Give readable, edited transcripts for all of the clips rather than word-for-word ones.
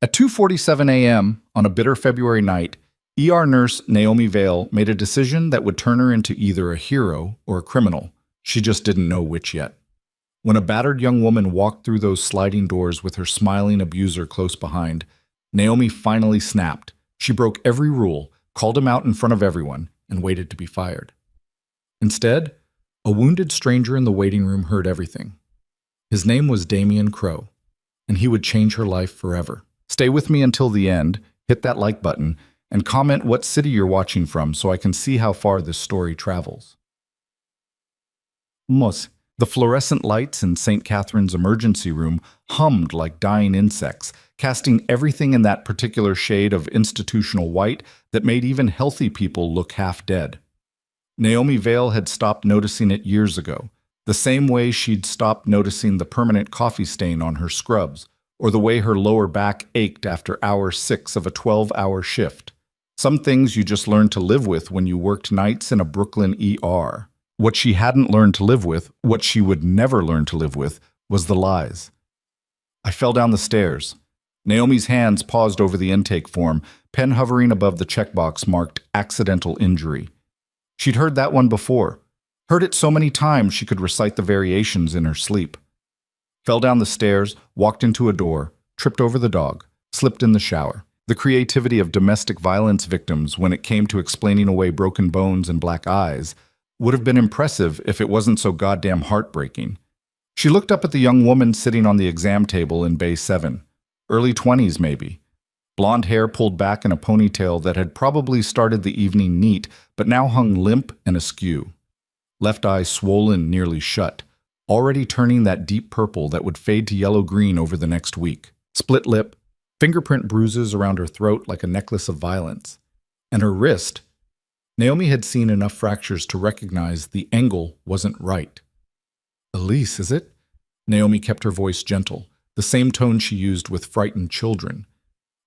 At 2:47 a.m. on a bitter February night, ER nurse Naomi Vale made a decision that would turn her into either a hero or a criminal. She just didn't know which yet. When a battered young woman walked through those sliding doors with her smiling abuser close behind, Naomi finally snapped. She broke every rule, called him out in front of everyone, and waited to be fired. Instead, a wounded stranger in the waiting room heard everything. His name was Damian Crow, and he would change her life forever. Stay with me until the end, hit that like button, and comment what city you're watching from so I can see how far this story travels. The fluorescent lights in St. Catherine's emergency room hummed like dying insects, casting everything in that particular shade of institutional white that made even healthy people look half dead. Naomi Vale had stopped noticing it years ago, the same way she'd stopped noticing the permanent coffee stain on her scrubs, or the way her lower back ached after hour 6 of a 12-hour shift. Some things you just learned to live with when you worked nights in a Brooklyn ER. What she hadn't learned to live with, what she would never learn to live with, was the lies. I fell down the stairs. Naomi's hands paused over the intake form, pen hovering above the checkbox marked accidental injury. She'd heard that one before. Heard it so many times she could recite the variations in her sleep. Fell down the stairs, walked into a door, tripped over the dog, slipped in the shower. The creativity of domestic violence victims when it came to explaining away broken bones and black eyes would have been impressive if it wasn't so goddamn heartbreaking. She looked up at the young woman sitting on the exam table in Bay 7, early 20s maybe. Blonde hair pulled back in a ponytail that had probably started the evening neat, but now hung limp and askew. Left eye swollen nearly shut, already turning that deep purple that would fade to yellow-green over the next week. Split lip, fingerprint bruises around her throat like a necklace of violence. And her wrist, Naomi had seen enough fractures to recognize the angle wasn't right. "Elise, is it?" Naomi kept her voice gentle, the same tone she used with frightened children.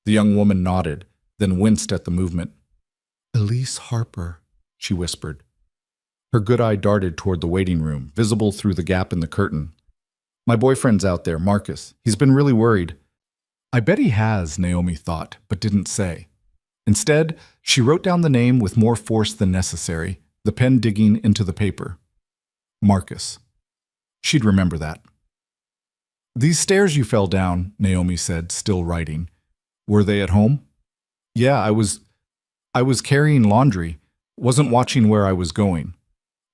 The young woman nodded, then winced at the movement. "Elise Harper," she whispered. Her good eye darted toward the waiting room, visible through the gap in the curtain. "My boyfriend's out there, Marcus. He's been really worried." I bet he has, Naomi thought, but didn't say. Instead, she wrote down the name with more force than necessary, the pen digging into the paper. Marcus. She'd remember that. "These stairs you fell down," Naomi said, still writing. "Were they at home?" "Yeah, I was carrying laundry. Wasn't watching where I was going."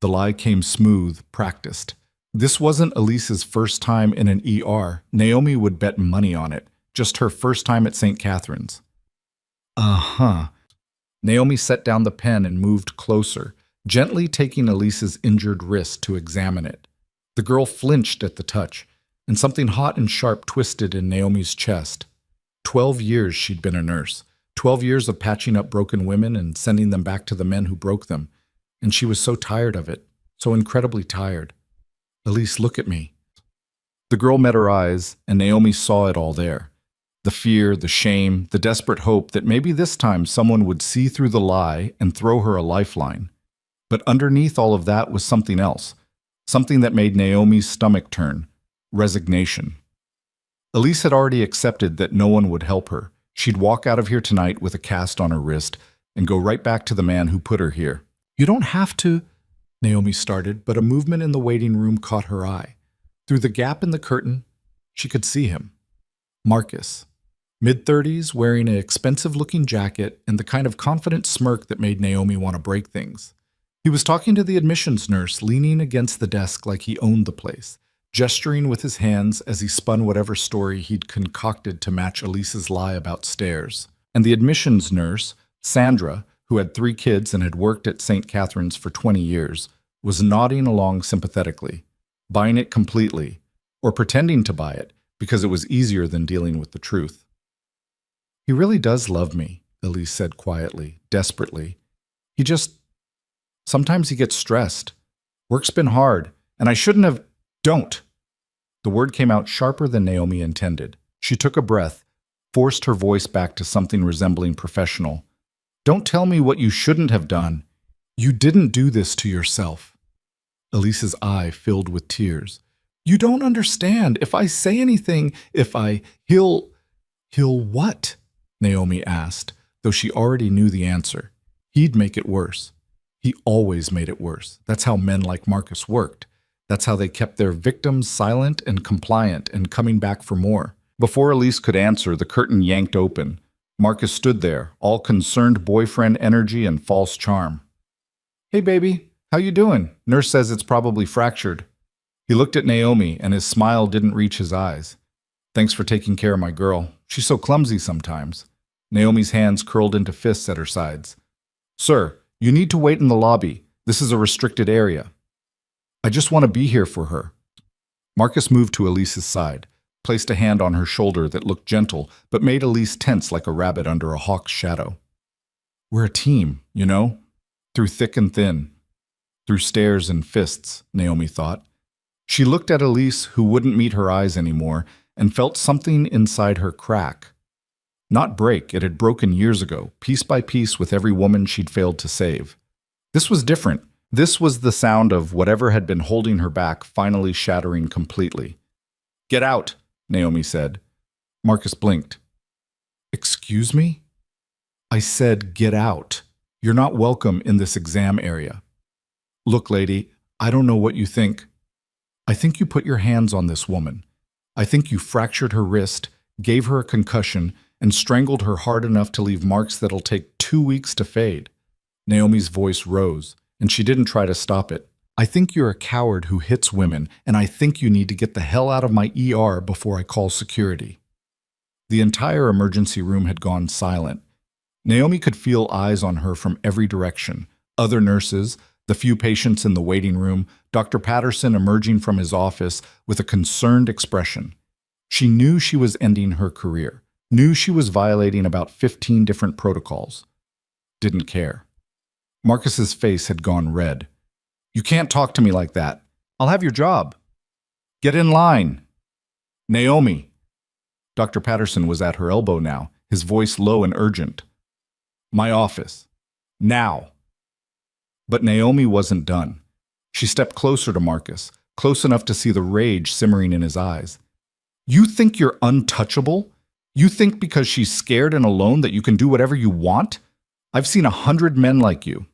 The lie came smooth, practiced. This wasn't Elise's first time in an ER. Naomi would bet money on it. Just her first time at St. Catherine's. Uh-huh. Naomi set down the pen and moved closer, gently taking Elise's injured wrist to examine it. The girl flinched at the touch, and something hot and sharp twisted in Naomi's chest. 12 years she'd been a nurse. 12 years of patching up broken women and sending them back to the men who broke them. And she was so tired of it, so incredibly tired. "Elise, look at me." The girl met her eyes, and Naomi saw it all there. The fear, the shame, the desperate hope that maybe this time someone would see through the lie and throw her a lifeline. But underneath all of that was something else, something that made Naomi's stomach turn: resignation. Elise had already accepted that no one would help her. She'd walk out of here tonight with a cast on her wrist and go right back to the man who put her here. "You don't have to," Naomi started, but a movement in the waiting room caught her eye. Through the gap in the curtain, she could see him. Marcus. Mid-30s, wearing an expensive-looking jacket and the kind of confident smirk that made Naomi want to break things. He was talking to the admissions nurse, leaning against the desk like he owned the place, gesturing with his hands as he spun whatever story he'd concocted to match Elise's lie about stairs. And the admissions nurse, Sandra, who had 3 kids and had worked at St. Catherine's for 20 years, was nodding along sympathetically, buying it completely, or pretending to buy it because it was easier than dealing with the truth. "He really does love me," Elise said quietly, desperately. Sometimes he gets stressed. Work's been hard, and I shouldn't have. Don't." The word came out sharper than Naomi intended. She took a breath, forced her voice back to something resembling professional. "Don't tell me what you shouldn't have done. You didn't do this to yourself." Elise's eye filled with tears. "You don't understand. If I say anything, he'll..." He'll what? Naomi asked, though she already knew the answer. He'd make it worse. He always made it worse. That's how men like Marcus worked. That's how they kept their victims silent and compliant and coming back for more. Before Elise could answer, the curtain yanked open. Marcus stood there, all concerned boyfriend energy and false charm. Hey, baby, how you doing? Nurse says it's probably fractured. He looked at Naomi, and his smile didn't reach his eyes. Thanks for taking care of my girl. She's so clumsy sometimes. Naomi's hands curled into fists at her sides. Sir, you need to wait in the lobby. This is a restricted area. I just want to be here for her. Marcus moved to Elise's side, placed a hand on her shoulder that looked gentle, but made Elise tense like a rabbit under a hawk's shadow. We're a team, you know? Through thick and thin. Through stares and fists, Naomi thought. She looked at Elise, who wouldn't meet her eyes anymore, and felt something inside her crack. Not break, it had broken years ago, piece by piece with every woman she'd failed to save. This was different. This was the sound of whatever had been holding her back finally shattering completely. Get out, Naomi said. Marcus blinked. Excuse me? I said get out. You're not welcome in this exam area. Look, lady, I don't know what you think. I think you put your hands on this woman. I think you fractured her wrist, gave her a concussion, and strangled her hard enough to leave marks that'll take 2 weeks to fade. Naomi's voice rose, and she didn't try to stop it. I think you're a coward who hits women, and I think you need to get the hell out of my ER before I call security. The entire emergency room had gone silent. Naomi could feel eyes on her from every direction. Other nurses, the few patients in the waiting room, Dr. Patterson emerging from his office with a concerned expression. She knew she was ending her career, knew she was violating about 15 different protocols. Didn't care. Marcus's face had gone red. You can't talk to me like that. I'll have your job. Get in line. Naomi. Dr. Patterson was at her elbow now, his voice low and urgent. My office. Now. But Naomi wasn't done. She stepped closer to Marcus, close enough to see the rage simmering in his eyes. You think you're untouchable? You think because she's scared and alone that you can do whatever you want? I've seen 100 men like you.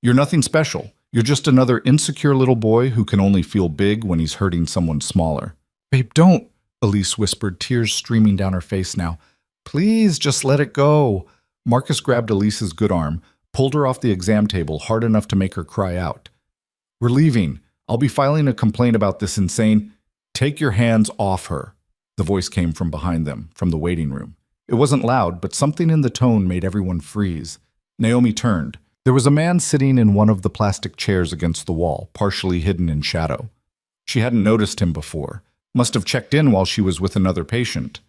You're nothing special. You're just another insecure little boy who can only feel big when he's hurting someone smaller. Babe, don't, Elise whispered, tears streaming down her face now. Please, just let it go. Marcus grabbed Elise's good arm, pulled her off the exam table hard enough to make her cry out. We're leaving. I'll be filing a complaint about this insane. Take your hands off her. The voice came from behind them, from the waiting room. It wasn't loud, but something in the tone made everyone freeze. Naomi turned. There was a man sitting in one of the plastic chairs against the wall, partially hidden in shadow. She hadn't noticed him before. Must have checked in while she was with another patient.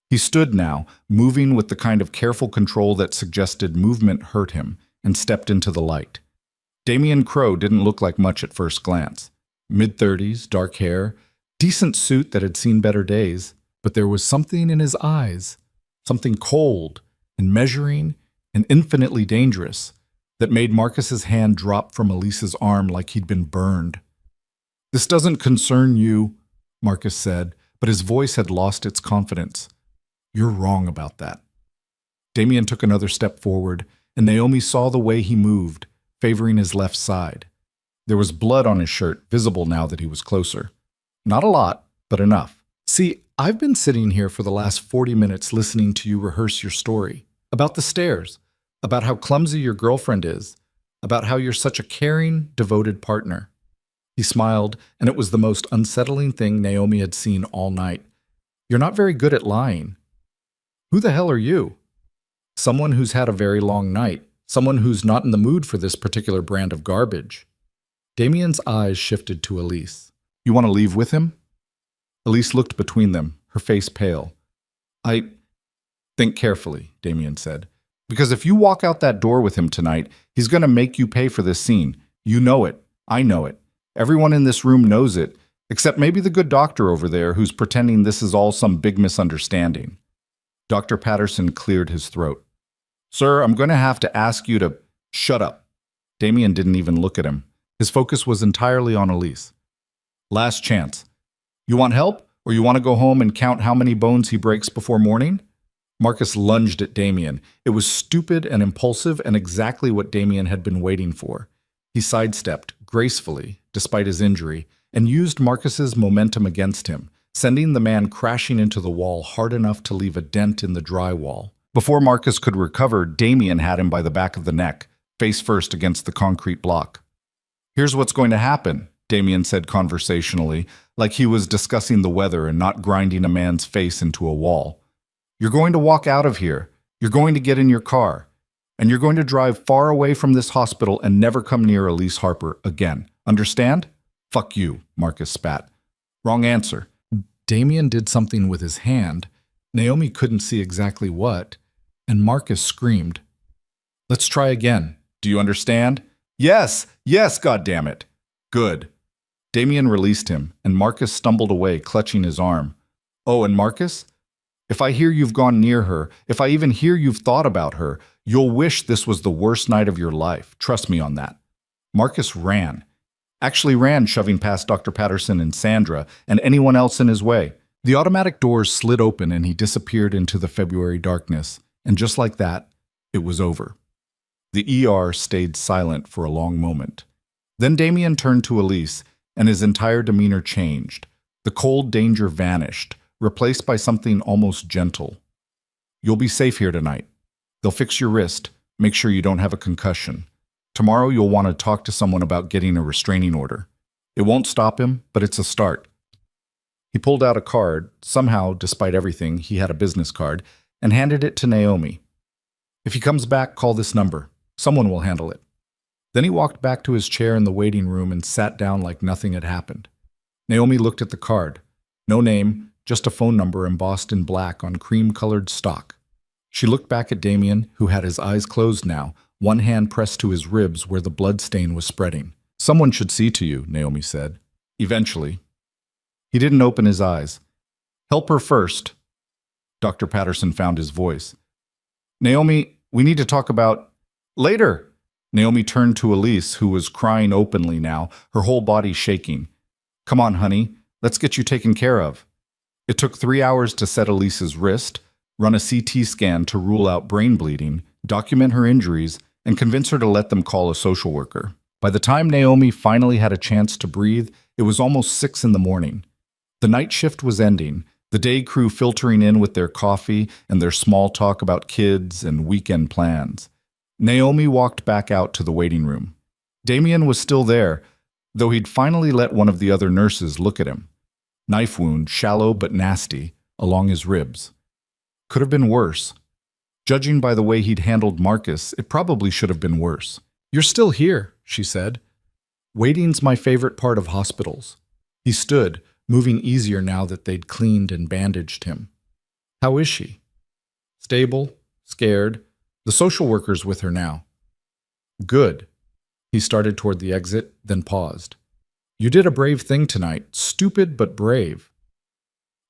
He stood now, moving with the kind of careful control that suggested movement hurt him, and stepped into the light. Damian Crowe didn't look like much at first glance. Mid-30s, dark hair, decent suit that had seen better days, but there was something in his eyes, something cold and measuring and infinitely dangerous, that made Marcus's hand drop from Elise's arm like he'd been burned. This doesn't concern you, Marcus said, but his voice had lost its confidence. You're wrong about that. Damian took another step forward, and Naomi saw the way he moved, favoring his left side. There was blood on his shirt, visible now that he was closer. Not a lot, but enough. See, I've been sitting here for the last 40 minutes listening to you rehearse your story. About the stairs, about how clumsy your girlfriend is, about how you're such a caring, devoted partner. He smiled, and it was the most unsettling thing Naomi had seen all night. You're not very good at lying. Who the hell are you? Someone who's had a very long night, someone who's not in the mood for this particular brand of garbage. Damian's eyes shifted to Elise. You want to leave with him? Elise looked between them, her face pale. Think carefully, Damian said. Because if you walk out that door with him tonight, he's going to make you pay for this scene. You know it. I know it. Everyone in this room knows it, except maybe the good doctor over there who's pretending this is all some big misunderstanding. Dr. Patterson cleared his throat. Sir, I'm going to have to ask you to shut up. Damian didn't even look at him. His focus was entirely on Elise. Last chance. You want help, or you want to go home and count how many bones he breaks before morning? Marcus lunged at Damien. It was stupid and impulsive and exactly what Damien had been waiting for. He sidestepped, gracefully, despite his injury, and used Marcus's momentum against him, sending the man crashing into the wall hard enough to leave a dent in the drywall. Before Marcus could recover, Damien had him by the back of the neck, face first against the concrete block. "Here's what's going to happen," Damien said conversationally, like he was discussing the weather and not grinding a man's face into a wall. "You're going to walk out of here. You're going to get in your car. And you're going to drive far away from this hospital and never come near Elise Harper again. Understand?" "Fuck you," Marcus spat. "Wrong answer." Damien did something with his hand. Naomi couldn't see exactly what, and Marcus screamed. "Let's try again. Do you understand?" "Yes, yes, goddammit." "Good." Damien released him, and Marcus stumbled away, clutching his arm. "Oh, and Marcus? If I hear you've gone near her, if I even hear you've thought about her, you'll wish this was the worst night of your life. Trust me on that." Marcus ran. Actually ran, shoving past Dr. Patterson and Sandra and anyone else in his way. The automatic doors slid open and he disappeared into the February darkness. And just like that, it was over. The ER stayed silent for a long moment. Then Damien turned to Elise, and his entire demeanor changed. The cold danger vanished, replaced by something almost gentle. "You'll be safe here tonight. They'll fix your wrist, make sure you don't have a concussion. Tomorrow you'll want to talk to someone about getting a restraining order. It won't stop him, but it's a start." He pulled out a card. Somehow, despite everything, he had a business card, and handed it to Naomi. "If he comes back, call this number. Someone will handle it." Then he walked back to his chair in the waiting room and sat down like nothing had happened. Naomi looked at the card. No name, just a phone number embossed in black on cream-colored stock. She looked back at Damien, who had his eyes closed now, one hand pressed to his ribs where the blood stain was spreading. "Someone should see to you," Naomi said. "Eventually." He didn't open his eyes. "Help her first." Dr. Patterson found his voice. "Naomi, we need to talk about—" "Later." Naomi turned to Elise, who was crying openly now, her whole body shaking. "Come on, honey. Let's get you taken care of." It took 3 hours to set Elise's wrist, run a CT scan to rule out brain bleeding, document her injuries, and convince her to let them call a social worker. By the time Naomi finally had a chance to breathe, it was almost 6 in the morning. The night shift was ending, the day crew filtering in with their coffee and their small talk about kids and weekend plans. Naomi walked back out to the waiting room. Damien was still there, though he'd finally let one of the other nurses look at him. Knife wound, shallow but nasty, along his ribs. Could have been worse. Judging by the way he'd handled Marcus, it probably should have been worse. "You're still here," she said. "Waiting's my favorite part of hospitals." He stood, moving easier now that they'd cleaned and bandaged him. "How is she?" "Stable, scared. The social worker's with her now." "Good." He started toward the exit, then paused. "You did a brave thing tonight. Stupid, but brave."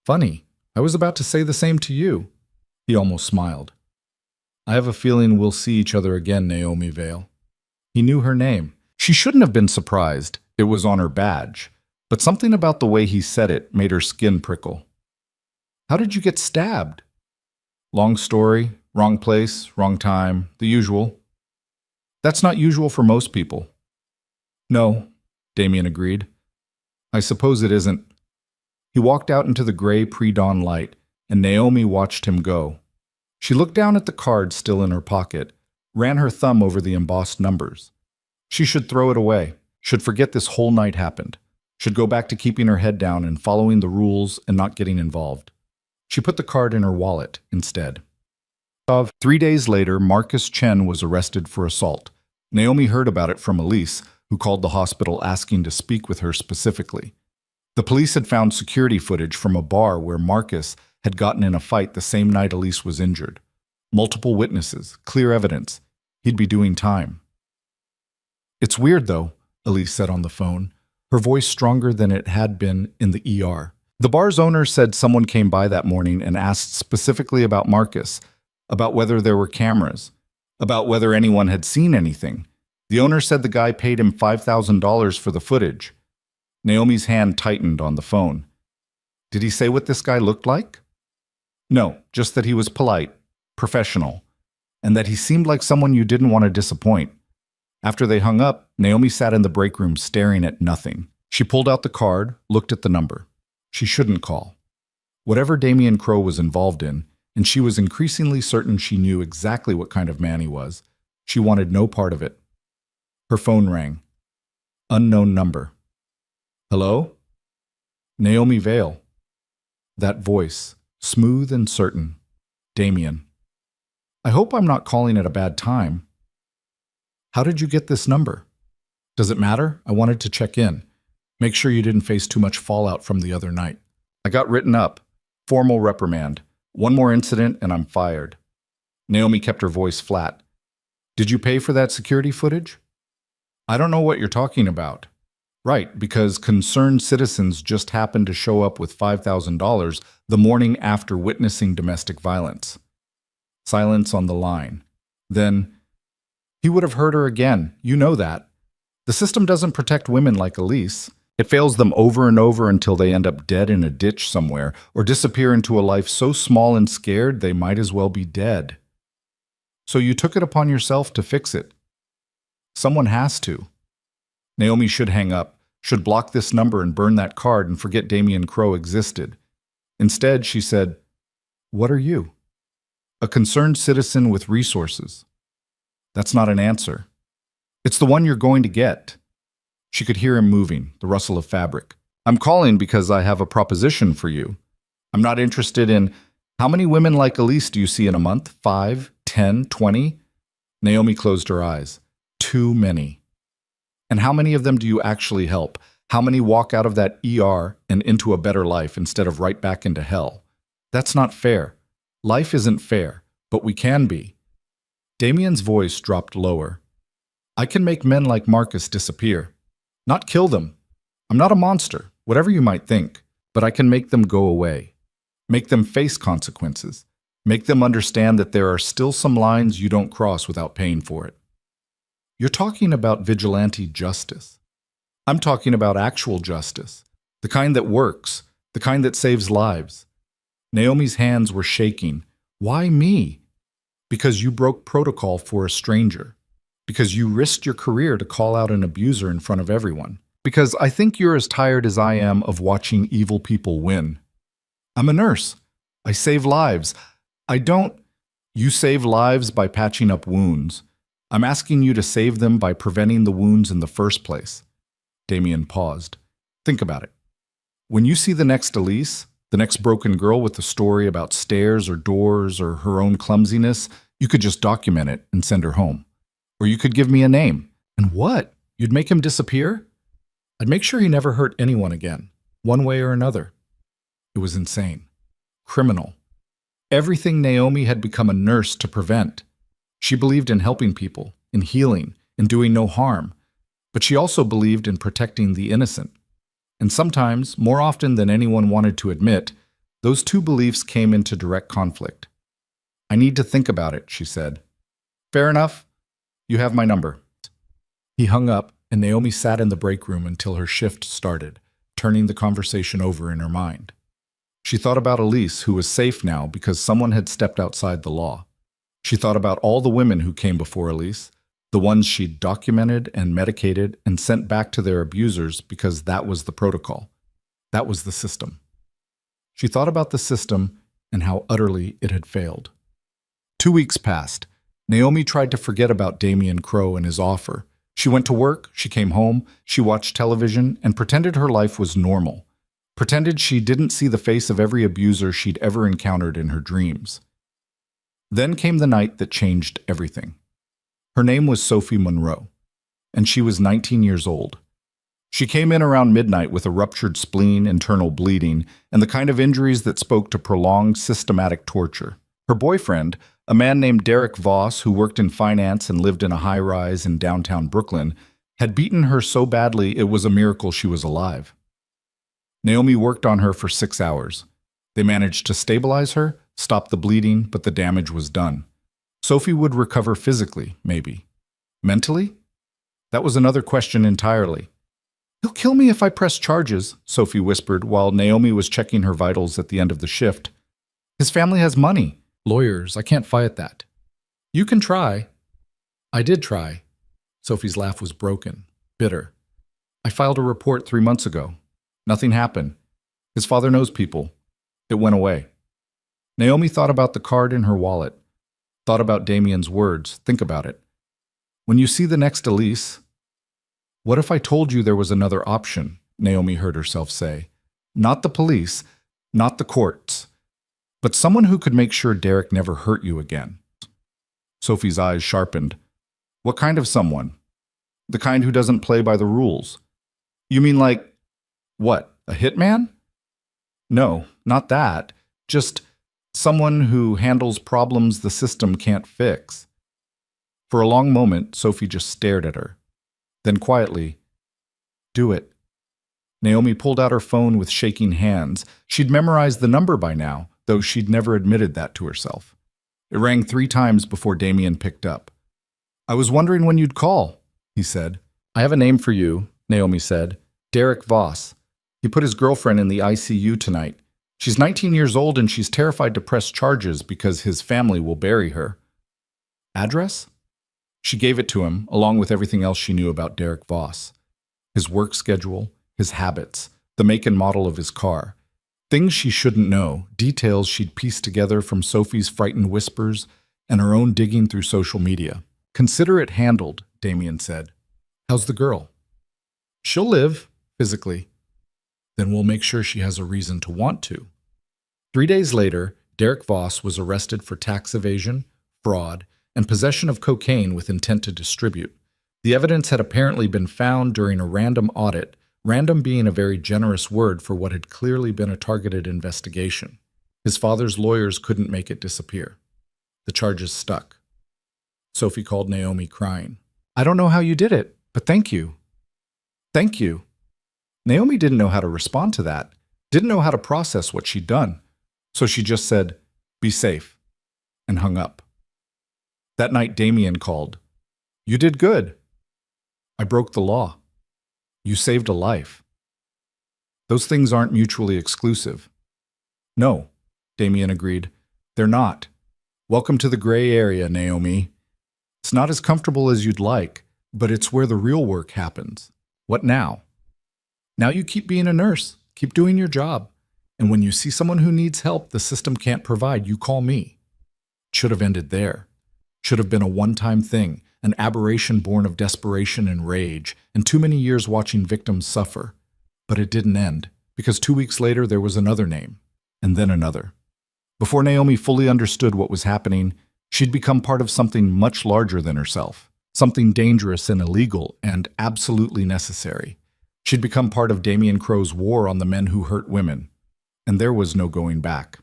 "Funny. I was about to say the same to you." He almost smiled. "I have a feeling we'll see each other again, Naomi Vale." He knew her name. She shouldn't have been surprised. It was on her badge. But something about the way he said it made her skin prickle. "How did you get stabbed?" "Long story. Wrong place, wrong time. The usual." "That's not usual for most people." "No," Damien agreed. "I suppose it isn't." He walked out into the gray pre-dawn light, and Naomi watched him go. She looked down at the card still in her pocket, ran her thumb over the embossed numbers. She should throw it away, should forget this whole night happened, should go back to keeping her head down and following the rules and not getting involved. She put the card in her wallet instead. 3 days later, Marcus Chen was arrested for assault. Naomi heard about it from Elise, who called the hospital asking to speak with her specifically. The police had found security footage from a bar where Marcus had gotten in a fight the same night Elise was injured. Multiple witnesses, clear evidence. He'd be doing time. "It's weird, though," Elise said on the phone, her voice stronger than it had been in the ER. "The bar's owner said someone came by that morning and asked specifically about Marcus, about whether there were cameras, about whether anyone had seen anything. The owner said the guy paid him $5,000 for the footage." Naomi's hand tightened on the phone. "Did he say what this guy looked like?" "No, just that he was polite, professional, and that he seemed like someone you didn't want to disappoint. After they hung up, Naomi sat in the break room staring at nothing. She pulled out the card, looked at the number. She shouldn't call. Whatever Damien Crowe was involved in, and she was increasingly certain she knew exactly what kind of man he was, she wanted no part of it. Her phone rang. Unknown number. Hello? Naomi Vale. That voice, smooth and certain. Damien. I hope I'm not calling at a bad time. How did you get this number? Does it matter? I wanted to check in. Make sure you didn't face too much fallout from the other night. I got written up. Formal reprimand. One more incident and I'm fired. Naomi kept her voice flat. Did you pay for that security footage? I don't know what you're talking about. Right, because concerned citizens just happened to show up with $5,000 the morning after witnessing domestic violence. Silence on the line. Then, he would have heard her again. You know that. The system doesn't protect women like Elise. It fails them over and over until they end up dead in a ditch somewhere or disappear into a life so small and scared they might as well be dead. So you took it upon yourself to fix it. Someone has to. Naomi should hang up, should block this number and burn that card and forget Damien Crowe existed. Instead, she said, "What are you?" A concerned citizen with resources. That's not an answer. It's the one you're going to get. She could hear him moving, the rustle of fabric. I'm calling because I have a proposition for you. I'm not interested in how many women like Elise do you see in a month? 5, 10, 20? Naomi closed her eyes. Too many. And how many of them do you actually help? How many walk out of that ER and into a better life instead of right back into hell? That's not fair. Life isn't fair, but we can be. Damien's voice dropped lower. I can make men like Marcus disappear. Not kill them. I'm not a monster, whatever you might think, but I can make them go away. Make them face consequences. Make them understand that there are still some lines you don't cross without paying for it. You're talking about vigilante justice. I'm talking about actual justice, the kind that works, the kind that saves lives. Naomi's hands were shaking. Why me? Because you broke protocol for a stranger. Because you risked your career to call out an abuser in front of everyone. Because I think you're as tired as I am of watching evil people win. I'm a nurse. I save lives. You save lives by patching up wounds. I'm asking you to save them by preventing the wounds in the first place. Damien paused. Think about it. When you see the next Elise, the next broken girl with a story about stairs or doors or her own clumsiness, you could just document it and send her home. Or you could give me a name. And what? You'd make him disappear? I'd make sure he never hurt anyone again, one way or another. It was insane. Criminal. Everything Naomi had become a nurse to prevent. She believed in helping people, in healing, in doing no harm. But she also believed in protecting the innocent. And sometimes, more often than anyone wanted to admit, those two beliefs came into direct conflict. I need to think about it, she said. Fair enough. You have my number. He hung up, and Naomi sat in the break room until her shift started, turning the conversation over in her mind. She thought about Elise, who was safe now because someone had stepped outside the law. She thought about all the women who came before Elise, the ones she'd documented and medicated and sent back to their abusers because that was the protocol. That was the system. She thought about the system and how utterly it had failed. 2 weeks passed. Naomi tried to forget about Damien Crowe and his offer. She went to work, she came home, she watched television, and pretended her life was normal. Pretended she didn't see the face of every abuser she'd ever encountered in her dreams. Then came the night that changed everything. Her name was Sophie Monroe, and she was 19 years old. She came in around midnight with a ruptured spleen, internal bleeding, and the kind of injuries that spoke to prolonged, systematic torture. Her boyfriend, a man named Derek Voss, who worked in finance and lived in a high-rise in downtown Brooklyn, had beaten her so badly it was a miracle she was alive. Naomi worked on her for 6 hours. They managed to stabilize her, stop the bleeding, but the damage was done. Sophie would recover physically, maybe. Mentally? That was another question entirely. He'll kill me if I press charges, Sophie whispered while Naomi was checking her vitals at the end of the shift. His family has money. Lawyers, I can't fight that. You can try. I did try. Sophie's laugh was broken, bitter. I filed a report 3 months ago. Nothing happened. His father knows people. It went away. Naomi thought about the card in her wallet, thought about Damien's words. Think about it. When you see the next Elise, what if I told you there was another option? Naomi heard herself say. Not the police, not the courts, but someone who could make sure Derek never hurt you again. Sophie's eyes sharpened. What kind of someone? The kind who doesn't play by the rules. You mean like, what, a hitman? No, not that. Just someone who handles problems the system can't fix. For a long moment, Sophie just stared at her. Then quietly, do it. Naomi pulled out her phone with shaking hands. She'd memorized the number by now, though she'd never admitted that to herself. It rang 3 times before Damien picked up. I was wondering when you'd call, he said. I have a name for you, Naomi said. Derek Voss. He put his girlfriend in the ICU tonight. She's 19 years old and she's terrified to press charges because his family will bury her. Address? She gave it to him, along with everything else she knew about Derek Voss. His work schedule, his habits, the make and model of his car. Things she shouldn't know, details she'd pieced together from Sophie's frightened whispers and her own digging through social media. Consider it handled, Damien said. How's the girl? She'll live, physically. Then we'll make sure she has a reason to want to. 3 days later, Derek Voss was arrested for tax evasion, fraud, and possession of cocaine with intent to distribute. The evidence had apparently been found during a random audit, random being a very generous word for what had clearly been a targeted investigation. His father's lawyers couldn't make it disappear. The charges stuck. Sophie called Naomi, crying. I don't know how you did it, but thank you. Thank you. Naomi didn't know how to respond to that, didn't know how to process what she'd done. So she just said, be safe, and hung up. That night, Damien called. You did good. I broke the law. You saved a life. Those things aren't mutually exclusive. No, Damien agreed. They're not. Welcome to the gray area, Naomi. It's not as comfortable as you'd like, but it's where the real work happens. What now? Now you keep being a nurse, keep doing your job, and when you see someone who needs help the system can't provide, you call me. It should have ended there. Should have been a one-time thing, an aberration born of desperation and rage, and too many years watching victims suffer. But it didn't end, because 2 weeks later there was another name, and then another. Before Naomi fully understood what was happening, she'd become part of something much larger than herself, something dangerous and illegal and absolutely necessary. She'd become part of Damien Crow's war on the men who hurt women, and there was no going back.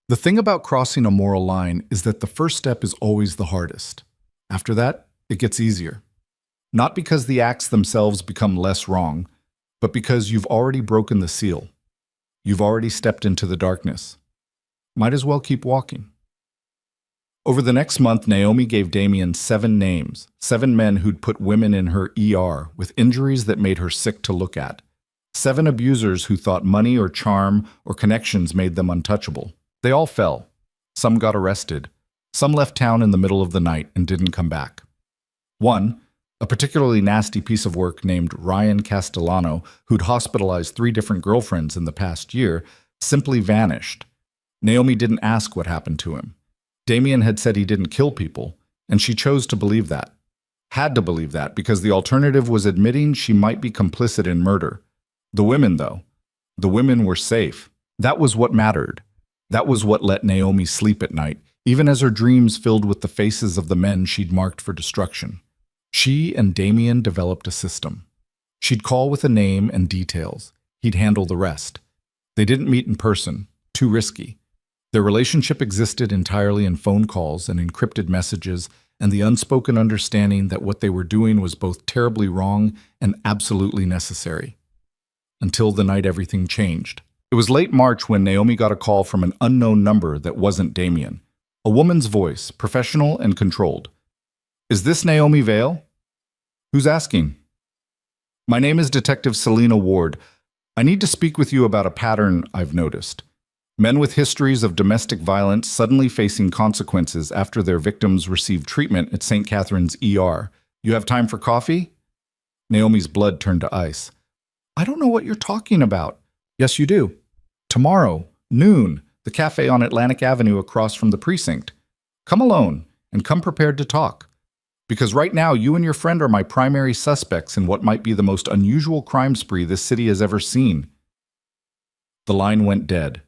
The thing about crossing a moral line is that the first step is always the hardest. After that, it gets easier. Not because the acts themselves become less wrong, but because you've already broken the seal. You've already stepped into the darkness. Might as well keep walking. Over the next month, Naomi gave Damien 7 names, 7 men who'd put women in her ER with injuries that made her sick to look at. 7 abusers who thought money or charm or connections made them untouchable. They all fell. Some got arrested. Some left town in the middle of the night and didn't come back. One, a particularly nasty piece of work named Ryan Castellano, who'd hospitalized 3 different girlfriends in the past year, simply vanished. Naomi didn't ask what happened to him. Damien had said he didn't kill people, and she chose to believe that. Had to believe that, because the alternative was admitting she might be complicit in murder. The women, though. The women were safe. That was what mattered. That was what let Naomi sleep at night, even as her dreams filled with the faces of the men she'd marked for destruction. She and Damien developed a system. She'd call with a name and details. He'd handle the rest. They didn't meet in person. Too risky. Their relationship existed entirely in phone calls and encrypted messages and the unspoken understanding that what they were doing was both terribly wrong and absolutely necessary. Until the night everything changed. It was late March when Naomi got a call from an unknown number that wasn't Damien. A woman's voice, professional and controlled. Is this Naomi Vale? Who's asking? My name is Detective Selena Ward. I need to speak with you about a pattern I've noticed. Men with histories of domestic violence suddenly facing consequences after their victims received treatment at St. Catherine's ER. You have time for coffee? Naomi's blood turned to ice. I don't know what you're talking about. Yes, you do. Tomorrow, noon, the cafe on Atlantic Avenue across from the precinct. Come alone, and come prepared to talk. Because right now, you and your friend are my primary suspects in what might be the most unusual crime spree this city has ever seen. The line went dead.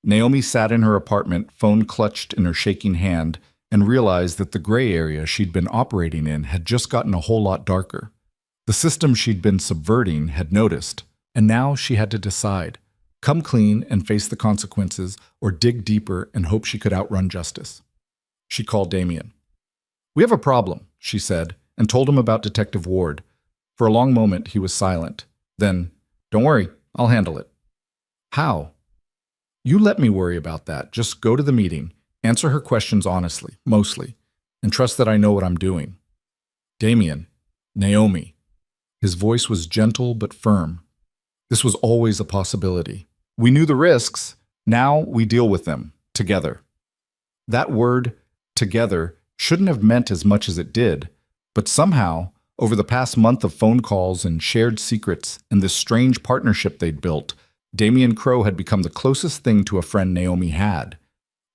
Naomi sat in her apartment, phone clutched in her shaking hand, and realized that the gray area she'd been operating in had just gotten a whole lot darker. The system she'd been subverting had noticed, and now she had to decide. Come clean and face the consequences, or dig deeper and hope she could outrun justice. She called Damien. We have a problem, she said, and told him about Detective Ward. For a long moment, he was silent. Then, don't worry, I'll handle it. How? You let me worry about that. Just go to the meeting, answer her questions honestly, mostly, and trust that I know what I'm doing. Damien, Naomi. His voice was gentle but firm. This was always a possibility. We knew the risks. Now we deal with them, together. That word, together, shouldn't have meant as much as it did, but somehow, over the past month of phone calls and shared secrets and this strange partnership they'd built, Damien Crowe had become the closest thing to a friend Naomi had,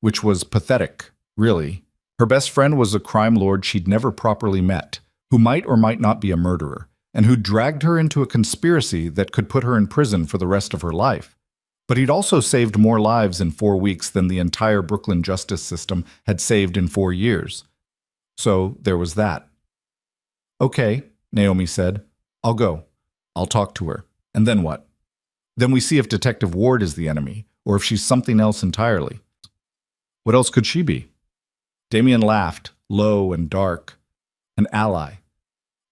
which was pathetic, really. Her best friend was a crime lord she'd never properly met, who might or might not be a murderer, and who dragged her into a conspiracy that could put her in prison for the rest of her life. But he'd also saved more lives in 4 weeks than the entire Brooklyn justice system had saved in 4 years. So there was that. Okay, Naomi said. I'll go. I'll talk to her. And then what? Then we see if Detective Ward is the enemy, or if she's something else entirely. What else could she be? Damien laughed, low and dark. An ally.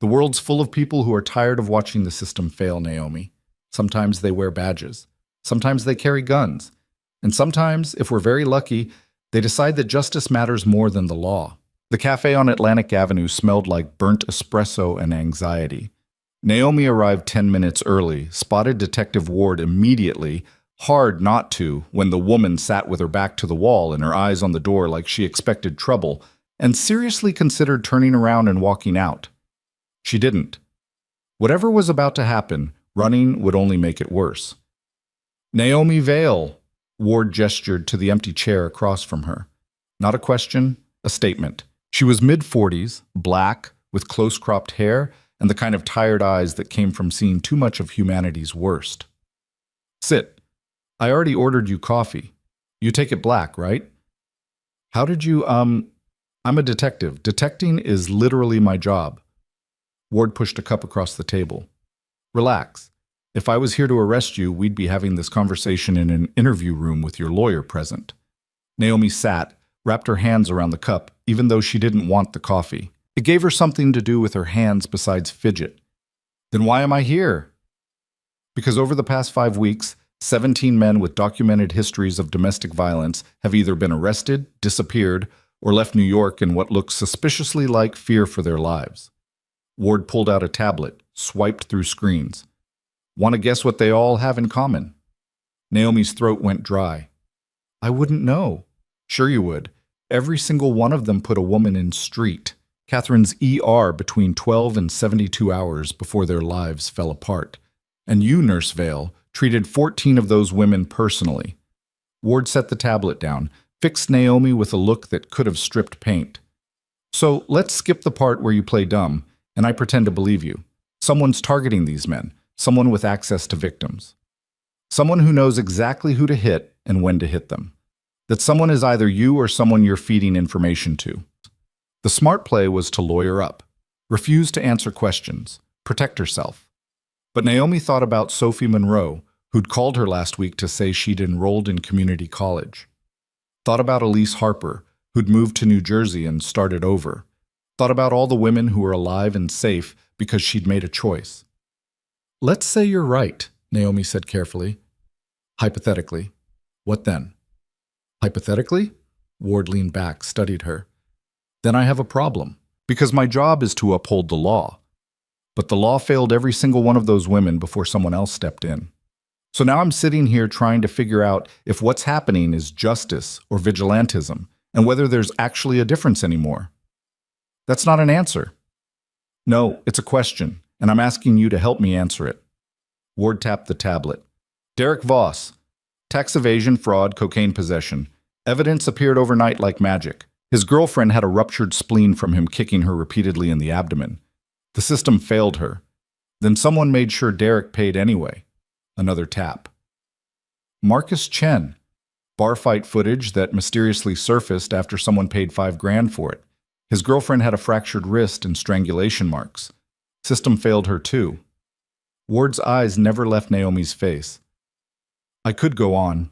The world's full of people who are tired of watching the system fail, Naomi. Sometimes they wear badges. Sometimes they carry guns. And sometimes, if we're very lucky, they decide that justice matters more than the law. The cafe on Atlantic Avenue smelled like burnt espresso and anxiety. Naomi arrived 10 minutes early, spotted Detective Ward immediately, hard not to when the woman sat with her back to the wall and her eyes on the door like she expected trouble, and seriously considered turning around and walking out. She didn't. Whatever was about to happen, running would only make it worse. Naomi Vale, Ward gestured to the empty chair across from her. Not a question, a statement. She was mid-40s, black, with close-cropped hair, and the kind of tired eyes that came from seeing too much of humanity's worst. Sit. I already ordered you coffee. You take it black, right? How did you, I'm a detective. Detecting is literally my job. Ward pushed a cup across the table. Relax. If I was here to arrest you, we'd be having this conversation in an interview room with your lawyer present. Naomi sat, wrapped her hands around the cup, even though she didn't want the coffee. It gave her something to do with her hands besides fidget. Then why am I here? Because over the past 5 weeks, 17 men with documented histories of domestic violence have either been arrested, disappeared, or left New York in what looks suspiciously like fear for their lives. Ward pulled out a tablet, swiped through screens. Want to guess what they all have in common? Naomi's throat went dry. I wouldn't know. Sure you would. Every single one of them put a woman in street, Catherine's ER, between 12 and 72 hours before their lives fell apart. And you, Nurse Vale, treated 14 of those women personally. Ward set the tablet down, fixed Naomi with a look that could have stripped paint. So let's skip the part where you play dumb, and I pretend to believe you. Someone's targeting these men, someone with access to victims. Someone who knows exactly who to hit and when to hit them. That someone is either you or someone you're feeding information to. The smart play was to lawyer up, refuse to answer questions, protect herself. But Naomi thought about Sophie Monroe, who'd called her last week to say she'd enrolled in community college. Thought about Elise Harper, who'd moved to New Jersey and started over. Thought about all the women who were alive and safe because she'd made a choice. Let's say you're right, Naomi said carefully. Hypothetically. What then? Hypothetically? Ward leaned back, studied her. Then I have a problem, because my job is to uphold the law. But the law failed every single one of those women before someone else stepped in. So now I'm sitting here trying to figure out if what's happening is justice or vigilantism, and whether there's actually a difference anymore. That's not an answer. No, it's a question, and I'm asking you to help me answer it. Ward tapped the tablet. Derek Voss. Tax evasion, fraud, cocaine possession. Evidence appeared overnight like magic. His girlfriend had a ruptured spleen from him kicking her repeatedly in the abdomen. The system failed her. Then someone made sure Derek paid anyway. Another tap. Marcus Chen. Bar fight footage that mysteriously surfaced after someone paid $5,000 for it. His girlfriend had a fractured wrist and strangulation marks. System failed her too. Ward's eyes never left Naomi's face. I could go on.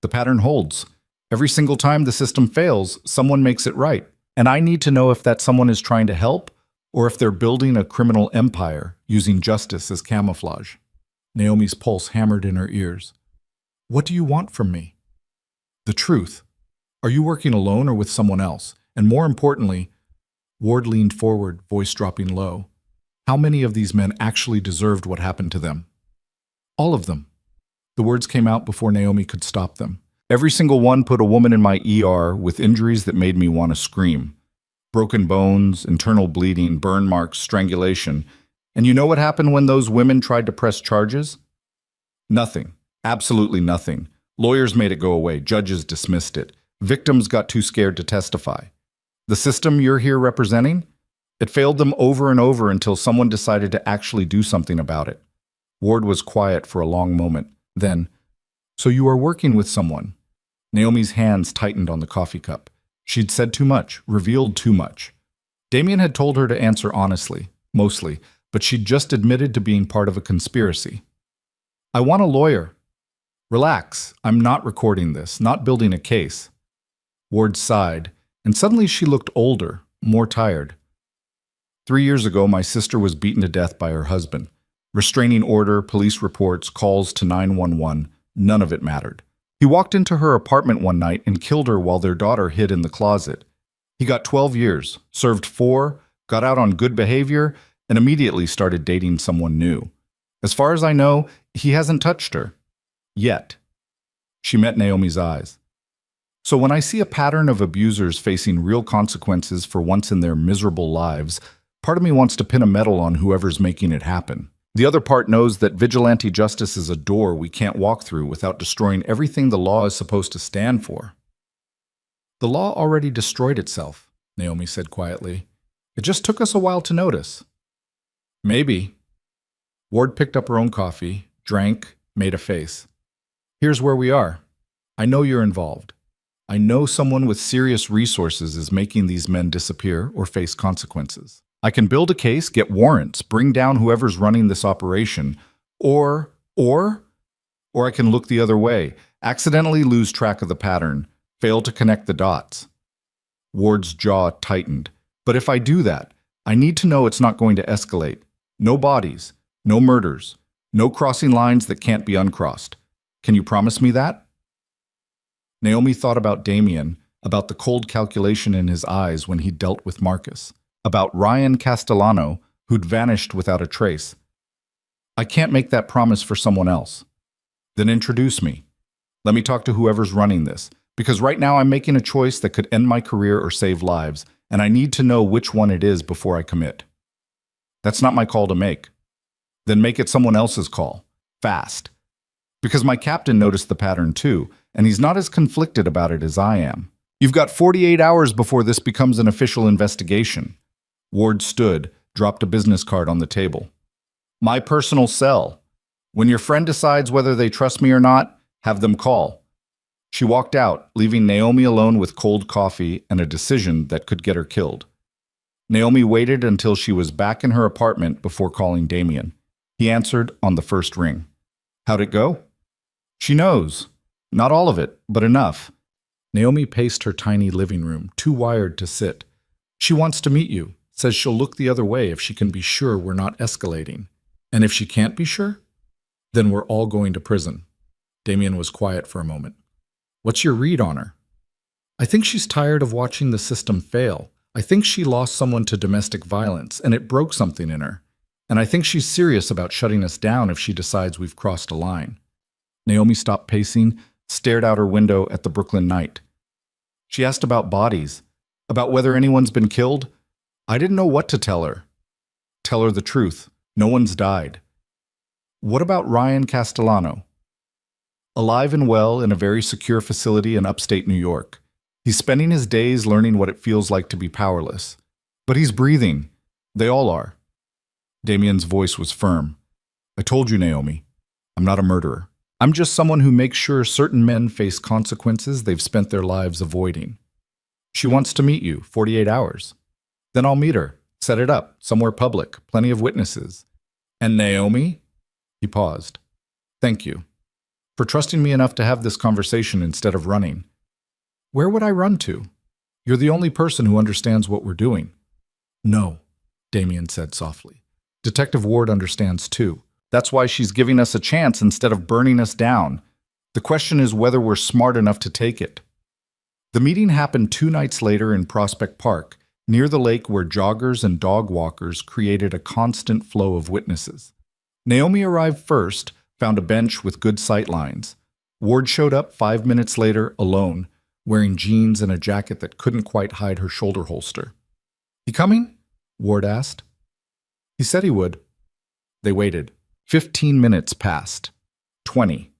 The pattern holds. Every single time the system fails, someone makes it right. And I need to know if that someone is trying to help or if they're building a criminal empire using justice as camouflage. Naomi's pulse hammered in her ears. What do you want from me? The truth. Are you working alone or with someone else? And more importantly, Ward leaned forward, voice dropping low. How many of these men actually deserved what happened to them? All of them. The words came out before Naomi could stop them. Every single one put a woman in my ER with injuries that made me want to scream. Broken bones, internal bleeding, burn marks, strangulation. And you know what happened when those women tried to press charges? Nothing. Absolutely nothing. Lawyers made it go away. Judges dismissed it. Victims got too scared to testify. The system you're here representing? It failed them over and over until someone decided to actually do something about it. Ward was quiet for a long moment. Then, so you are working with someone. Naomi's hands tightened on the coffee cup. She'd said too much, revealed too much. Damien had told her to answer honestly, mostly, but she'd just admitted to being part of a conspiracy. I want a lawyer. Relax, I'm not recording this, not building a case. Ward sighed, and suddenly she looked older, more tired. 3 years ago, my sister was beaten to death by her husband. Restraining order, police reports, calls to 911, none of it mattered. He walked into her apartment one night and killed her while their daughter hid in the closet. He got 12 years, served 4, got out on good behavior, and immediately started dating someone new. As far as I know, he hasn't touched her. Yet. She met Naomi's eyes. So when I see a pattern of abusers facing real consequences for once in their miserable lives, part of me wants to pin a medal on whoever's making it happen. The other part knows that vigilante justice is a door we can't walk through without destroying everything the law is supposed to stand for. The law already destroyed itself, Naomi said quietly. It just took us a while to notice. Maybe. Ward picked up her own coffee, drank, made a face. Here's where we are. I know you're involved. I know someone with serious resources is making these men disappear or face consequences. I can build a case, get warrants, bring down whoever's running this operation, or I can look the other way, accidentally lose track of the pattern, fail to connect the dots. Ward's jaw tightened. But if I do that, I need to know it's not going to escalate. No bodies, no murders, no crossing lines that can't be uncrossed. Can you promise me that? Naomi thought about Damien, about the cold calculation in his eyes when he dealt with Marcus, about Ryan Castellano, who'd vanished without a trace. I can't make that promise for someone else. Then introduce me. Let me talk to whoever's running this, because right now I'm making a choice that could end my career or save lives, and I need to know which one it is before I commit. That's not my call to make. Then make it someone else's call. Fast. Because my captain noticed the pattern too, and he's not as conflicted about it as I am. You've got 48 hours before this becomes an official investigation. Ward stood, dropped a business card on the table. My personal cell. When your friend decides whether they trust me or not, have them call. She walked out, leaving Naomi alone with cold coffee and a decision that could get her killed. Naomi waited until she was back in her apartment before calling Damien. He answered on the first ring. How'd it go? She knows. Not all of it, but enough. Naomi paced her tiny living room, too wired to sit. She wants to meet you, says she'll look the other way if she can be sure we're not escalating. And if she can't be sure, then we're all going to prison. Damien was quiet for a moment. What's your read on her? I think she's tired of watching the system fail. I think she lost someone to domestic violence, and it broke something in her. And I think she's serious about shutting us down if she decides we've crossed a line. Naomi stopped pacing, stared out her window at the Brooklyn night. She asked about bodies, about whether anyone's been killed. I didn't know what to tell her. Tell her the truth. No one's died. What about Ryan Castellano? Alive and well in a very secure facility in upstate New York. He's spending his days learning what it feels like to be powerless. But he's breathing. They all are. Damien's voice was firm. I told you, Naomi. I'm not a murderer. I'm just someone who makes sure certain men face consequences they've spent their lives avoiding. She wants to meet you, 48 hours. Then I'll meet her, set it up, somewhere public, plenty of witnesses. And Naomi? He paused. Thank you. For trusting me enough to have this conversation instead of running. Where would I run to? You're the only person who understands what we're doing. No, Damien said softly. Detective Ward understands too. That's why she's giving us a chance instead of burning us down. The question is whether we're smart enough to take it. The meeting happened 2 nights later in Prospect Park, near the lake where joggers and dog walkers created a constant flow of witnesses. Naomi arrived first, found a bench with good sight lines. Ward showed up 5 minutes later, alone, wearing jeans and a jacket that couldn't quite hide her shoulder holster. He coming? Ward asked. He said he would. They waited. 15 minutes passed. 20.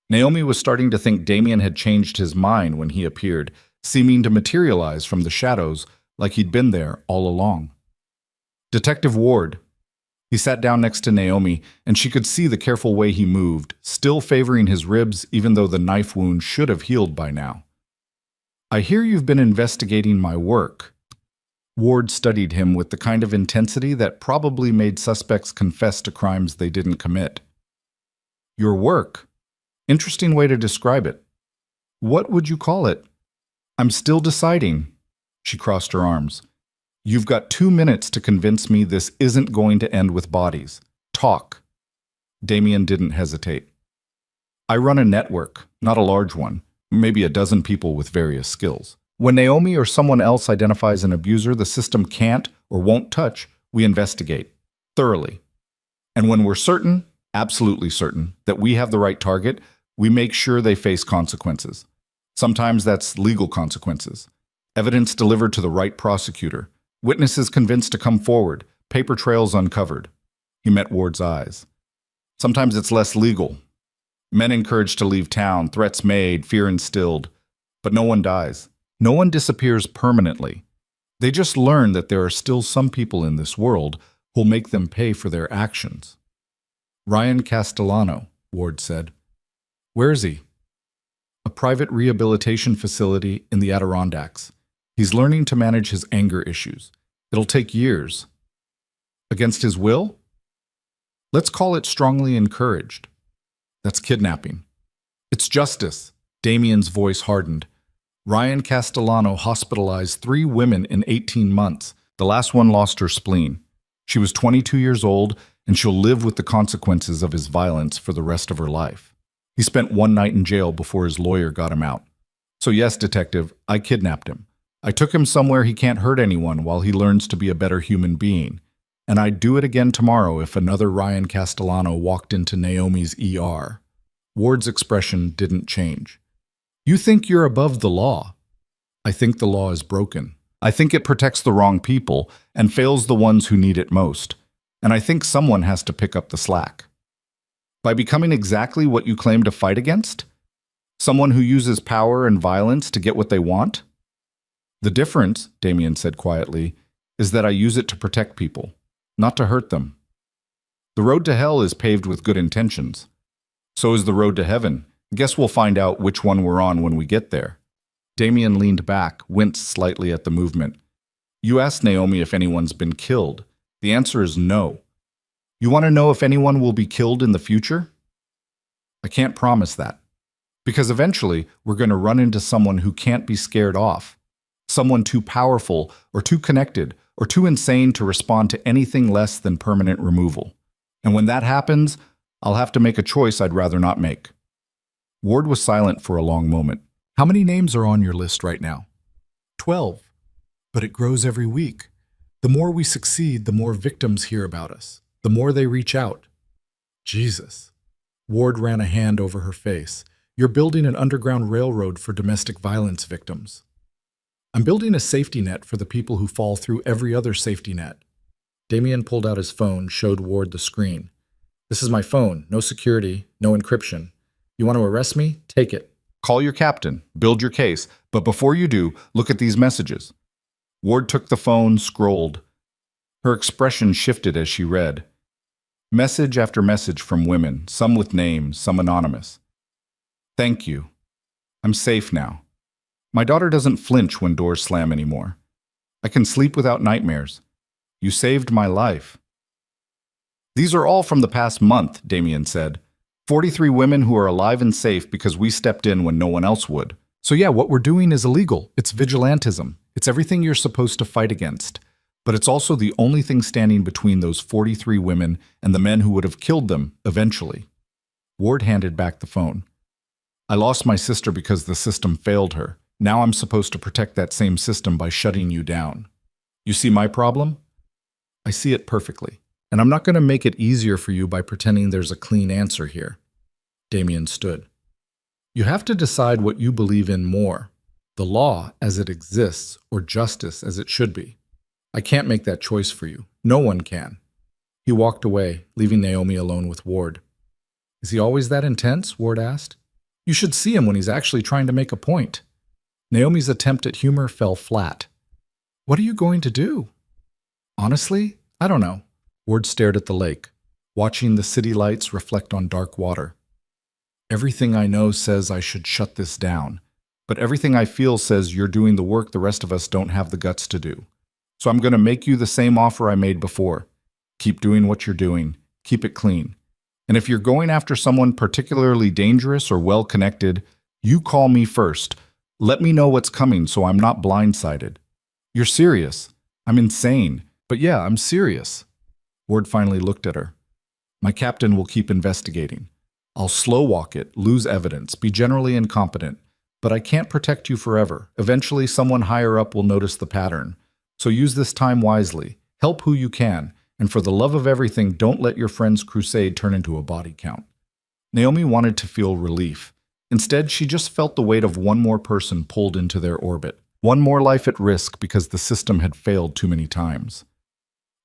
Naomi was starting to think Damien had changed his mind when he appeared, seeming to materialize from the shadows like he'd been there all along. Detective Ward. He sat down next to Naomi, and she could see the careful way he moved, still favoring his ribs even though the knife wound should have healed by now. I hear you've been investigating my work. Ward studied him with the kind of intensity that probably made suspects confess to crimes they didn't commit. Your work? Interesting way to describe it. What would you call it? I'm still deciding. She crossed her arms. You've got 2 minutes to convince me this isn't going to end with bodies. Talk. Damien didn't hesitate. I run a network, not a large one, maybe a dozen people with various skills. When Naomi or someone else identifies an abuser the system can't or won't touch, we investigate, thoroughly. And when we're certain, absolutely certain, that we have the right target, we make sure they face consequences. Sometimes that's legal consequences. Evidence delivered to the right prosecutor. Witnesses convinced to come forward. Paper trails uncovered. He met Ward's eyes. Sometimes it's less legal. Men encouraged to leave town, threats made, fear instilled. But no one dies. No one disappears permanently. They just learn that there are still some people in this world who'll make them pay for their actions. Ryan Castellano, Ward said. Where is he? A private rehabilitation facility in the Adirondacks. He's learning to manage his anger issues. It'll take years. Against his will? Let's call it strongly encouraged. That's kidnapping. It's justice. Damien's voice hardened. Ryan Castellano hospitalized 3 women in 18 months. The last one lost her spleen. She was 22 years old, and she'll live with the consequences of his violence for the rest of her life. He spent 1 night in jail before his lawyer got him out. So yes, detective, I kidnapped him. I took him somewhere he can't hurt anyone while he learns to be a better human being. And I'd do it again tomorrow if another Ryan Castellano walked into Naomi's ER. Ward's expression didn't change. You think you're above the law. I think the law is broken. I think it protects the wrong people and fails the ones who need it most. And I think someone has to pick up the slack. By becoming exactly what you claim to fight against? Someone who uses power and violence to get what they want? The difference, Damien said quietly, is that I use it to protect people, not to hurt them. The road to hell is paved with good intentions. So is the road to heaven. Guess we'll find out which one we're on when we get there. Damien leaned back, winced slightly at the movement. You asked Naomi if anyone's been killed. The answer is no. You want to know if anyone will be killed in the future? I can't promise that. Because eventually, we're going to run into someone who can't be scared off. Someone too powerful, or too connected, or too insane to respond to anything less than permanent removal. And when that happens, I'll have to make a choice I'd rather not make. Ward was silent for a long moment. How many names are on your list right now? 12. But it grows every week. The more we succeed, the more victims hear about us. The more they reach out. Jesus. Ward ran a hand over her face. You're building an underground railroad for domestic violence victims. I'm building a safety net for the people who fall through every other safety net. Damien pulled out his phone, showed Ward the screen. This is my phone. No security, no encryption. You want to arrest me? Take it. Call your captain. Build your case. But before you do, look at these messages. Ward took the phone, scrolled. Her expression shifted as she read. Message after message from women, some with names, some anonymous. Thank you. I'm safe now. My daughter doesn't flinch when doors slam anymore. I can sleep without nightmares. You saved my life. These are all from the past month, Damien said. 43 women who are alive and safe because we stepped in when no one else would. So yeah, what we're doing is illegal. It's vigilantism. It's everything you're supposed to fight against. But it's also the only thing standing between those 43 women and the men who would have killed them eventually. Ward handed back the phone. I lost my sister because the system failed her. Now I'm supposed to protect that same system by shutting you down. You see my problem? I see it perfectly. And I'm not going to make it easier for you by pretending there's a clean answer here. Damien stood. You have to decide what you believe in more, the law as it exists or justice as it should be. I can't make that choice for you. No one can. He walked away, leaving Naomi alone with Ward. Is he always that intense? Ward asked. You should see him when he's actually trying to make a point. Naomi's attempt at humor fell flat. What are you going to do? Honestly, I don't know. Ward stared at the lake, watching the city lights reflect on dark water. Everything I know says I should shut this down, but everything I feel says you're doing the work the rest of us don't have the guts to do. So I'm going to make you the same offer I made before. Keep doing what you're doing. Keep it clean. And if you're going after someone particularly dangerous or well-connected, you call me first. Let me know what's coming so I'm not blindsided. You're serious. I'm insane. But yeah, I'm serious. Ward finally looked at her. My captain will keep investigating. I'll slow walk it, lose evidence, be generally incompetent. But I can't protect you forever. Eventually, someone higher up will notice the pattern. So use this time wisely. Help who you can. And for the love of everything, don't let your friend's crusade turn into a body count. Naomi wanted to feel relief. Instead, she just felt the weight of one more person pulled into their orbit. One more life at risk because the system had failed too many times.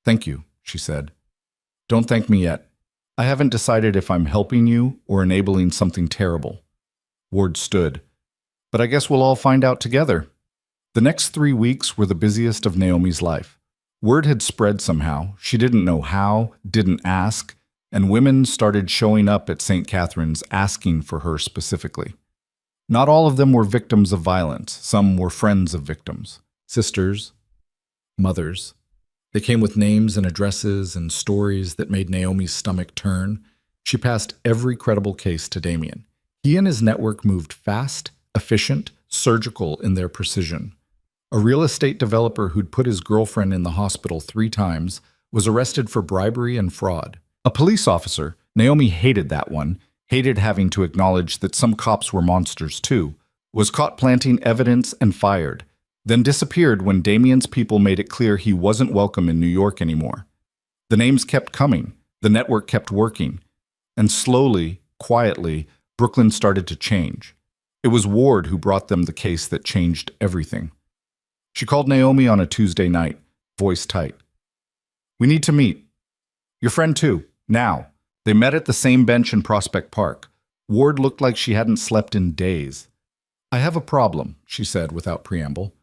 Thank you, she said. Don't thank me yet. I haven't decided if I'm helping you or enabling something terrible. Ward stood. But I guess we'll all find out together. The next 3 weeks were the busiest of Naomi's life. Word had spread somehow. She didn't know how, didn't ask, and women started showing up at St. Catherine's asking for her specifically. Not all of them were victims of violence. Some were friends of victims, sisters, mothers. They came with names and addresses and stories that made Naomi's stomach turn. She passed every credible case to Damien. He and his network moved fast, efficient, surgical in their precision. A real estate developer who'd put his girlfriend in the hospital 3 times was arrested for bribery and fraud. A police officer, Naomi hated that one, hated having to acknowledge that some cops were monsters too, was caught planting evidence and fired, then disappeared when Damien's people made it clear he wasn't welcome in New York anymore. The names kept coming, the network kept working, and slowly, quietly, Brooklyn started to change. It was Ward who brought them the case that changed everything. She called Naomi on a Tuesday night, voice tight. We need to meet. Your friend too, now. They met at the same bench in Prospect Park. Ward looked like she hadn't slept in days. I have a problem, she said without preamble.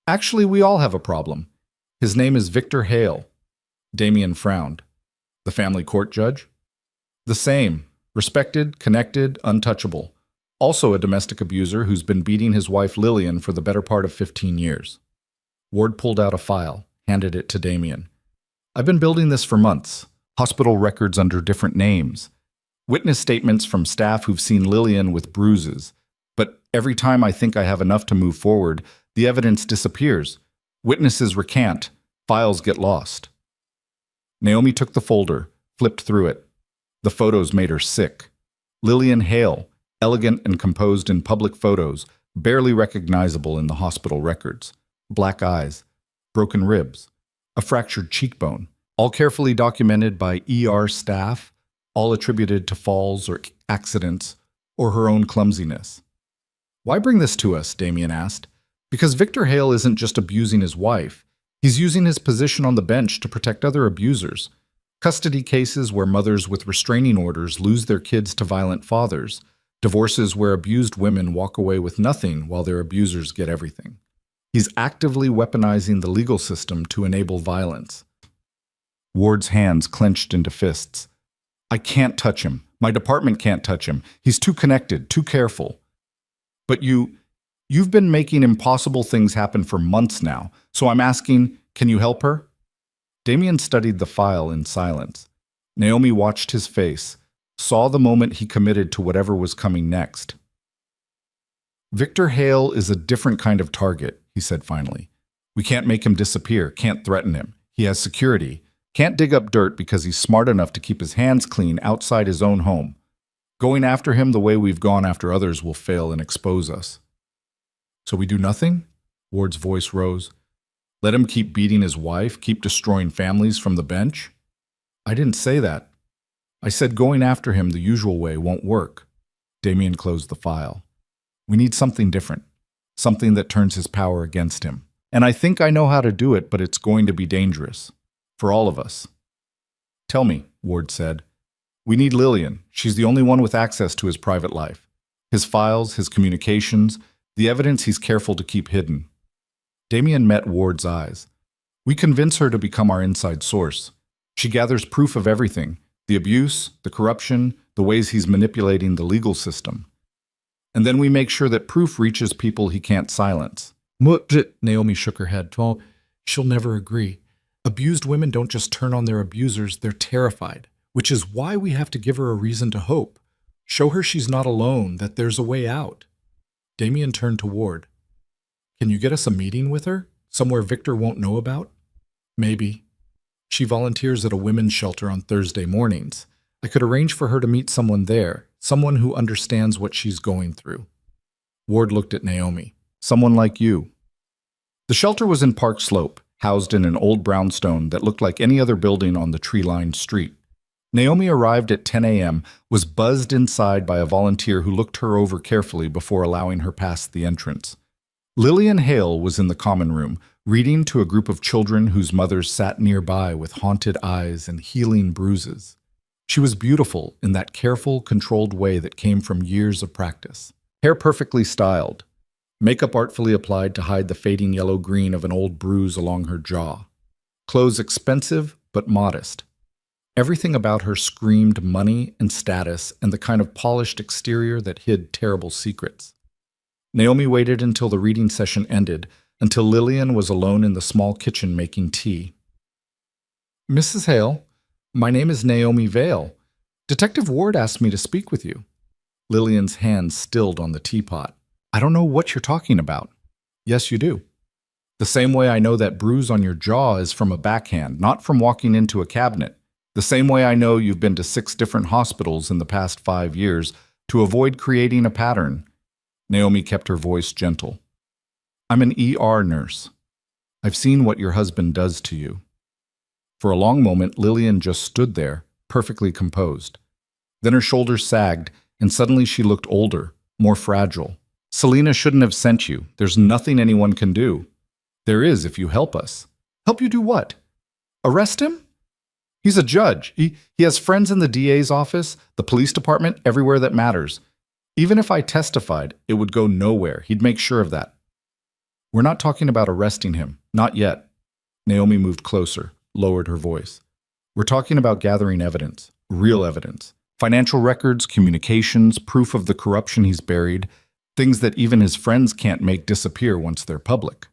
Actually, we all have a problem. His name is Victor Hale. Damien frowned. The family court judge? The same. Respected, connected, untouchable. Also a domestic abuser who's been beating his wife Lillian for the better part of 15 years. Ward pulled out a file, handed it to Damien. I've been building this for months. Hospital records under different names. Witness statements from staff who've seen Lillian with bruises. But every time I think I have enough to move forward, the evidence disappears. Witnesses recant. Files get lost. Naomi took the folder, flipped through it. The photos made her sick. Lillian Hale, elegant and composed in public photos, barely recognizable in the hospital records. Black eyes, broken ribs, a fractured cheekbone, all carefully documented by ER staff, all attributed to falls or accidents, or her own clumsiness. Why bring this to us? Damien asked. Because Victor Hale isn't just abusing his wife. He's using his position on the bench to protect other abusers. Custody cases where mothers with restraining orders lose their kids to violent fathers. Divorces where abused women walk away with nothing while their abusers get everything. He's actively weaponizing the legal system to enable violence. Ward's hands clenched into fists. I can't touch him. My department can't touch him. He's too connected, too careful. But you've been making impossible things happen for months now, so I'm asking, can you help her? Damien studied the file in silence. Naomi watched his face, saw the moment he committed to whatever was coming next. Victor Hale is a different kind of target, he said finally. We can't make him disappear, can't threaten him. He has security, can't dig up dirt because he's smart enough to keep his hands clean outside his own home. Going after him the way we've gone after others will fail and expose us. So we do nothing? Ward's voice rose. Let him keep beating his wife, keep destroying families from the bench? I didn't say that. I said going after him the usual way won't work. Damien closed the file. We need something different, something that turns his power against him. And I think I know how to do it, but it's going to be dangerous. For all of us. Tell me, Ward said. We need Lillian. She's the only one with access to his private life. His files, his communications, the evidence he's careful to keep hidden. Damien met Ward's eyes. We convince her to become our inside source. She gathers proof of everything, the abuse, the corruption, the ways he's manipulating the legal system. And then we make sure that proof reaches people he can't silence. Naomi shook her head. Oh, she'll never agree. Abused women don't just turn on their abusers, they're terrified, which is why we have to give her a reason to hope. Show her she's not alone, that there's a way out. Damien turned to Ward. Can you get us a meeting with her? Somewhere Victor won't know about? Maybe. She volunteers at a women's shelter on Thursday mornings. I could arrange for her to meet someone there, someone who understands what she's going through. Ward looked at Naomi. Someone like you. The shelter was in Park Slope, housed in an old brownstone that looked like any other building on the tree-lined street. Naomi arrived at 10 a.m., was buzzed inside by a volunteer who looked her over carefully before allowing her past the entrance. Lillian Hale was in the common room, reading to a group of children whose mothers sat nearby with haunted eyes and healing bruises. She was beautiful in that careful, controlled way that came from years of practice. Hair perfectly styled, makeup artfully applied to hide the fading yellow-green of an old bruise along her jaw. Clothes expensive but modest. Everything about her screamed money and status and the kind of polished exterior that hid terrible secrets. Naomi waited until the reading session ended, until Lillian was alone in the small kitchen making tea. Mrs. Hale, my name is Naomi Vale. Detective Ward asked me to speak with you. Lillian's hands stilled on the teapot. I don't know what you're talking about. Yes, you do. The same way I know that bruise on your jaw is from a backhand, not from walking into a cabinet. The same way I know you've been to 6 different hospitals in the past 5 years to avoid creating a pattern. Naomi kept her voice gentle. I'm an ER nurse. I've seen what your husband does to you. For a long moment, Lillian just stood there, perfectly composed. Then her shoulders sagged, and suddenly she looked older, more fragile. Selena shouldn't have sent you. There's nothing anyone can do. There is if you help us. Help you do what? Arrest him? He's a judge. He has friends in the DA's office, the police department, everywhere that matters. Even if I testified, it would go nowhere. He'd make sure of that. We're not talking about arresting him. Not yet. Naomi moved closer, lowered her voice. We're talking about gathering evidence, real evidence. Financial records, communications, proof of the corruption he's buried, things that even his friends can't make disappear once they're public.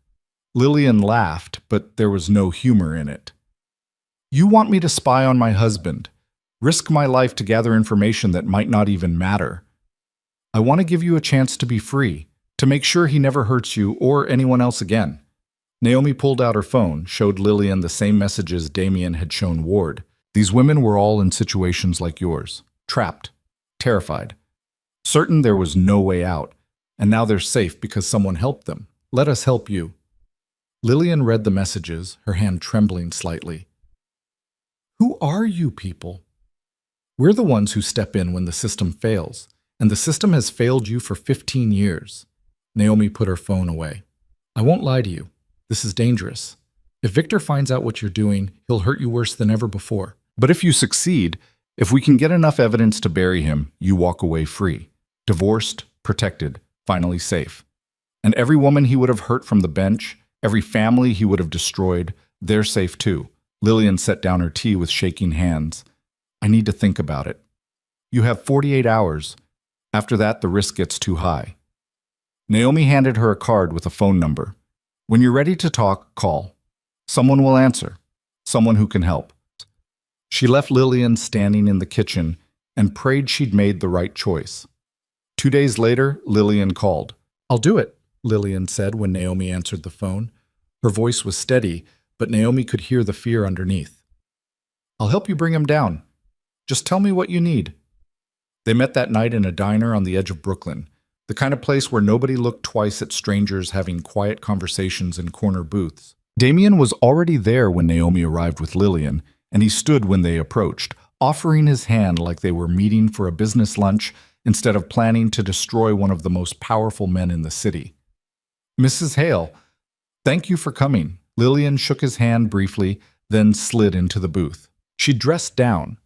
Lillian laughed, but there was no humor in it. You want me to spy on my husband, risk my life to gather information that might not even matter. I want to give you a chance to be free, to make sure he never hurts you or anyone else again. Naomi pulled out her phone, showed Lillian the same messages Damien had shown Ward. These women were all in situations like yours, trapped, terrified, certain there was no way out, and now they're safe because someone helped them. Let us help you. Lillian read the messages, her hand trembling slightly. Who are you people? We're the ones who step in when the system fails, and the system has failed you for 15 years. Naomi put her phone away. I won't lie to you. This is dangerous. If Victor finds out what you're doing, he'll hurt you worse than ever before. But if you succeed, if we can get enough evidence to bury him, you walk away free. Divorced, protected, finally safe. And every woman he would have hurt from the bench, every family he would have destroyed, they're safe too. Lillian set down her tea with shaking hands. I need to think about it. You have 48 hours. After that, the risk gets too high. Naomi handed her a card with a phone number. When you're ready to talk, call. Someone will answer. Someone who can help. She left Lillian standing in the kitchen and prayed she'd made the right choice. 2 days later, Lillian called. I'll do it, Lillian said when Naomi answered the phone. Her voice was steady, but Naomi could hear the fear underneath. I'll help you bring him down. Just tell me what you need. They met that night in a diner on the edge of Brooklyn, the kind of place where nobody looked twice at strangers having quiet conversations in corner booths. Damien was already there when Naomi arrived with Lillian, and he stood when they approached, offering his hand like they were meeting for a business lunch instead of planning to destroy one of the most powerful men in the city. Mrs. Hale, thank you for coming. Lillian shook his hand briefly, then slid into the booth. She dressed down,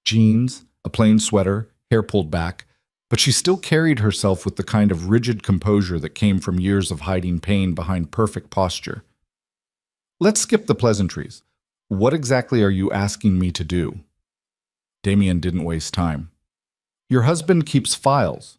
jeans, a plain sweater, hair pulled back, but she still carried herself with the kind of rigid composure that came from years of hiding pain behind perfect posture. Let's skip the pleasantries. What exactly are you asking me to do? Damien didn't waste time. Your husband keeps files.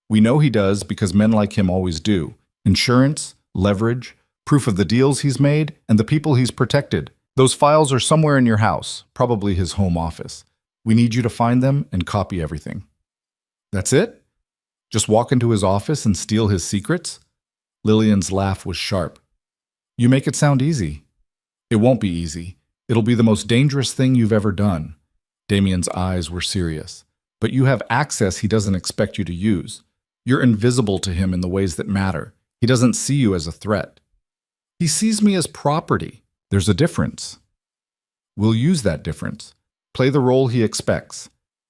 We know he does because men like him always do. Insurance, leverage, proof of the deals he's made, and the people he's protected. Those files are somewhere in your house, probably his home office. We need you to find them and copy everything. That's it? Just walk into his office and steal his secrets? Lillian's laugh was sharp. You make it sound easy. It won't be easy. It'll be the most dangerous thing you've ever done. Damien's eyes were serious. But you have access he doesn't expect you to use. You're invisible to him in the ways that matter. He doesn't see you as a threat. He sees me as property. There's a difference. We'll use that difference. Play the role he expects.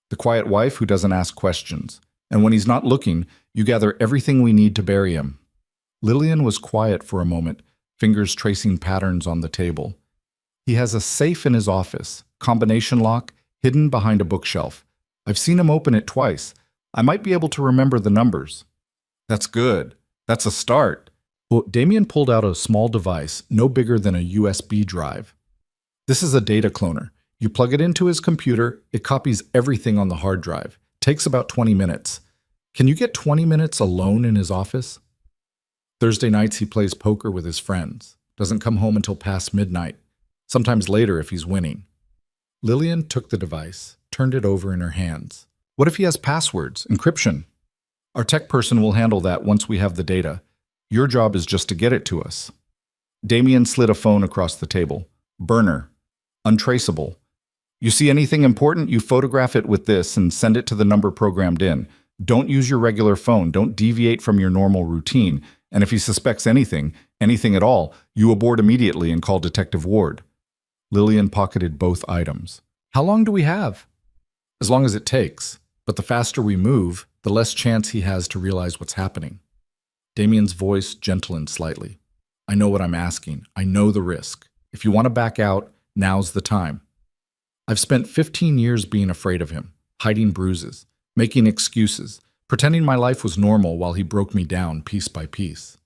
The quiet wife who doesn't ask questions. And when he's not looking, you gather everything we need to bury him. Lillian was quiet for a moment, fingers tracing patterns on the table. He has a safe in his office, combination lock, hidden behind a bookshelf. I've seen him open it twice. I might be able to remember the numbers. That's good. That's a start. Well, Damien pulled out a small device, no bigger than a USB drive. This is a data cloner. You plug it into his computer, it copies everything on the hard drive. Takes about 20 minutes. Can you get 20 minutes alone in his office? Thursday nights he plays poker with his friends. Doesn't come home until past midnight. Sometimes later if he's winning. Lillian took the device, turned it over in her hands. What if he has passwords, encryption? Our tech person will handle that once we have the data. Your job is just to get it to us. Damien slid a phone across the table. Burner. Untraceable. You see anything important, you photograph it with this and send it to the number programmed in. Don't use your regular phone. Don't deviate from your normal routine. And if he suspects anything at all, you abort immediately and call Detective Ward. Lillian pocketed both items. How long do we have? As long as it takes. But the faster we move, the less chance he has to realize what's happening. Damien's voice gentlened slightly. I know what I'm asking. I know the risk. If you want to back out, now's the time. I've spent 15 years being afraid of him, hiding bruises, making excuses, pretending my life was normal while he broke me down piece by piece.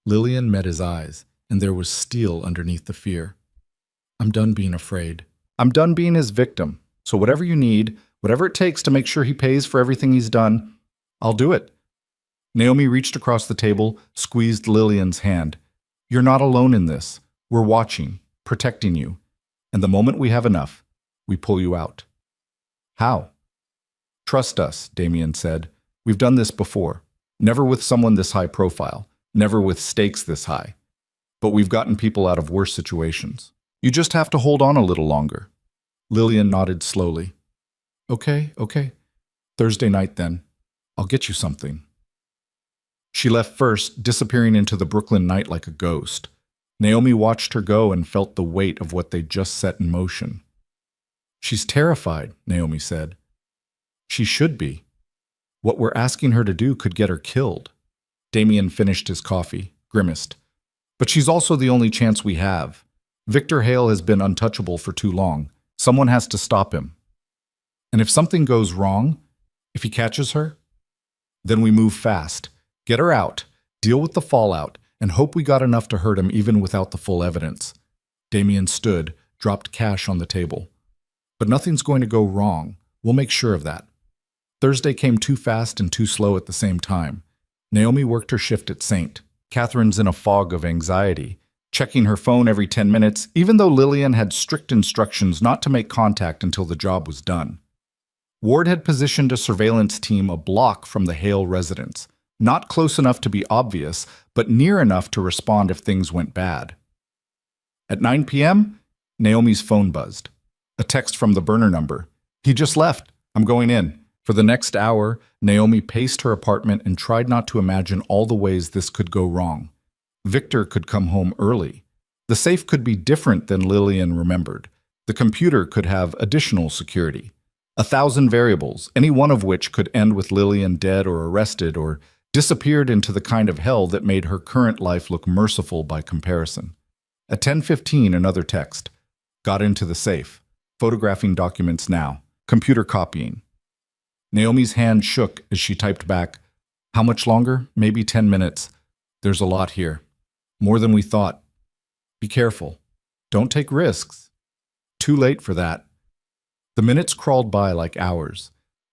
Lillian met his eyes, and there was steel underneath the fear. I'm done being afraid. I'm done being his victim. So whatever you need, whatever it takes to make sure he pays for everything he's done, I'll do it. Naomi reached across the table, squeezed Lillian's hand. You're not alone in this. We're watching, protecting you. And the moment we have enough, we pull you out. How? Trust us, Damien said. We've done this before. Never with someone this high profile. Never with stakes this high. But we've gotten people out of worse situations. You just have to hold on a little longer. Lillian nodded slowly. Okay. Thursday night then. I'll get you something. She left first, disappearing into the Brooklyn night like a ghost. Naomi watched her go and felt the weight of what they'd just set in motion. She's terrified, Naomi said. She should be. What we're asking her to do could get her killed. Damien finished his coffee, grimaced. But she's also the only chance we have. Victor Hale has been untouchable for too long. Someone has to stop him. And if something goes wrong, if he catches her, then we move fast. Get her out, deal with the fallout, and hope we got enough to hurt him even without the full evidence. Damien stood, dropped cash on the table. But nothing's going to go wrong. We'll make sure of that. Thursday came too fast and too slow at the same time. Naomi worked her shift at St. Catherine's in a fog of anxiety, checking her phone every 10 minutes, even though Lillian had strict instructions not to make contact until the job was done. Ward had positioned a surveillance team a block from the Hale residence, not close enough to be obvious, but near enough to respond if things went bad. At 9 p.m., Naomi's phone buzzed. A text from the burner number. He just left. I'm going in. For the next hour, Naomi paced her apartment and tried not to imagine all the ways this could go wrong. Victor could come home early. The safe could be different than Lillian remembered. The computer could have additional security. 1,000 variables, any one of which could end with Lillian dead or arrested or disappeared into the kind of hell that made her current life look merciful by comparison. At 10:15, another text. Got into the safe. Photographing documents now. Computer copying. Naomi's hand shook as she typed back, "How much longer? Maybe 10 minutes. There's a lot here. More than we thought. Be careful. Don't take risks." Too late for that. The minutes crawled by like hours.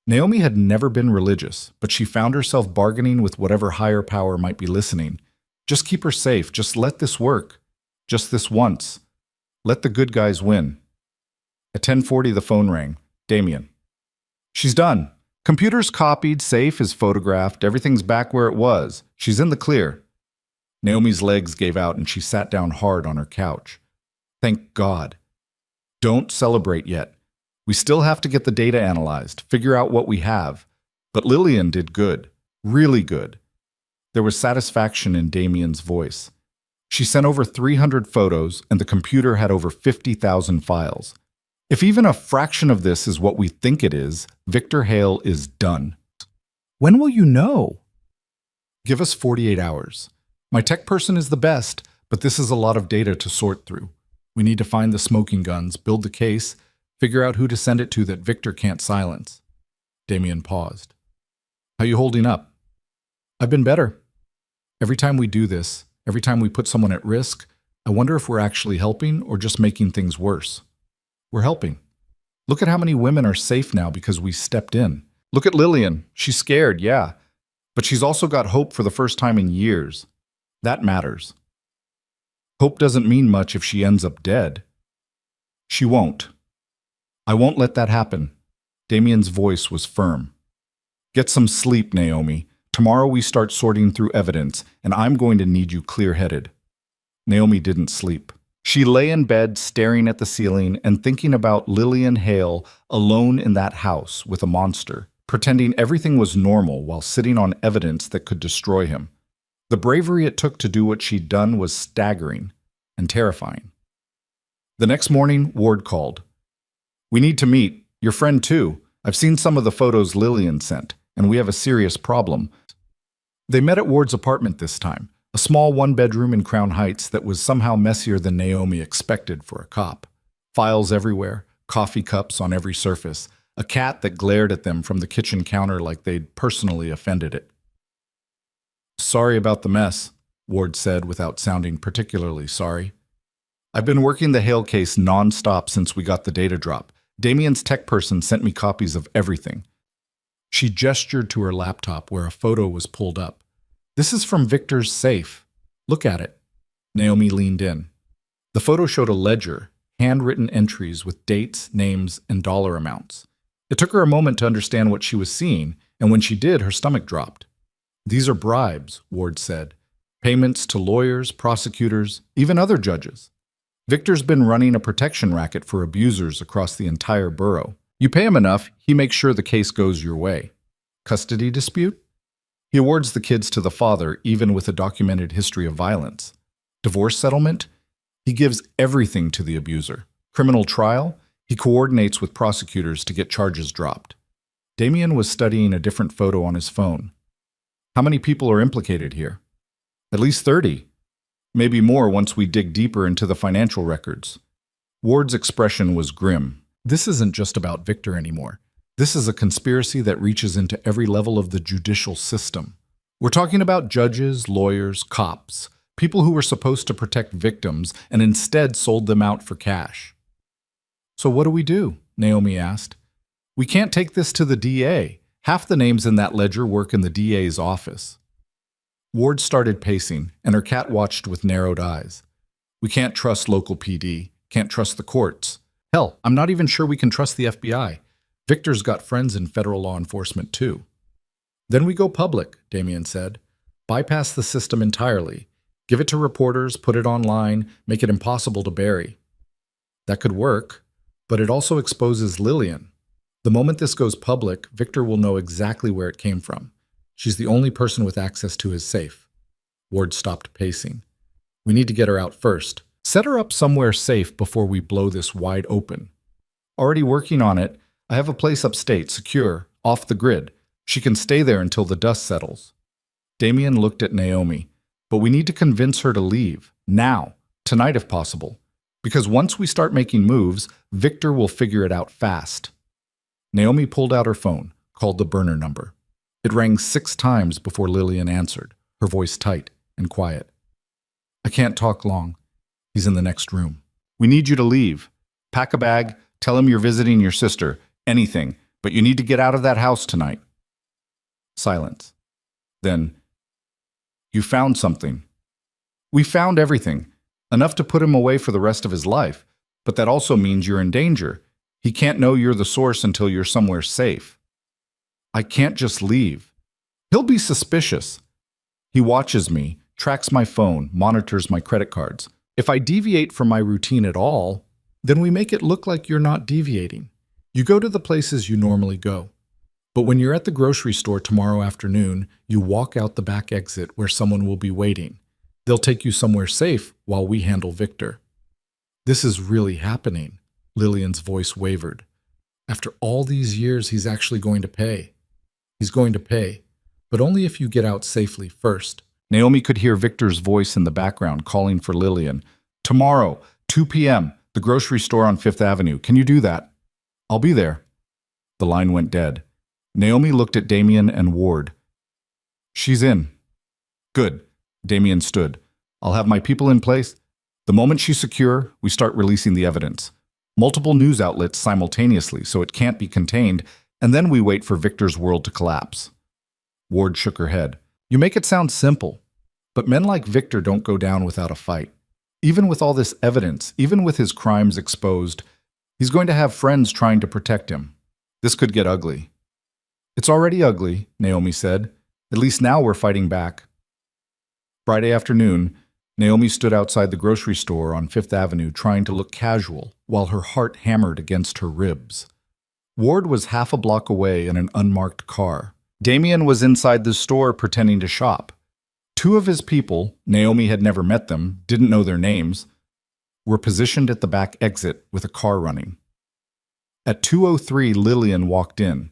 Naomi had never been religious, but she found herself bargaining with whatever higher power might be listening. Just keep her safe. Just let this work. Just this once. Let the good guys win. At 10:40, the phone rang. Damien. She's done. Computer's copied, safe is photographed, everything's back where it was. She's in the clear. Naomi's legs gave out and she sat down hard on her couch. Thank God. Don't celebrate yet. We still have to get the data analyzed, figure out what we have. But Lillian did good. Really good. There was satisfaction in Damien's voice. She sent over 300 photos and the computer had over 50,000 files. If even a fraction of this is what we think it is, Victor Hale is done. When will you know? Give us 48 hours. My tech person is the best, but this is a lot of data to sort through. We need to find the smoking guns, build the case, figure out who to send it to that Victor can't silence. Damien paused. How you holding up? I've been better. Every time we do this, every time we put someone at risk, I wonder if we're actually helping or just making things worse. We're helping. Look at how many women are safe now because we stepped in. Look at Lillian. She's scared, yeah. But she's also got hope for the first time in years. That matters. Hope doesn't mean much if she ends up dead. She won't. I won't let that happen. Damien's voice was firm. Get some sleep, Naomi. Tomorrow we start sorting through evidence, and I'm going to need you clear-headed. Naomi didn't sleep. She lay in bed staring at the ceiling and thinking about Lillian Hale alone in that house with a monster, pretending everything was normal while sitting on evidence that could destroy him. The bravery it took to do what she'd done was staggering and terrifying. The next morning, Ward called. We need to meet. Your friend too. I've seen some of the photos Lillian sent, and we have a serious problem. They met at Ward's apartment this time. A small one-bedroom in Crown Heights that was somehow messier than Naomi expected for a cop. Files everywhere, coffee cups on every surface, a cat that glared at them from the kitchen counter like they'd personally offended it. Sorry about the mess, Ward said without sounding particularly sorry. I've been working the Hale case non-stop since we got the data drop. Damien's tech person sent me copies of everything. She gestured to her laptop where a photo was pulled up. This is from Victor's safe. Look at it. Naomi leaned in. The photo showed a ledger, handwritten entries with dates, names, and dollar amounts. It took her a moment to understand what she was seeing, and when she did, her stomach dropped. These are bribes, Ward said. Payments to lawyers, prosecutors, even other judges. Victor's been running a protection racket for abusers across the entire borough. You pay him enough, he makes sure the case goes your way. Custody dispute? He awards the kids to the father, even with a documented history of violence. Divorce settlement? He gives everything to the abuser. Criminal trial? He coordinates with prosecutors to get charges dropped. Damien was studying a different photo on his phone. How many people are implicated here? At least 30. Maybe more once we dig deeper into the financial records. Ward's expression was grim. This isn't just about Victor anymore. This is a conspiracy that reaches into every level of the judicial system. We're talking about judges, lawyers, cops, people who were supposed to protect victims and instead sold them out for cash. So what do we do? Naomi asked. We can't take this to the DA. Half the names in that ledger work in the DA's office. Ward started pacing, and her cat watched with narrowed eyes. We can't trust local PD, can't trust the courts. Hell, I'm not even sure we can trust the FBI. Victor's got friends in federal law enforcement too. Then we go public, Damien said. Bypass the system entirely. Give it to reporters, put it online, make it impossible to bury. That could work, but it also exposes Lillian. The moment this goes public, Victor will know exactly where it came from. She's the only person with access to his safe. Ward stopped pacing. We need to get her out first. Set her up somewhere safe before we blow this wide open. Already working on it. I have a place upstate, secure, off the grid. She can stay there until the dust settles. Damien looked at Naomi. But we need to convince her to leave. Now. Tonight if possible. Because once we start making moves, Victor will figure it out fast. Naomi pulled out her phone, called the burner number. It rang 6 times before Lillian answered, her voice tight and quiet. I can't talk long. He's in the next room. We need you to leave. Pack a bag, tell him you're visiting your sister, anything, but you need to get out of that house tonight. Silence. Then, you found something. We found everything, enough to put him away for the rest of his life, but that also means you're in danger. He can't know you're the source until you're somewhere safe. I can't just leave. He'll be suspicious. He watches me, tracks my phone, monitors my credit cards. If I deviate from my routine at all, then we make it look like you're not deviating. You go to the places you normally go. But when you're at the grocery store tomorrow afternoon, you walk out the back exit where someone will be waiting. They'll take you somewhere safe while we handle Victor. This is really happening. Lillian's voice wavered. After all these years, he's actually going to pay. He's going to pay, but only if you get out safely first. Naomi could hear Victor's voice in the background calling for Lillian. Tomorrow, 2 p.m., the grocery store on 5th Avenue. Can you do that? I'll be there. The line went dead. Naomi looked at Damien and Ward. She's in. Good. Damien stood. I'll have my people in place. The moment she's secure, we start releasing the evidence. Multiple news outlets simultaneously, so it can't be contained, and then we wait for Victor's world to collapse. Ward shook her head. You make it sound simple, but men like Victor don't go down without a fight. Even with all this evidence, even with his crimes exposed, he's going to have friends trying to protect him. This could get ugly. It's already ugly, Naomi said. At least now we're fighting back. Friday afternoon, Naomi stood outside the grocery store on 5th Avenue trying to look casual while her heart hammered against her ribs. Ward was half a block away in an unmarked car. Damien was inside the store pretending to shop. 2 of his people, Naomi had never met them, didn't know their names, were positioned at the back exit with a car running. At 2:03, Lillian walked in.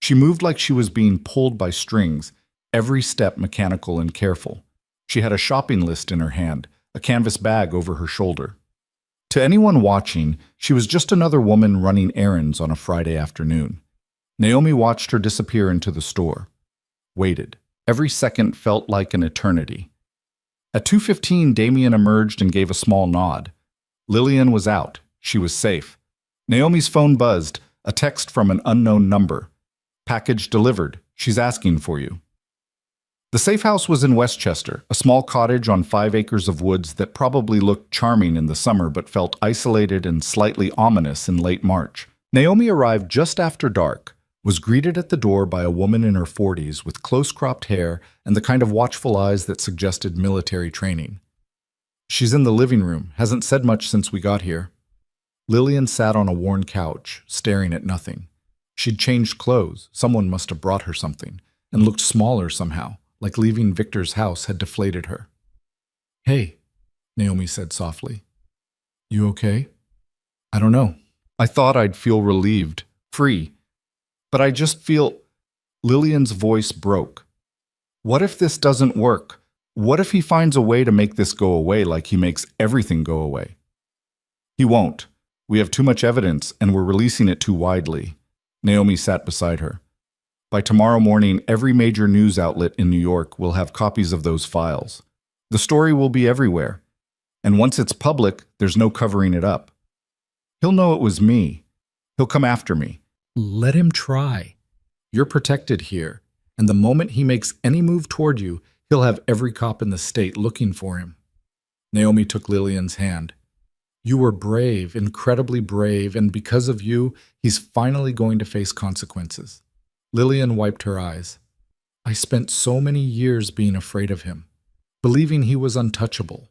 She moved like she was being pulled by strings, every step mechanical and careful. She had a shopping list in her hand, a canvas bag over her shoulder. To anyone watching, she was just another woman running errands on a Friday afternoon. Naomi watched her disappear into the store. Waited. Every second felt like an eternity. At 2:15, Damien emerged and gave a small nod. Lillian was out. She was safe. Naomi's phone buzzed, a text from an unknown number. Package delivered. She's asking for you. The safe house was in Westchester, a small cottage on 5 acres of woods that probably looked charming in the summer but felt isolated and slightly ominous in late March. Naomi arrived just after dark, was greeted at the door by a woman in her 40s with close-cropped hair and the kind of watchful eyes that suggested military training. She's in the living room, hasn't said much since we got here. Lillian sat on a worn couch, staring at nothing. She'd changed clothes, someone must have brought her something, and looked smaller somehow, like leaving Victor's house had deflated her. Hey, Naomi said softly. You okay? I don't know. I thought I'd feel relieved, free. But I just feel... Lillian's voice broke. What if this doesn't work? What if he finds a way to make this go away like he makes everything go away? He won't. We have too much evidence, and we're releasing it too widely. Naomi sat beside her. By tomorrow morning, every major news outlet in New York will have copies of those files. The story will be everywhere. And once it's public, there's no covering it up. He'll know it was me. He'll come after me. Let him try. You're protected here, and the moment he makes any move toward you, he'll have every cop in the state looking for him. Naomi took Lillian's hand. You were brave, incredibly brave, and because of you, he's finally going to face consequences. Lillian wiped her eyes. I spent so many years being afraid of him, believing he was untouchable,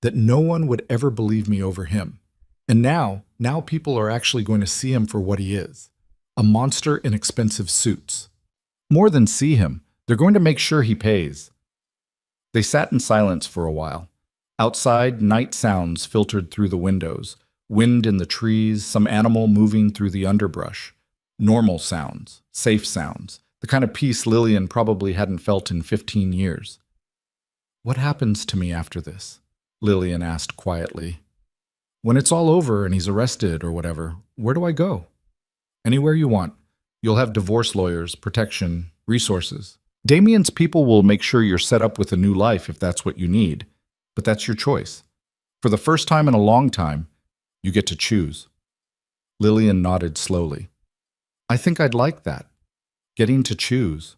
that no one would ever believe me over him. And now people are actually going to see him for what he is. A monster in expensive suits. More than see him, they're going to make sure he pays. They sat in silence for a while. Outside, night sounds filtered through the windows, wind in the trees, some animal moving through the underbrush. Normal sounds, safe sounds, the kind of peace Lillian probably hadn't felt in 15 years. What happens to me after this? Lillian asked quietly. When it's all over and he's arrested or whatever, where do I go? Anywhere you want. You'll have divorce lawyers, protection, resources. Damien's people will make sure you're set up with a new life if that's what you need. But that's your choice. For the first time in a long time, you get to choose. Lillian nodded slowly. I think I'd like that. Getting to choose.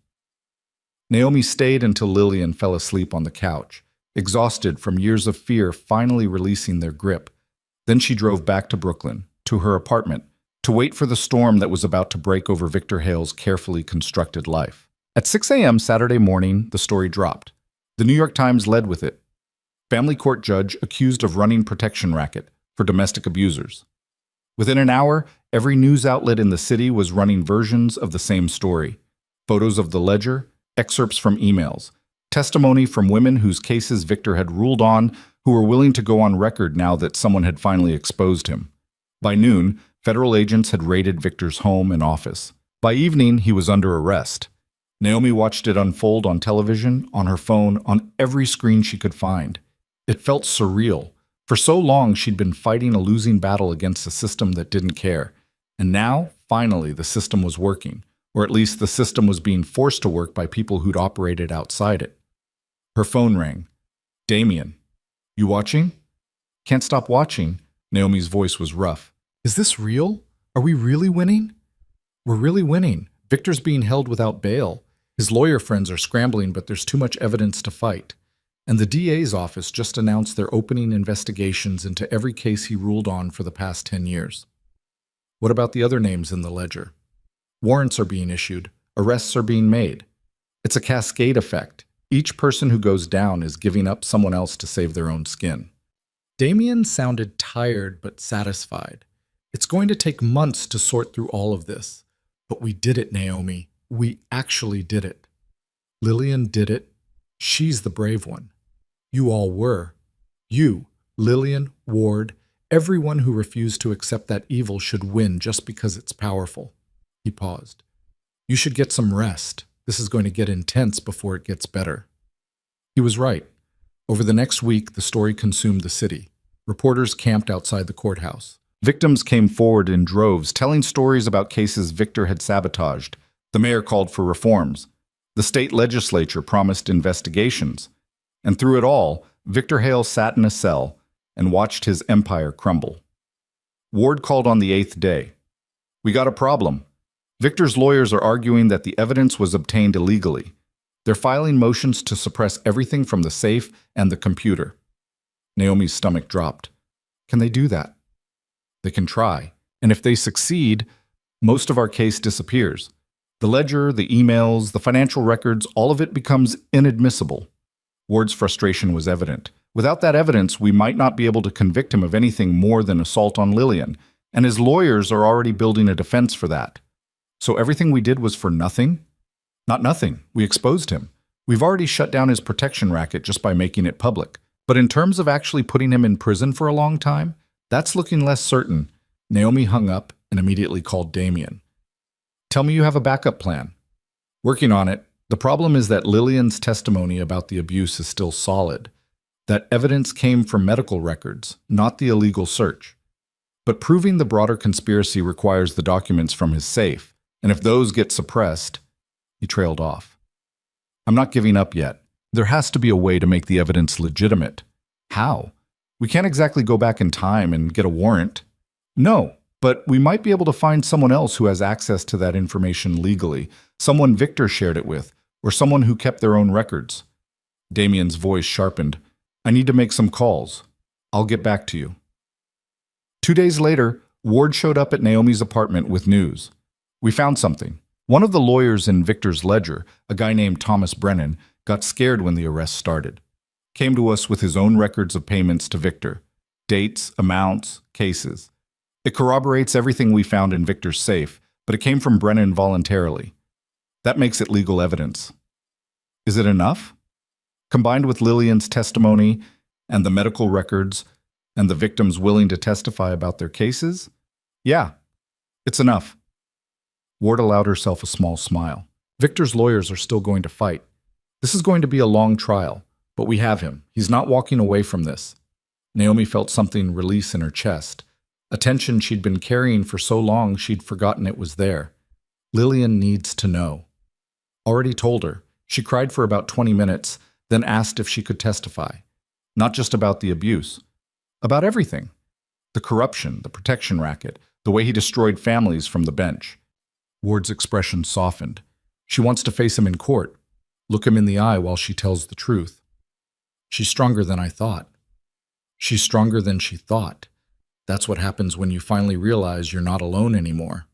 Naomi stayed until Lillian fell asleep on the couch, exhausted from years of fear finally releasing their grip. Then she drove back to Brooklyn, to her apartment, to wait for the storm that was about to break over Victor Hale's carefully constructed life. At 6 a.m. Saturday morning, the story dropped. The New York Times led with it. Family court judge accused of running protection racket for domestic abusers. Within an hour, every news outlet in the city was running versions of the same story. Photos of the ledger, excerpts from emails, testimony from women whose cases Victor had ruled on, who were willing to go on record now that someone had finally exposed him. By noon, federal agents had raided Victor's home and office. By evening, he was under arrest. Naomi watched it unfold on television, on her phone, on every screen she could find. It felt surreal. For so long, she'd been fighting a losing battle against a system that didn't care. And now, finally, the system was working, or at least the system was being forced to work by people who'd operated outside it. Her phone rang. Damien. You watching? Can't stop watching. Naomi's voice was rough. Is this real? Are we really winning? We're really winning. Victor's being held without bail. His lawyer friends are scrambling, but there's too much evidence to fight. And the DA's office just announced they're opening investigations into every case he ruled on for the past 10 years. What about the other names in the ledger? Warrants are being issued. Arrests are being made. It's a cascade effect. Each person who goes down is giving up someone else to save their own skin. Damien sounded tired but satisfied. It's going to take months to sort through all of this. But we did it, Naomi. We actually did it. Lillian did it. She's the brave one. You all were. You, Lillian, Ward, everyone who refused to accept that evil should win just because it's powerful. He paused. You should get some rest. This is going to get intense before it gets better. He was right. Over the next week, the story consumed the city. Reporters camped outside the courthouse. Victims came forward in droves, telling stories about cases Victor had sabotaged. The mayor called for reforms. The state legislature promised investigations. And through it all, Victor Hale sat in a cell and watched his empire crumble. Ward called on the 8th day. We got a problem. Victor's lawyers are arguing that the evidence was obtained illegally. They're filing motions to suppress everything from the safe and the computer. Naomi's stomach dropped. Can they do that? They can try. And if they succeed, most of our case disappears. The ledger, the emails, the financial records, all of it becomes inadmissible. Ward's frustration was evident. Without that evidence, we might not be able to convict him of anything more than assault on Lillian, and his lawyers are already building a defense for that. So everything we did was for nothing? Not nothing. We exposed him. We've already shut down his protection racket just by making it public. But in terms of actually putting him in prison for a long time, that's looking less certain. Naomi hung up and immediately called Damien. Tell me you have a backup plan. Working on it. The problem is that Lillian's testimony about the abuse is still solid. That evidence came from medical records, not the illegal search. But proving the broader conspiracy requires the documents from his safe, and if those get suppressed, he trailed off. I'm not giving up yet. There has to be a way to make the evidence legitimate. How? We can't exactly go back in time and get a warrant. No, but we might be able to find someone else who has access to that information legally, someone Victor shared it with, or someone who kept their own records. Damien's voice sharpened. I need to make some calls. I'll get back to you. 2 days later, Ward showed up at Naomi's apartment with news. We found something. One of the lawyers in Victor's ledger, a guy named Thomas Brennan, got scared when the arrest started. Came to us with his own records of payments to Victor. Dates, amounts, cases. It corroborates everything we found in Victor's safe, but it came from Brennan voluntarily. That makes it legal evidence. Is it enough? Combined with Lillian's testimony and the medical records and the victims willing to testify about their cases? Yeah, it's enough. Ward allowed herself a small smile. Victor's lawyers are still going to fight. This is going to be a long trial, but we have him. He's not walking away from this. Naomi felt something release in her chest. A tension she'd been carrying for so long she'd forgotten it was there. Lillian needs to know. Already told her. She cried for about 20 minutes, then asked if she could testify. Not just about the abuse. About everything. The corruption, the protection racket, the way he destroyed families from the bench. Ward's expression softened. She wants to face him in court. Look him in the eye while she tells the truth. She's stronger than I thought. She's stronger than she thought. That's what happens when you finally realize you're not alone anymore.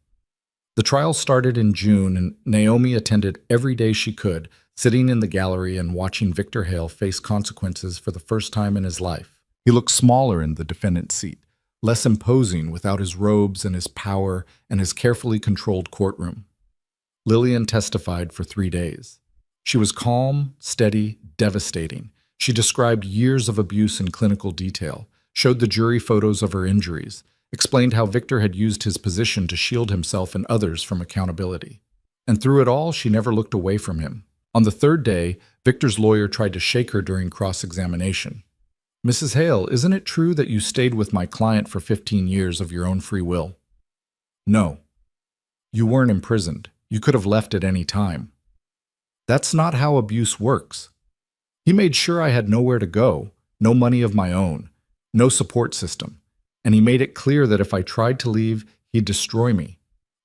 The trial started in June, and Naomi attended every day she could, sitting in the gallery and watching Victor Hale face consequences for the first time in his life. He looked smaller in the defendant's seat, less imposing without his robes and his power and his carefully controlled courtroom. Lillian testified for 3 days. She was calm, steady, devastating. She described years of abuse in clinical detail, showed the jury photos of her injuries, explained how Victor had used his position to shield himself and others from accountability. And through it all, she never looked away from him. On the 3rd day, Victor's lawyer tried to shake her during cross-examination. Mrs. Hale, isn't it true that you stayed with my client for 15 years of your own free will? No. You weren't imprisoned. You could have left at any time. That's not how abuse works. He made sure I had nowhere to go, no money of my own, no support system. And he made it clear that if I tried to leave, he'd destroy me.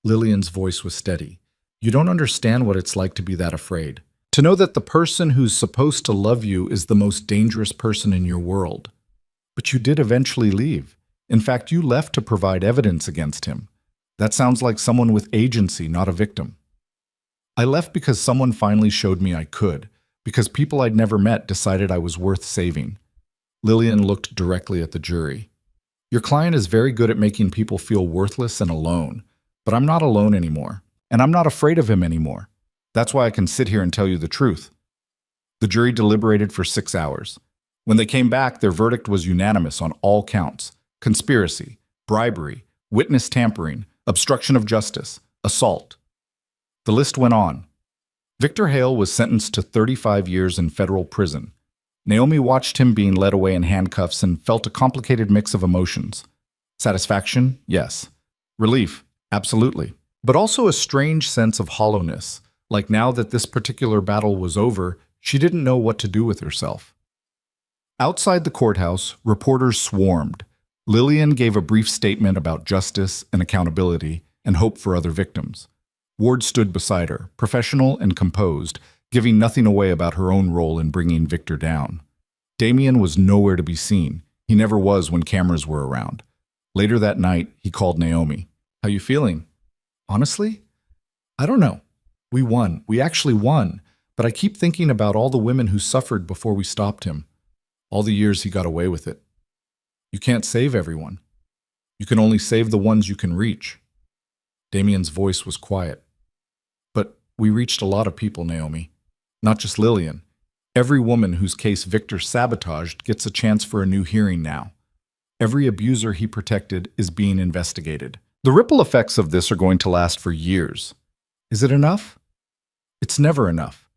Lillian's voice was steady. You don't understand what it's like to be that afraid. To know that the person who's supposed to love you is the most dangerous person in your world. But you did eventually leave. In fact, you left to provide evidence against him. That sounds like someone with agency, not a victim. I left because someone finally showed me I could, because people I'd never met decided I was worth saving. Lillian looked directly at the jury. Your client is very good at making people feel worthless and alone, but I'm not alone anymore, and I'm not afraid of him anymore. That's why I can sit here and tell you the truth. The jury deliberated for 6 hours. When they came back, their verdict was unanimous on all counts: conspiracy, bribery, witness tampering, obstruction of justice, assault. The list went on. Victor Hale was sentenced to 35 years in federal prison. Naomi watched him being led away in handcuffs and felt a complicated mix of emotions. Satisfaction? Yes. Relief? Absolutely. But also a strange sense of hollowness, like now that this particular battle was over, she didn't know what to do with herself. Outside the courthouse, reporters swarmed. Lillian gave a brief statement about justice and accountability and hope for other victims. Ward stood beside her, professional and composed, giving nothing away about her own role in bringing Victor down. Damien was nowhere to be seen. He never was when cameras were around. Later that night, he called Naomi. How you feeling? Honestly? I don't know. We won. We actually won. But I keep thinking about all the women who suffered before we stopped him. All the years he got away with it. You can't save everyone. You can only save the ones you can reach. Damien's voice was quiet. But we reached a lot of people, Naomi. Not just Lillian. Every woman whose case Victor sabotaged gets a chance for a new hearing now. Every abuser he protected is being investigated. The ripple effects of this are going to last for years. Is it enough? It's never enough.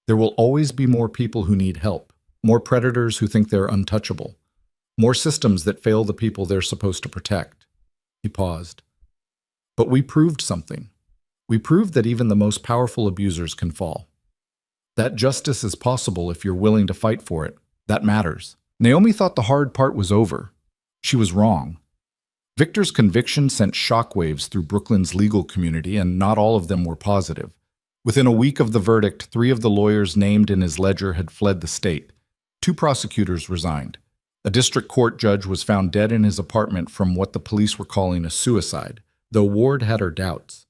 There will always be more people who need help, more predators who think they're untouchable, more systems that fail the people they're supposed to protect. He paused. But we proved something. We proved that even the most powerful abusers can fall. That justice is possible if you're willing to fight for it. That matters. Naomi thought the hard part was over. She was wrong. Victor's conviction sent shockwaves through Brooklyn's legal community, and not all of them were positive. Within a week of the verdict, 3 of the lawyers named in his ledger had fled the state. 2 prosecutors resigned. A district court judge was found dead in his apartment from what the police were calling a suicide, though Ward had her doubts.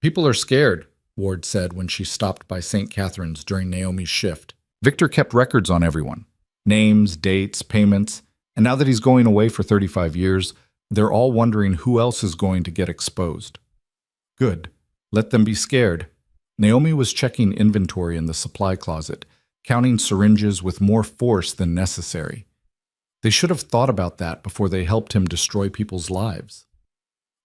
"People are scared," Ward said when she stopped by St. Catherine's during Naomi's shift. Victor kept records on everyone. Names, dates, payments, and now that he's going away for 35 years, they're all wondering who else is going to get exposed. Good. Let them be scared. Naomi was checking inventory in the supply closet, counting syringes with more force than necessary. They should have thought about that before they helped him destroy people's lives.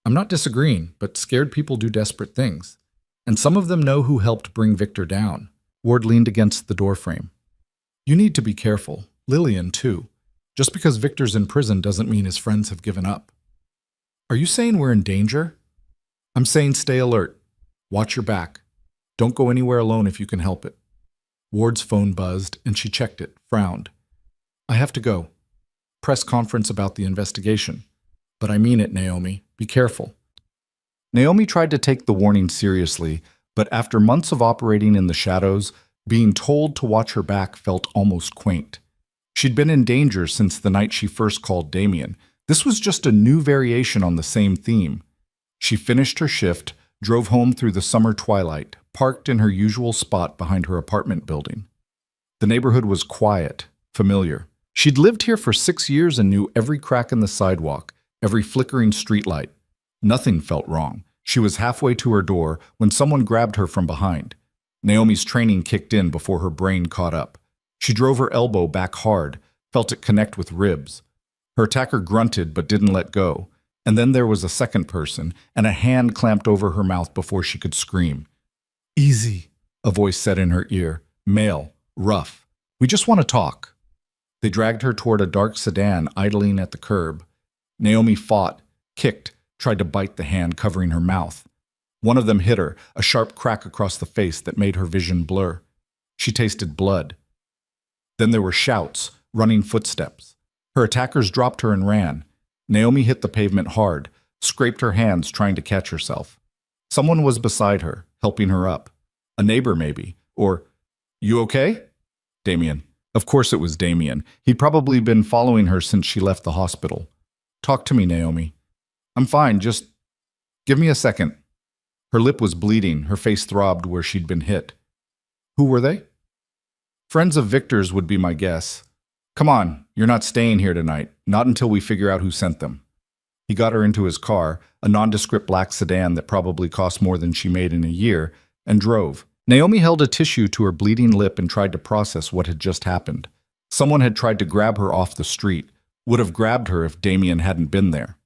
I'm not disagreeing, but scared people do desperate things. And some of them know who helped bring Victor down. Ward leaned against the doorframe. You need to be careful. Lillian, too. Just because Victor's in prison doesn't mean his friends have given up. Are you saying we're in danger? I'm saying stay alert. Watch your back. Don't go anywhere alone if you can help it. Ward's phone buzzed, and she checked it, frowned. I have to go. Press conference about the investigation. But I mean it, Naomi. Be careful. Naomi tried to take the warning seriously, but after months of operating in the shadows, being told to watch her back felt almost quaint. She'd been in danger since the night she first called Damien. This was just a new variation on the same theme. She finished her shift, drove home through the summer twilight, parked in her usual spot behind her apartment building. The neighborhood was quiet, familiar. She'd lived here for 6 years and knew every crack in the sidewalk, every flickering streetlight. Nothing felt wrong. She was halfway to her door when someone grabbed her from behind. Naomi's training kicked in before her brain caught up. She drove her elbow back hard, felt it connect with ribs. Her attacker grunted but didn't let go. And then there was a second person, and a hand clamped over her mouth before she could scream. Easy, a voice said in her ear. Male, rough. We just want to talk. They dragged her toward a dark sedan idling at the curb. Naomi fought, kicked, tried to bite the hand covering her mouth. One of them hit her, a sharp crack across the face that made her vision blur. She tasted blood. Then there were shouts, running footsteps. Her attackers dropped her and ran. Naomi hit the pavement hard, scraped her hands trying to catch herself. Someone was beside her, helping her up. A neighbor maybe, or, "You okay?" Damien. Of course it was Damien. He'd probably been following her since she left the hospital. "Talk to me, Naomi." "I'm fine, just give me a second." Her lip was bleeding, her face throbbed where she'd been hit. Who were they? Friends of Victor's would be my guess. Come on, you're not staying here tonight, not until we figure out who sent them. He got her into his car, a nondescript black sedan that probably cost more than she made in a year, and drove. Naomi held a tissue to her bleeding lip and tried to process what had just happened. Someone had tried to grab her off the street, would have grabbed her if Damien hadn't been there.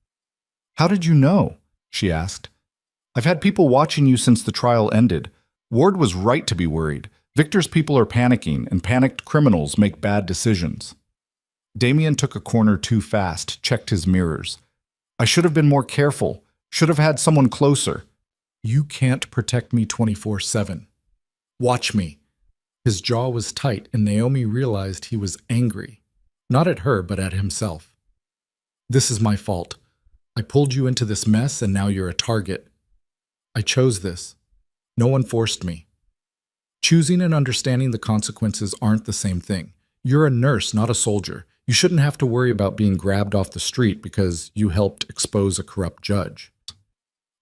"How did you know?" she asked. "I've had people watching you since the trial ended. Ward was right to be worried. Victor's people are panicking, and panicked criminals make bad decisions." Damien took a corner too fast, checked his mirrors. "I should have been more careful, should have had someone closer." "You can't protect me 24/7. Watch me." His jaw was tight, and Naomi realized he was angry. Not at her, but at himself. "This is my fault. I pulled you into this mess, and now you're a target. I chose this. No one forced me. Choosing and understanding the consequences aren't the same thing. You're a nurse, not a soldier. You shouldn't have to worry about being grabbed off the street because you helped expose a corrupt judge."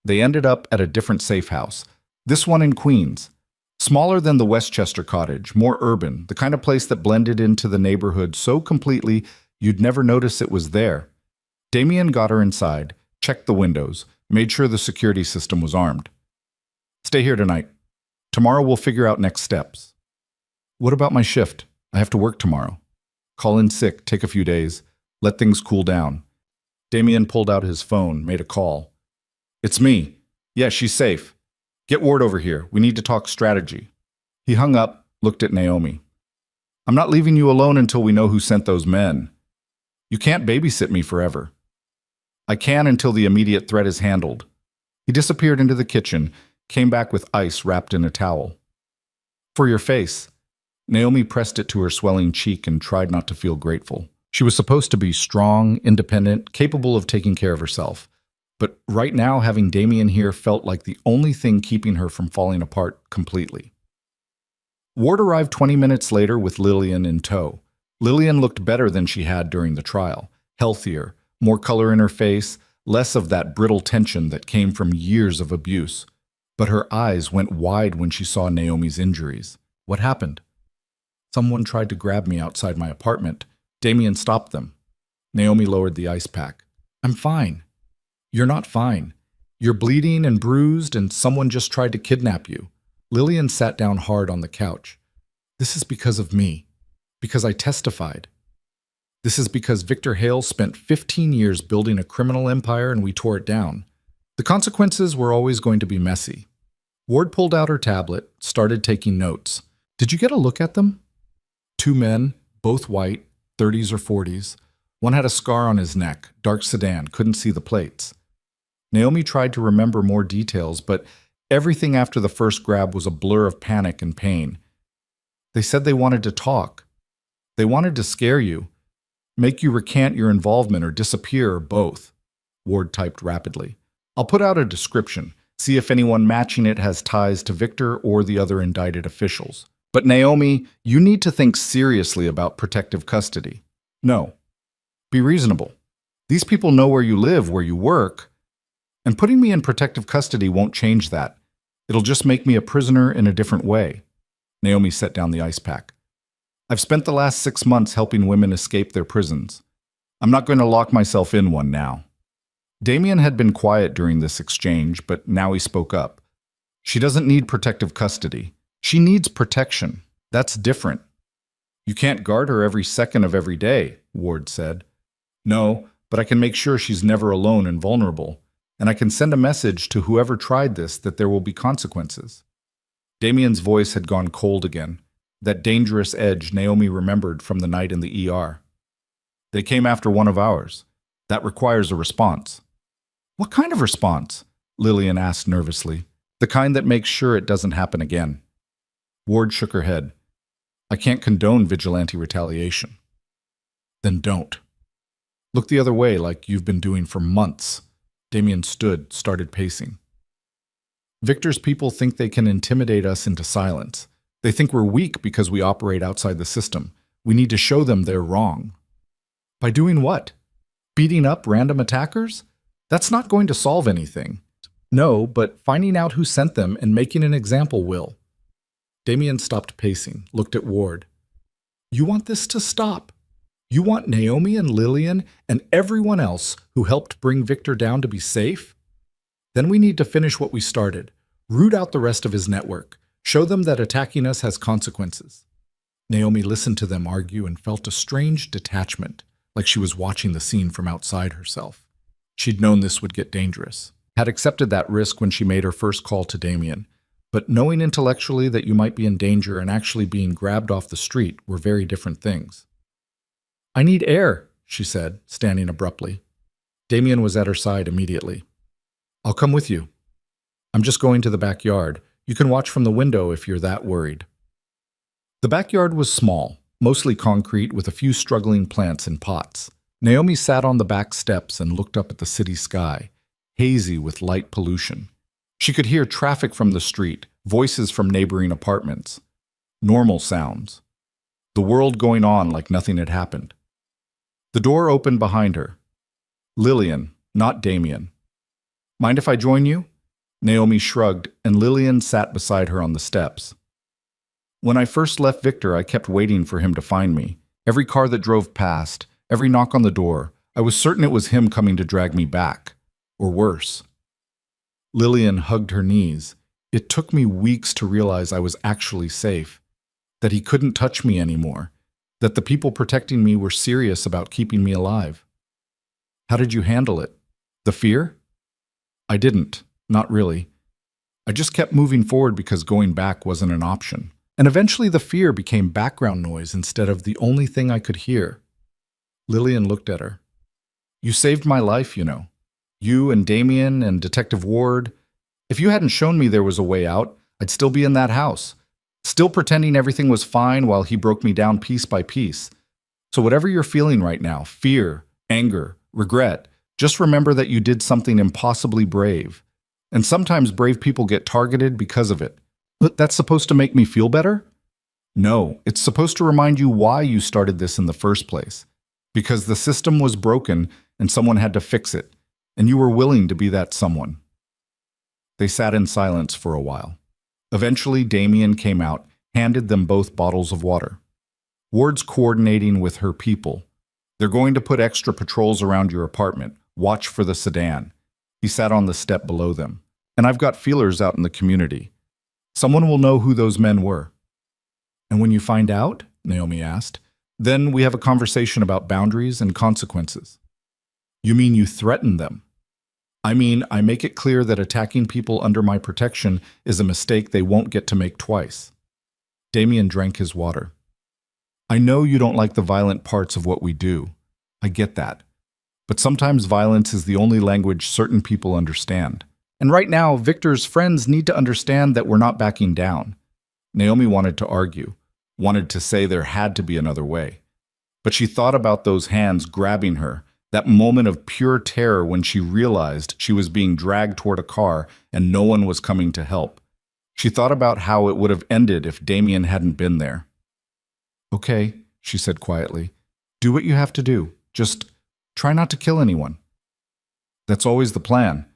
They ended up at a different safe house, this one in Queens. Smaller than the Westchester cottage, more urban, the kind of place that blended into the neighborhood so completely you'd never notice it was there. Damien got her inside, checked the windows, made sure the security system was armed. "Stay here tonight. Tomorrow we'll figure out next steps." "What about my shift? I have to work tomorrow." "Call in sick, take a few days, let things cool down." Damien pulled out his phone, made a call. It's me. Yeah, she's safe. Get Ward over here. We need to talk strategy. He hung up, looked at Naomi. I'm not leaving you alone until we know who sent those men. You can't babysit me forever. I can until the immediate threat is handled. He disappeared into the kitchen, came back with ice wrapped in a towel. For your face. Naomi pressed it to her swelling cheek and tried not to feel grateful. She was supposed to be strong, independent, capable of taking care of herself. But right now, having Damien here felt like the only thing keeping her from falling apart completely. Ward arrived 20 minutes later with Lillian in tow. Lillian looked better than she had during the trial, healthier, more color in her face, less of that brittle tension that came from years of abuse. But her eyes went wide when she saw Naomi's injuries. What happened? Someone tried to grab me outside my apartment. Damien stopped them. Naomi lowered the ice pack. I'm fine. You're not fine. You're bleeding and bruised, and someone just tried to kidnap you. Lillian sat down hard on the couch. This is because of me. Because I testified. This is because Victor Hale spent 15 years building a criminal empire and we tore it down. The consequences were always going to be messy. Ward pulled out her tablet, started taking notes. Did you get a look at them? 2 men, both white, 30s or 40s. One had a scar on his neck, dark sedan, couldn't see the plates. Naomi tried to remember more details, but everything after the first grab was a blur of panic and pain. They said they wanted to talk. They wanted to scare you, make you recant your involvement or disappear or both. Ward typed rapidly. I'll put out a description, see if anyone matching it has ties to Victor or the other indicted officials. But Naomi, you need to think seriously about protective custody. No. Be reasonable. These people know where you live, where you work, and putting me in protective custody won't change that. It'll just make me a prisoner in a different way. Naomi set down the ice pack. I've spent the last 6 months helping women escape their prisons. I'm not going to lock myself in one now. Damien had been quiet during this exchange, but now he spoke up. She doesn't need protective custody. She needs protection. That's different. You can't guard her every second of every day, Ward said. No, but I can make sure she's never alone and vulnerable, and I can send a message to whoever tried this that there will be consequences. Damien's voice had gone cold again, that dangerous edge Naomi remembered from the night in the ER. They came after one of ours. That requires a response. What kind of response? Lillian asked nervously. The kind that makes sure it doesn't happen again. Ward shook her head. I can't condone vigilante retaliation. Then don't. Look the other way like you've been doing for months. Damien stood, started pacing. Victor's people think they can intimidate us into silence. They think we're weak because we operate outside the system. We need to show them they're wrong. By doing what? Beating up random attackers? That's not going to solve anything. No, but finding out who sent them and making an example will. Damien stopped pacing, looked at Ward. You want this to stop? You want Naomi and Lillian and everyone else who helped bring Victor down to be safe? Then we need to finish what we started, root out the rest of his network, show them that attacking us has consequences. Naomi listened to them argue and felt a strange detachment, like she was watching the scene from outside herself. She'd known this would get dangerous, had accepted that risk when she made her first call to Damien, but knowing intellectually that you might be in danger and actually being grabbed off the street were very different things. I need air, she said, standing abruptly. Damien was at her side immediately. I'll come with you. I'm just going to the backyard. You can watch from the window if you're that worried. The backyard was small, mostly concrete with a few struggling plants in pots. Naomi sat on the back steps and looked up at the city sky, hazy with light pollution. She could hear traffic from the street, voices from neighboring apartments. Normal sounds. The world going on like nothing had happened. The door opened behind her. Lillian, not Damien. Mind if I join you? Naomi shrugged, and Lillian sat beside her on the steps. When I first left Victor, I kept waiting for him to find me. Every car that drove past, every knock on the door, I was certain it was him coming to drag me back. Or worse. Lillian hugged her knees. It took me weeks to realize I was actually safe, that he couldn't touch me anymore, that the people protecting me were serious about keeping me alive. How did you handle it? The fear? I didn't. Not really. I just kept moving forward because going back wasn't an option. And eventually the fear became background noise instead of the only thing I could hear. Lillian looked at her. You saved my life, you know. You and Damien and Detective Ward. If you hadn't shown me there was a way out, I'd still be in that house, still pretending everything was fine while he broke me down piece by piece. So whatever you're feeling right now, fear, anger, regret, just remember that you did something impossibly brave. And sometimes brave people get targeted because of it. But that's supposed to make me feel better? No, it's supposed to remind you why you started this in the first place. Because the system was broken and someone had to fix it, and you were willing to be that someone. They sat in silence for a while. Eventually, Damien came out, handed them both bottles of water. Ward's coordinating with her people. They're going to put extra patrols around your apartment. Watch for the sedan. He sat on the step below them. And I've got feelers out in the community. Someone will know who those men were. And when you find out, Naomi asked, then we have a conversation about boundaries and consequences. You mean you threaten them? I mean, I make it clear that attacking people under my protection is a mistake they won't get to make twice. Damien drank his water. I know you don't like the violent parts of what we do. I get that. But sometimes violence is the only language certain people understand. And right now, Victor's friends need to understand that we're not backing down. Naomi wanted to argue, wanted to say there had to be another way. But she thought about those hands grabbing her, that moment of pure terror when she realized she was being dragged toward a car and no one was coming to help. She thought about how it would have ended if Damien hadn't been there. Okay, she said quietly. Do what you have to do. Just try not to kill anyone. That's always the plan.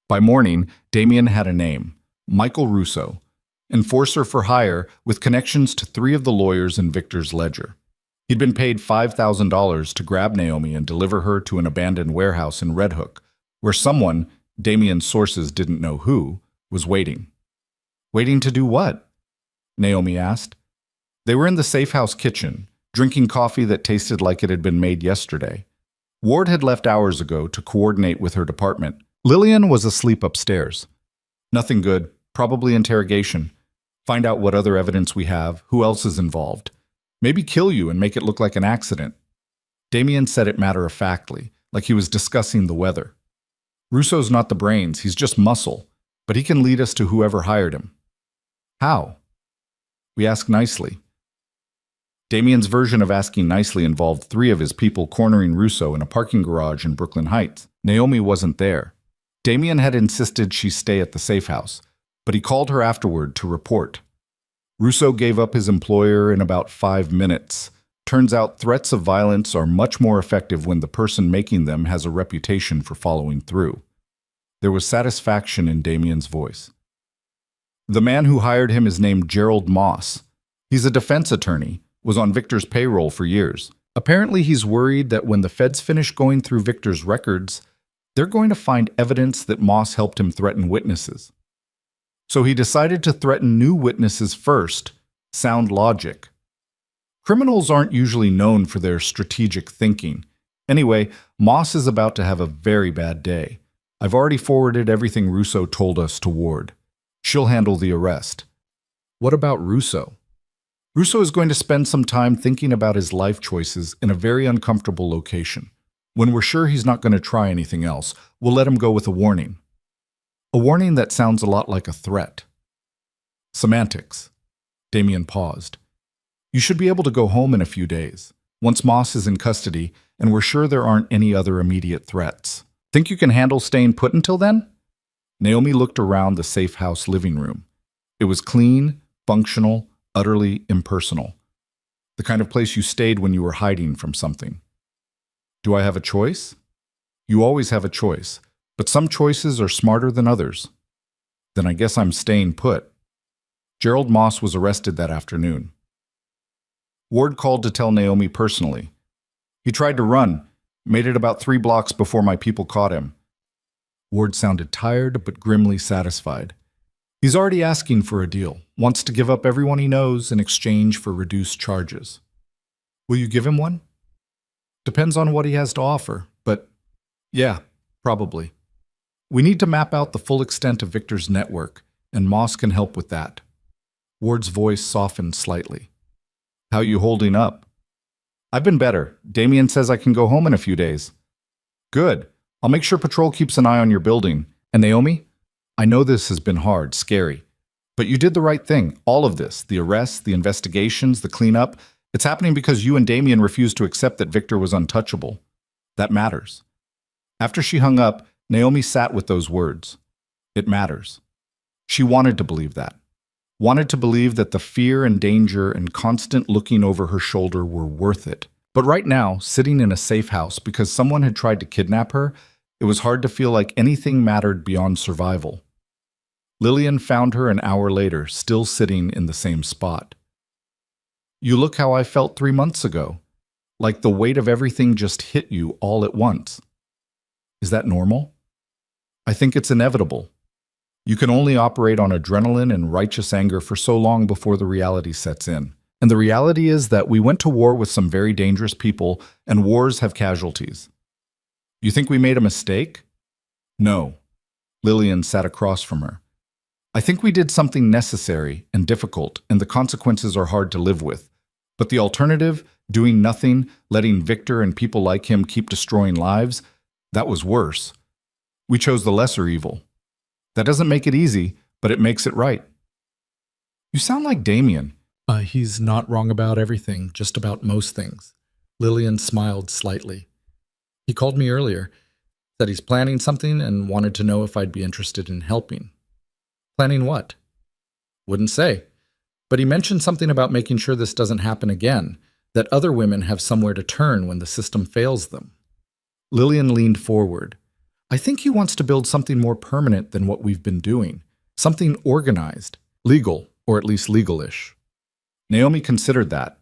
By morning, Damien had a name, Michael Russo, enforcer for hire with connections to 3 of the lawyers in Victor's ledger. He'd been paid $5,000 to grab Naomi and deliver her to an abandoned warehouse in Red Hook, where someone, Damien's sources didn't know who, was waiting. Waiting to do what? Naomi asked. They were in the safe house kitchen, drinking coffee that tasted like it had been made yesterday. Ward had left hours ago to coordinate with her department. Lillian was asleep upstairs. Nothing good, probably interrogation. Find out what other evidence we have, who else is involved. Maybe kill you and make it look like an accident. Damien said it matter-of-factly, like he was discussing the weather. Russo's not the brains, he's just muscle, but he can lead us to whoever hired him. How? We ask nicely. Damien's version of asking nicely involved 3 of his people cornering Russo in a parking garage in Brooklyn Heights. Naomi wasn't there. Damien had insisted she stay at the safe house, but he called her afterward to report. Russo gave up his employer in about 5 minutes. Turns out threats of violence are much more effective when the person making them has a reputation for following through. There was satisfaction in Damien's voice. The man who hired him is named Gerald Moss. He's a defense attorney, was on Victor's payroll for years. Apparently he's worried that when the feds finish going through Victor's records, they're going to find evidence that Moss helped him threaten witnesses. So he decided to threaten new witnesses first. Sound logic. Criminals aren't usually known for their strategic thinking. Anyway, Moss is about to have a very bad day. I've already forwarded everything Russo told us to Ward. She'll handle the arrest. What about Russo? Russo is going to spend some time thinking about his life choices in a very uncomfortable location. When we're sure he's not going to try anything else, we'll let him go with a warning. A warning that sounds a lot like a threat. Semantics. Damien paused. You should be able to go home in a few days, once Moss is in custody and we're sure there aren't any other immediate threats. Think you can handle staying put until then? Naomi looked around the safe house living room. It was clean, functional, utterly impersonal. The kind of place you stayed when you were hiding from something. Do I have a choice? You always have a choice. But some choices are smarter than others. Then I guess I'm staying put. Gerald Moss was arrested that afternoon. Ward called to tell Naomi personally. He tried to run, made it about 3 blocks before my people caught him. Ward sounded tired but grimly satisfied. He's already asking for a deal, wants to give up everyone he knows in exchange for reduced charges. Will you give him one? Depends on what he has to offer, but Yeah, probably. We need to map out the full extent of Victor's network, and Moss can help with that. Ward's voice softened slightly. How you holding up? I've been better. Damien says I can go home in a few days. Good. I'll make sure Patrol keeps an eye on your building. And Naomi? I know this has been hard, scary. But you did the right thing. All of this, the arrests, the investigations, the cleanup, it's happening because you and Damien refused to accept that Victor was untouchable. That matters. After she hung up, Naomi sat with those words. It matters. She wanted to believe that. Wanted to believe that the fear and danger and constant looking over her shoulder were worth it. But right now, sitting in a safe house because someone had tried to kidnap her, it was hard to feel like anything mattered beyond survival. Lillian found her an hour later, still sitting in the same spot. You look how I felt 3 months ago. Like the weight of everything just hit you all at once. Is that normal? I think it's inevitable. You can only operate on adrenaline and righteous anger for so long before the reality sets in. And the reality is that we went to war with some very dangerous people, and wars have casualties. You think we made a mistake? No. Lillian sat across from her. I think we did something necessary and difficult, and the consequences are hard to live with. But the alternative, doing nothing, letting Victor and people like him keep destroying lives, that was worse. We chose the lesser evil. That doesn't make it easy, but it makes it right. You sound like Damien. He's not wrong about everything, just about most things. Lillian smiled slightly. He called me earlier, said he's planning something and wanted to know if I'd be interested in helping. Planning what? Wouldn't say. But he mentioned something about making sure this doesn't happen again, that other women have somewhere to turn when the system fails them. Lillian leaned forward. I think he wants to build something more permanent than what we've been doing. Something organized, legal, or at least legal-ish. Naomi considered that.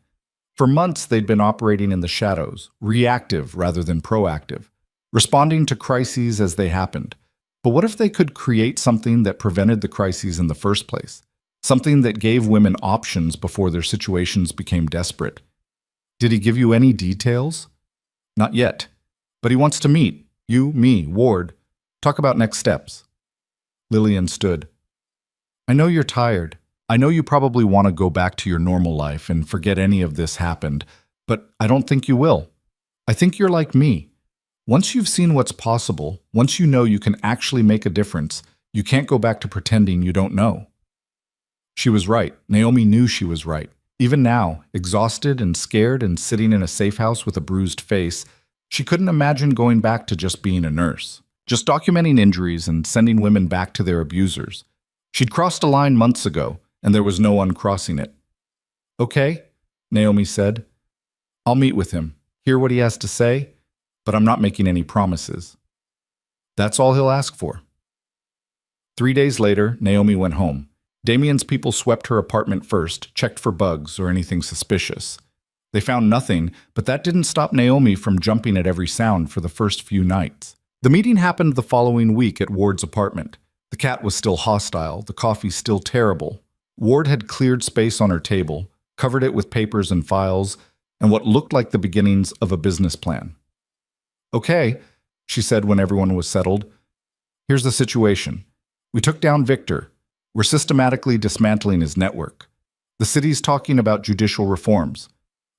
For months, they'd been operating in the shadows, reactive rather than proactive, responding to crises as they happened. But what if they could create something that prevented the crises in the first place? Something that gave women options before their situations became desperate? Did he give you any details? Not yet. But he wants to meet. You, me, Ward. Talk about next steps. Lillian stood. I know you're tired. I know you probably want to go back to your normal life and forget any of this happened, but I don't think you will. I think you're like me. Once you've seen what's possible, once you know you can actually make a difference, you can't go back to pretending you don't know. She was right. Naomi knew she was right. Even now, exhausted and scared and sitting in a safe house with a bruised face, she couldn't imagine going back to just being a nurse, just documenting injuries and sending women back to their abusers. She'd crossed a line months ago, and there was no uncrossing it. Okay, Naomi said. I'll meet with him, hear what he has to say, but I'm not making any promises. That's all he'll ask for. 3 days later, Naomi went home. Damien's people swept her apartment first, checked for bugs or anything suspicious. They found nothing, but that didn't stop Naomi from jumping at every sound for the first few nights. The meeting happened the following week at Ward's apartment. The cat was still hostile, the coffee still terrible. Ward had cleared space on her table, covered it with papers and files, and what looked like the beginnings of a business plan. Okay, she said when everyone was settled. Here's the situation. We took down Victor. We're systematically dismantling his network. The city's talking about judicial reforms.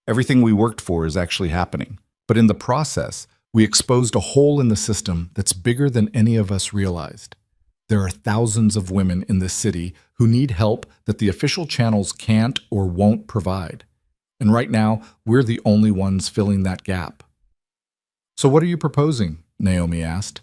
Everything we worked for is actually happening. But in the process, we exposed a hole in the system that's bigger than any of us realized. There are thousands of women in this city who need help that the official channels can't or won't provide. And right now, we're the only ones filling that gap. So what are you proposing? Naomi asked.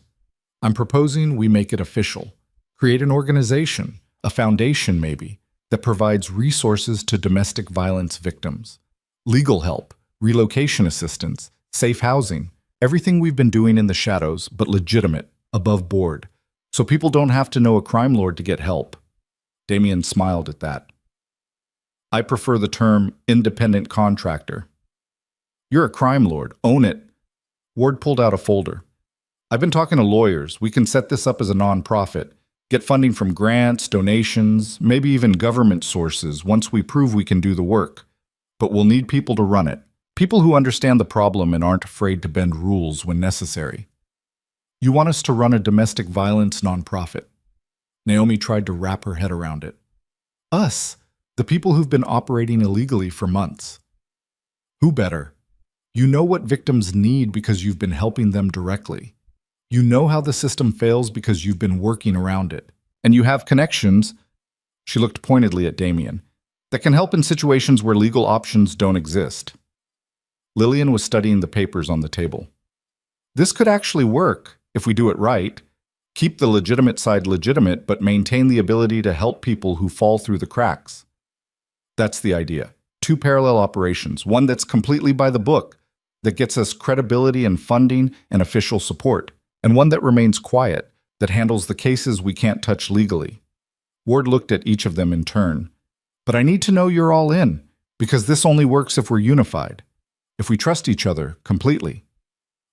I'm proposing we make it official. Create an organization, a foundation maybe, that provides resources to domestic violence victims. Legal help, relocation assistance, safe housing, everything we've been doing in the shadows, but legitimate, above board, so people don't have to know a crime lord to get help. Damien smiled at that. I prefer the term independent contractor. You're a crime lord, own it. Ward pulled out a folder. I've been talking to lawyers. We can set this up as a nonprofit, get funding from grants, donations, maybe even government sources once we prove we can do the work. But we'll need people to run it. People who understand the problem and aren't afraid to bend rules when necessary. You want us to run a domestic violence nonprofit. Naomi tried to wrap her head around it. Us, the people who've been operating illegally for months. Who better? You know what victims need because you've been helping them directly. You know how the system fails because you've been working around it. And you have connections, she looked pointedly at Damien, that can help in situations where legal options don't exist. Lillian was studying the papers on the table. This could actually work if we do it right. Keep the legitimate side legitimate, but maintain the ability to help people who fall through the cracks. That's the idea. Two parallel operations, one that's completely by the book, that gets us credibility and funding and official support, and one that remains quiet, that handles the cases we can't touch legally. Ward looked at each of them in turn. But I need to know you're all in, because this only works if we're unified, if we trust each other completely.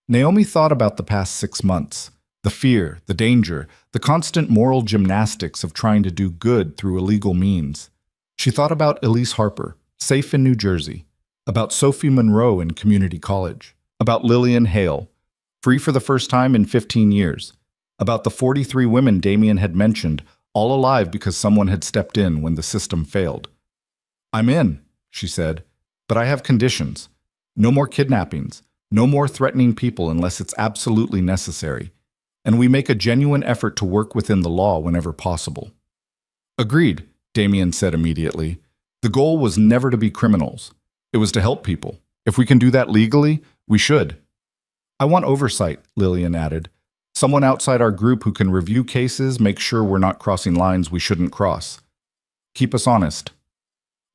Naomi thought about the past 6 months, the fear, the danger, the constant moral gymnastics of trying to do good through illegal means. She thought about Elise Harper, safe in New Jersey, about Sophie Monroe in community college, about Lillian Hale, free for the first time in 15 years, about the 43 women Damien had mentioned, all alive because someone had stepped in when the system failed. I'm in, she said, but I have conditions. No more kidnappings, no more threatening people unless it's absolutely necessary, and we make a genuine effort to work within the law whenever possible. Agreed, Damien said immediately. The goal was never to be criminals. It was to help people. If we can do that legally, we should. I want oversight, Lillian added. Someone outside our group who can review cases, make sure we're not crossing lines we shouldn't cross. Keep us honest.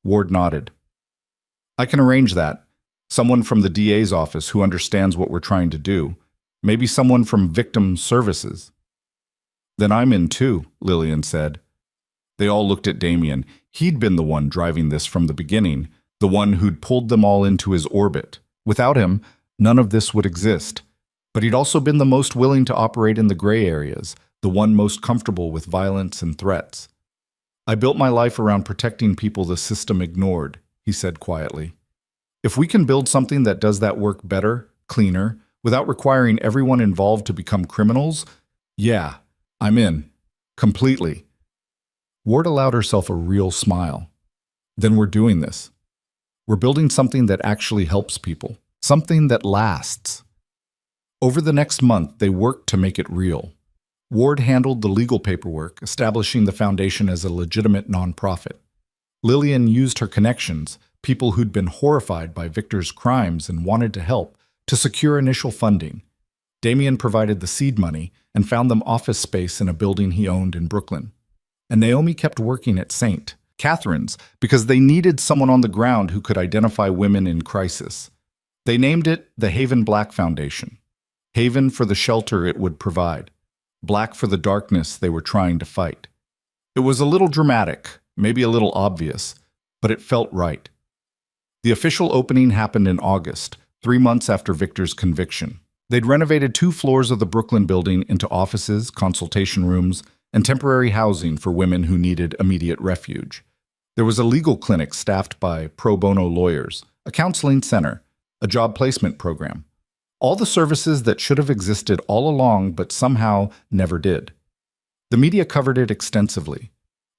Ward nodded. I can arrange that. Someone from the DA's office who understands what we're trying to do. Maybe someone from victim services. Then I'm in too, Lillian said. They all looked at Damien. He'd been the one driving this from the beginning, the one who'd pulled them all into his orbit. Without him, none of this would exist. But he'd also been the most willing to operate in the gray areas, the one most comfortable with violence and threats. I built my life around protecting people the system ignored, he said quietly. If we can build something that does that work better, cleaner, without requiring everyone involved to become criminals, yeah, I'm in. Completely. Ward allowed herself a real smile. Then we're doing this. We're building something that actually helps people, something that lasts. Over the next month, they worked to make it real. Ward handled the legal paperwork, establishing the foundation as a legitimate nonprofit. Lillian used her connections, people who'd been horrified by Victor's crimes and wanted to help, to secure initial funding. Damien provided the seed money and found them office space in a building he owned in Brooklyn. And Naomi kept working at St. Catherine's because they needed someone on the ground who could identify women in crisis. They named it the Haven Black Foundation. Haven for the shelter it would provide. Black for the darkness they were trying to fight. It was a little dramatic, maybe a little obvious, but it felt right. The official opening happened in August, 3 months after Victor's conviction. They'd renovated 2 floors of the Brooklyn building into offices, consultation rooms, and temporary housing for women who needed immediate refuge. There was a legal clinic staffed by pro bono lawyers, a counseling center, a job placement program. All the services that should have existed all along but somehow never did. The media covered it extensively.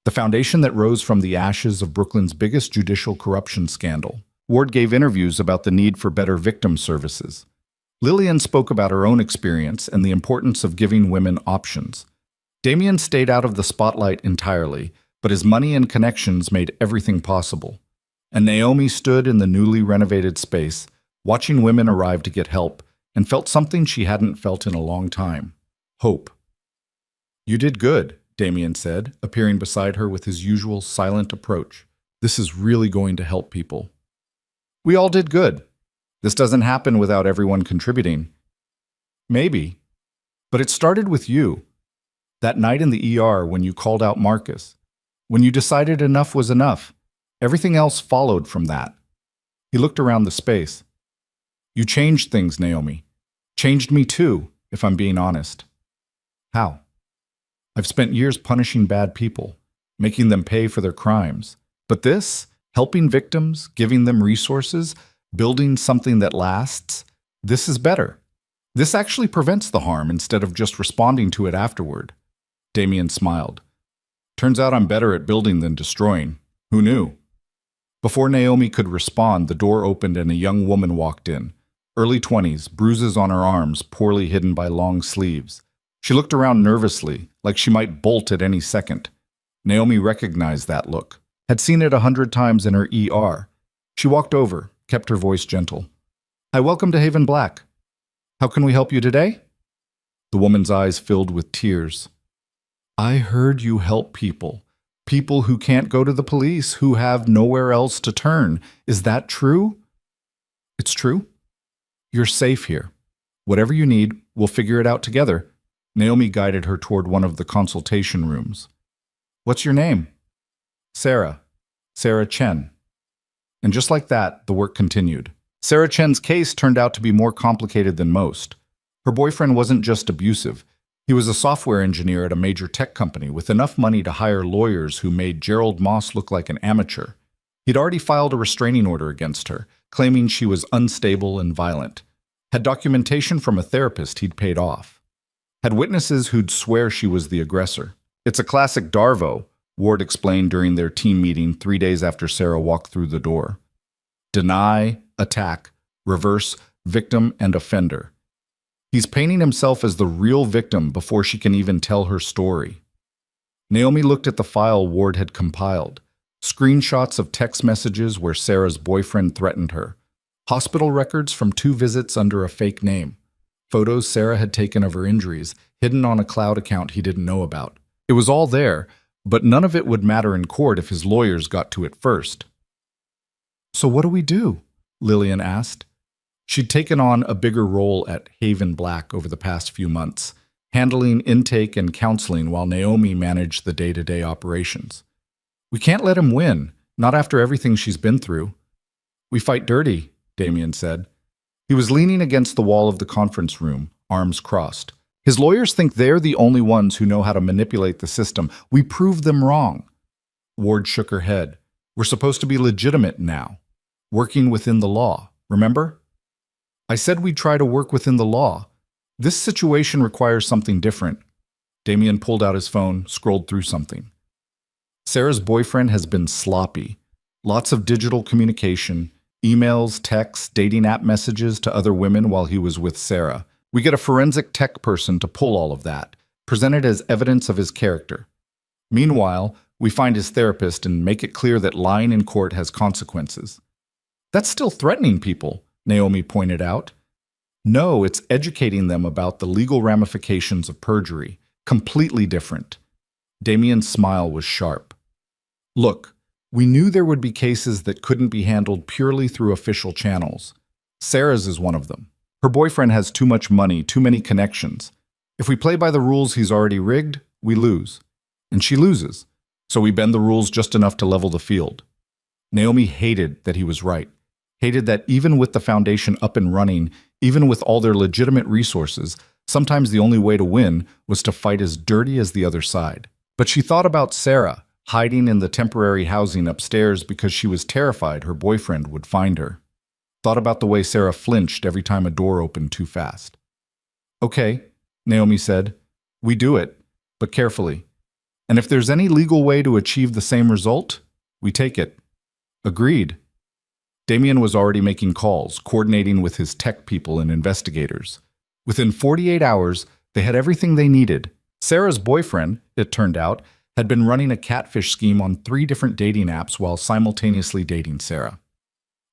The foundation that rose from the ashes of Brooklyn's biggest judicial corruption scandal. Ward gave interviews about the need for better victim services. Lillian spoke about her own experience and the importance of giving women options. Damien stayed out of the spotlight entirely, but his money and connections made everything possible. And Naomi stood in the newly renovated space, watching women arrive to get help, and felt something she hadn't felt in a long time. Hope. You did good, Damien said, appearing beside her with his usual silent approach. This is really going to help people. We all did good. This doesn't happen without everyone contributing. Maybe. But it started with you. That night in the ER when you called out Marcus. When you decided enough was enough. Everything else followed from that. He looked around the space. You changed things, Naomi. Changed me too, if I'm being honest. How? I've spent years punishing bad people, making them pay for their crimes. But this, helping victims, giving them resources, building something that lasts, this is better. This actually prevents the harm instead of just responding to it afterward. Damien smiled. Turns out I'm better at building than destroying. Who knew? Before Naomi could respond, the door opened and a young woman walked in. Early 20s, bruises on her arms, poorly hidden by long sleeves. She looked around nervously, like she might bolt at any second. Naomi recognized that look, had seen it 100 times in her ER. She walked over, kept her voice gentle. Hi, welcome to Haven Black. How can we help you today? The woman's eyes filled with tears. I heard you help people. People who can't go to the police, who have nowhere else to turn. Is that true? It's true. You're safe here. Whatever you need, we'll figure it out together. Naomi guided her toward one of the consultation rooms. What's your name? Sarah. Sarah Chen. And just like that, the work continued. Sarah Chen's case turned out to be more complicated than most. Her boyfriend wasn't just abusive. He was a software engineer at a major tech company with enough money to hire lawyers who made Gerald Moss look like an amateur. He'd already filed a restraining order against her, claiming she was unstable and violent. Had documentation from a therapist he'd paid off. Had witnesses who'd swear she was the aggressor. It's a classic Darvo, Ward explained during their team meeting 3 days after Sarah walked through the door. Deny, attack, reverse, victim, and offender. He's painting himself as the real victim before she can even tell her story. Naomi looked at the file Ward had compiled. Screenshots of text messages where Sarah's boyfriend threatened her. Hospital records from 2 visits under a fake name. Photos Sarah had taken of her injuries, hidden on a cloud account he didn't know about. It was all there, but none of it would matter in court if his lawyers got to it first. So what do we do? Lillian asked. She'd taken on a bigger role at Haven Black over the past few months, handling intake and counseling while Naomi managed the day-to-day operations. We can't let him win, not after everything she's been through. We fight dirty, Damien said. He was leaning against the wall of the conference room, arms crossed. His lawyers think they're the only ones who know how to manipulate the system. We prove them wrong. Ward shook her head. We're supposed to be legitimate now, working within the law, remember? I said we'd try to work within the law. This situation requires something different. Damien pulled out his phone, scrolled through something. Sarah's boyfriend has been sloppy. Lots of digital communication, emails, texts, dating app messages to other women while he was with Sarah. We get a forensic tech person to pull all of that, present it as evidence of his character. Meanwhile, we find his therapist and make it clear that lying in court has consequences. That's still threatening people, Naomi pointed out. No, it's educating them about the legal ramifications of perjury. Completely different. Damien's smile was sharp. Look, we knew there would be cases that couldn't be handled purely through official channels. Sarah's is one of them. Her boyfriend has too much money, too many connections. If we play by the rules he's already rigged, we lose. And she loses. So we bend the rules just enough to level the field. Naomi hated that he was right. Hated that even with the foundation up and running, even with all their legitimate resources, sometimes the only way to win was to fight as dirty as the other side. But she thought about Sarah, hiding in the temporary housing upstairs because she was terrified her boyfriend would find her. Thought about the way Sarah flinched every time a door opened too fast. Okay, Naomi said, we do it, but carefully. And if there's any legal way to achieve the same result, we take it. Agreed. Damien was already making calls, coordinating with his tech people and investigators. Within 48 hours, they had everything they needed. Sarah's boyfriend, it turned out, had been running a catfish scheme on 3 different dating apps while simultaneously dating Sarah.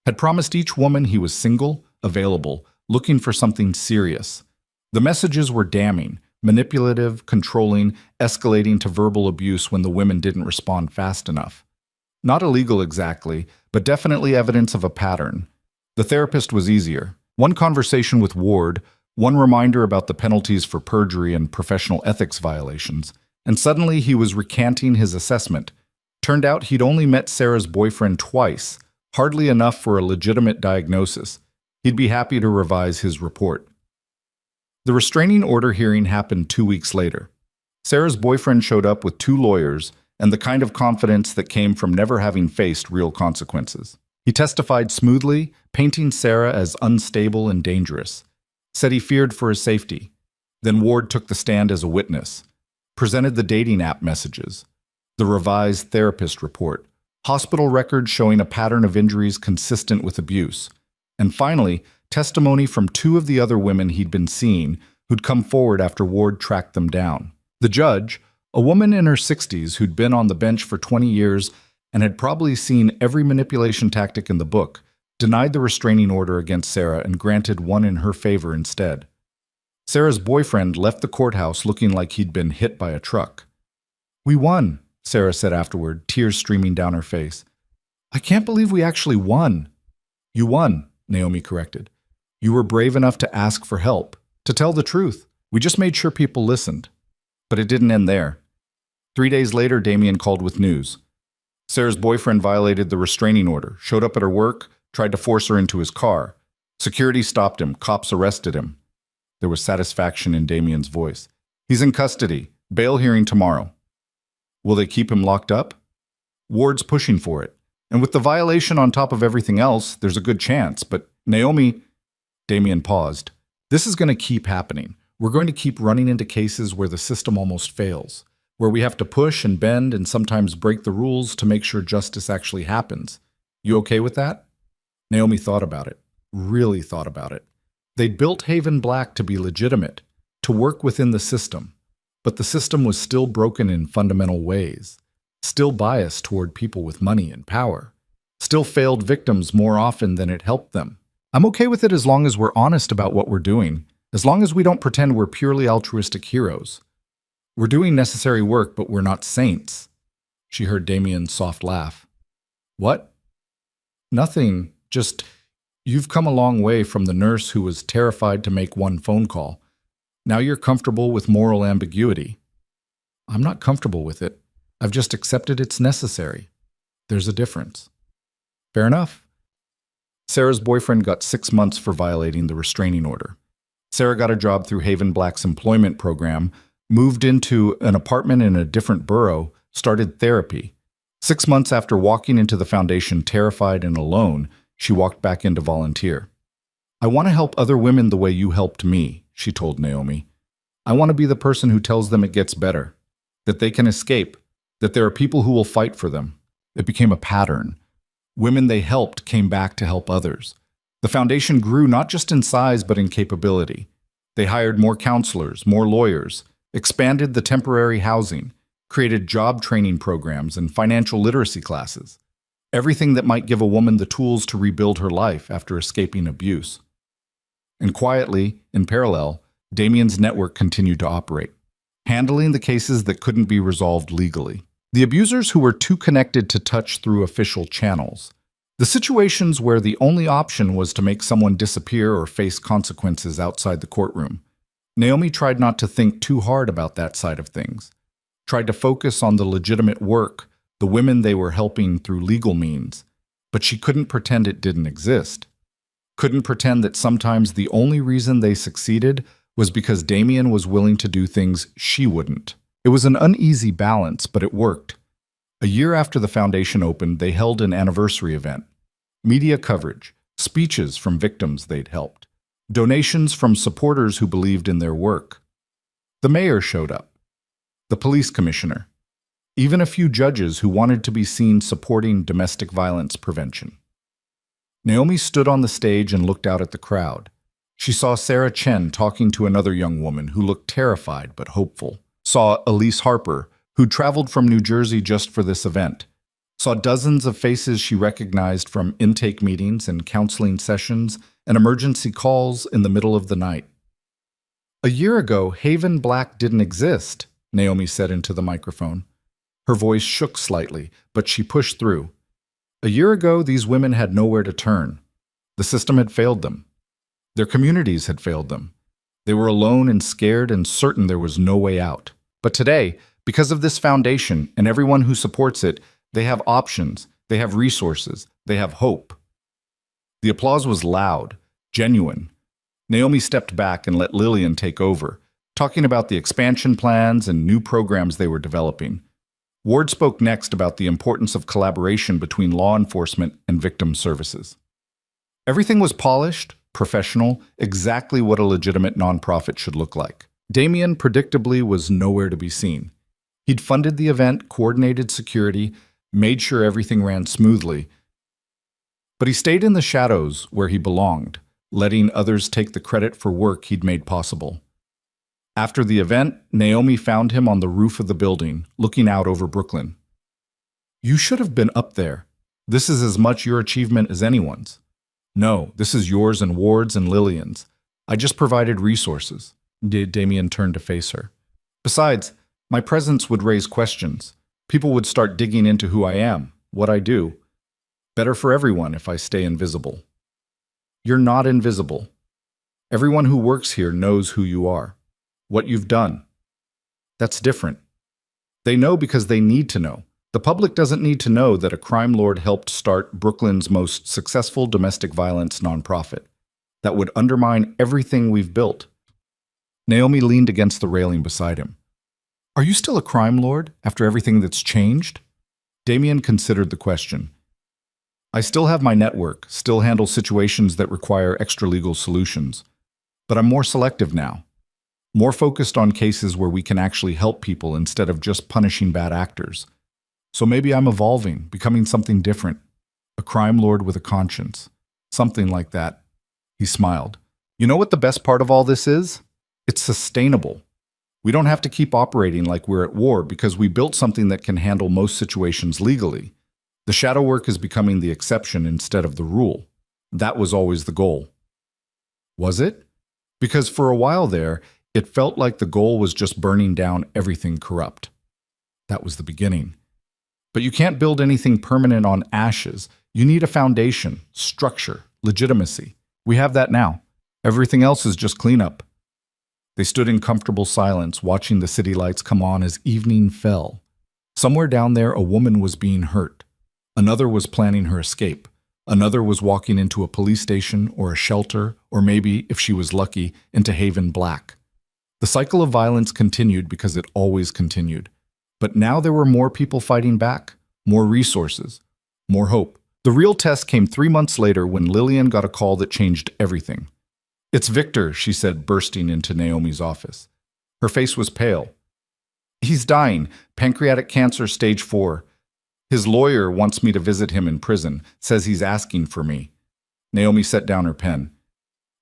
Had promised each woman he was single, available, looking for something serious. The messages were damning, manipulative, controlling, escalating to verbal abuse when the women didn't respond fast enough. Not illegal exactly, but definitely evidence of a pattern. The therapist was easier. One conversation with Ward, one reminder about the penalties for perjury and professional ethics violations, and suddenly he was recanting his assessment. Turned out he'd only met Sarah's boyfriend twice, hardly enough for a legitimate diagnosis. He'd be happy to revise his report. The restraining order hearing happened 2 weeks later. Sarah's boyfriend showed up with 2 lawyers and the kind of confidence that came from never having faced real consequences. He testified smoothly, painting Sarah as unstable and dangerous. said he feared for his safety. Then Ward took the stand as a witness, presented the dating app messages, the revised therapist report, hospital records showing a pattern of injuries consistent with abuse, and finally, testimony from two of the other women he'd been seeing who'd come forward after Ward tracked them down. The judge, a woman in her 60s who'd been on the bench for 20 years and had probably seen every manipulation tactic in the book, denied the restraining order against Sarah and granted one in her favor instead. Sarah's boyfriend left the courthouse looking like he'd been hit by a truck. "We won," Sarah said afterward, tears streaming down her face. "I can't believe we actually won." "You won," Naomi corrected. "You were brave enough to ask for help, to tell the truth. We just made sure people listened." But it didn't end there. 3 days later, Damien called with news. Sarah's boyfriend violated the restraining order, showed up at her work, tried to force her into his car. Security stopped him. Cops arrested him. There was satisfaction in Damien's voice. "He's in custody. Bail hearing tomorrow." "Will they keep him locked up?" "Ward's pushing for it. And with the violation on top of everything else, there's a good chance. But Naomi..." Damien paused. "This is going to keep happening. We're going to keep running into cases where the system almost fails, where we have to push and bend and sometimes break the rules to make sure justice actually happens. You okay with that?" Naomi thought about it, really thought about it. They'd built Haven Black to be legitimate, to work within the system, but the system was still broken in fundamental ways, still biased toward people with money and power, still failed victims more often than it helped them. "I'm okay with it as long as we're honest about what we're doing, as long as we don't pretend we're purely altruistic heroes. We're doing necessary work, but we're not saints." She heard Damien's soft laugh. "What?" "Nothing, just, you've come a long way from the nurse who was terrified to make one phone call. Now you're comfortable with moral ambiguity." "I'm not comfortable with it. I've just accepted it's necessary. There's a difference." "Fair enough." Sarah's boyfriend got 6 months for violating the restraining order. Sarah got a job through Haven Black's employment program, moved into an apartment in a different borough, started therapy. 6 months after walking into the foundation terrified and alone, she walked back in to volunteer. "I want to help other women the way you helped me," she told Naomi. "I want to be the person who tells them it gets better, that they can escape, that there are people who will fight for them." It became a pattern. Women they helped came back to help others. The foundation grew not just in size but in capability. They hired more counselors, more lawyers, expanded the temporary housing, created job training programs and financial literacy classes. Everything that might give a woman the tools to rebuild her life after escaping abuse. And quietly, in parallel, Damien's network continued to operate, handling the cases that couldn't be resolved legally. The abusers who were too connected to touch through official channels. The situations where the only option was to make someone disappear or face consequences outside the courtroom. Naomi tried not to think too hard about that side of things. Tried to focus on the legitimate work, the women they were helping through legal means, but she couldn't pretend it didn't exist. Couldn't pretend that sometimes the only reason they succeeded was because Damien was willing to do things she wouldn't. It was an uneasy balance, but it worked. A year after the foundation opened, they held an anniversary event. Media coverage, speeches from victims they'd helped, donations from supporters who believed in their work. The mayor showed up, the police commissioner, even a few judges who wanted to be seen supporting domestic violence prevention. Naomi stood on the stage and looked out at the crowd. She saw Sarah Chen talking to another young woman who looked terrified but hopeful. Saw Elise Harper, who traveled from New Jersey just for this event. Saw dozens of faces she recognized from intake meetings and counseling sessions and emergency calls in the middle of the night. "A year ago, Haven Black didn't exist," Naomi said into the microphone. Her voice shook slightly, but she pushed through. "A year ago, these women had nowhere to turn. The system had failed them. Their communities had failed them. They were alone and scared and certain there was no way out. But today, because of this foundation and everyone who supports it, they have options, they have resources, they have hope." The applause was loud, genuine. Naomi stepped back and let Lillian take over, talking about the expansion plans and new programs they were developing. Ward spoke next about the importance of collaboration between law enforcement and victim services. Everything was polished, professional, exactly what a legitimate nonprofit should look like. Damien, predictably, was nowhere to be seen. He'd funded the event, coordinated security, made sure everything ran smoothly, but he stayed in the shadows where he belonged, letting others take the credit for work he'd made possible. After the event, Naomi found him on the roof of the building, looking out over Brooklyn. "You should have been up there. This is as much your achievement as anyone's." "No, this is yours and Ward's and Lillian's. I just provided resources." Damien turned to face her. "Besides, my presence would raise questions. People would start digging into who I am, what I do. Better for everyone if I stay invisible." "You're not invisible. Everyone who works here knows who you are, what you've done. That's different. They know because they need to know. The public doesn't need to know that a crime lord helped start Brooklyn's most successful domestic violence nonprofit. That would undermine everything we've built." Naomi leaned against the railing beside him. "Are you still a crime lord after everything that's changed?" Damien considered the question. "I still have my network, still handle situations that require extra-legal solutions. But I'm more selective now. More focused on cases where we can actually help people instead of just punishing bad actors. So maybe I'm evolving, becoming something different. A crime lord with a conscience. Something like that." He smiled. "You know what the best part of all this is? It's sustainable. We don't have to keep operating like we're at war because we built something that can handle most situations legally. The shadow work is becoming the exception instead of the rule. That was always the goal." "Was it?" "Because for a while there, it felt like the goal was just burning down everything corrupt. That was the beginning. But you can't build anything permanent on ashes. You need a foundation, structure, legitimacy. We have that now. Everything else is just cleanup." They stood in comfortable silence, watching the city lights come on as evening fell. Somewhere down there, a woman was being hurt. Another was planning her escape. Another was walking into a police station or a shelter, or maybe, if she was lucky, into Haven Black. The cycle of violence continued because it always continued. But now there were more people fighting back, more resources, more hope. The real test came 3 months later when Lillian got a call that changed everything. "It's Victor," she said, bursting into Naomi's office. Her face was pale. "He's dying, pancreatic cancer stage 4. His lawyer wants me to visit him in prison, says he's asking for me." Naomi set down her pen.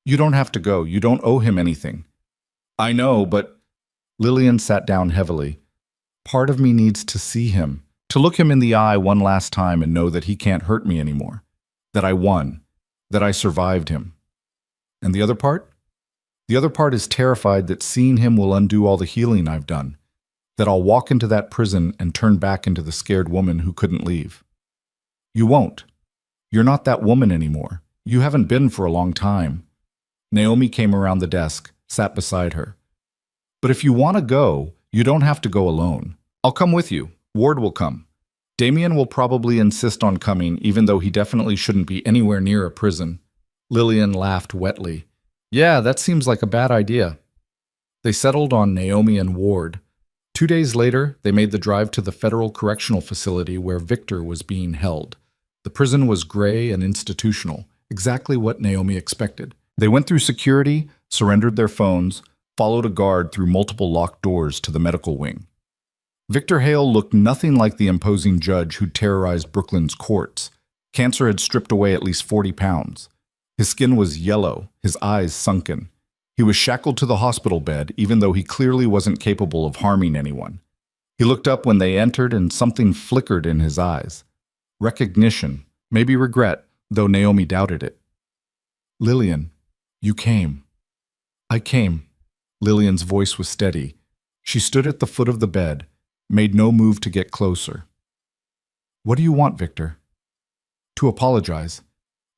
"You don't have to go. You don't owe him anything." "I know, but—" Lillian sat down heavily. "Part of me needs to see him, to look him in the eye one last time and know that he can't hurt me anymore, that I won, that I survived him." "And the other part?" "The other part is terrified that seeing him will undo all the healing I've done, that I'll walk into that prison and turn back into the scared woman who couldn't leave." "You won't. You're not that woman anymore. You haven't been for a long time." Naomi came around the desk, sat beside her. "But if you want to go, you don't have to go alone. I'll come with you. Ward will come. Damien will probably insist on coming, even though he definitely shouldn't be anywhere near a prison." Lillian laughed wetly. "Yeah, that seems like a bad idea." They settled on Naomi and Ward. 2 days later, they made the drive to the federal correctional facility where Victor was being held. The prison was gray and institutional, exactly what Naomi expected. They went through security, surrendered their phones, followed a guard through multiple locked doors to the medical wing. Victor Hale looked nothing like the imposing judge who terrorized Brooklyn's courts. Cancer had stripped away at least 40 pounds. His skin was yellow, his eyes sunken. He was shackled to the hospital bed, even though he clearly wasn't capable of harming anyone. He looked up when they entered, and something flickered in his eyes. Recognition, maybe regret, though Naomi doubted it. "Lillian, you came." "I came." Lillian's voice was steady. She stood at the foot of the bed, made no move to get closer. "What do you want, Victor?" "To apologize.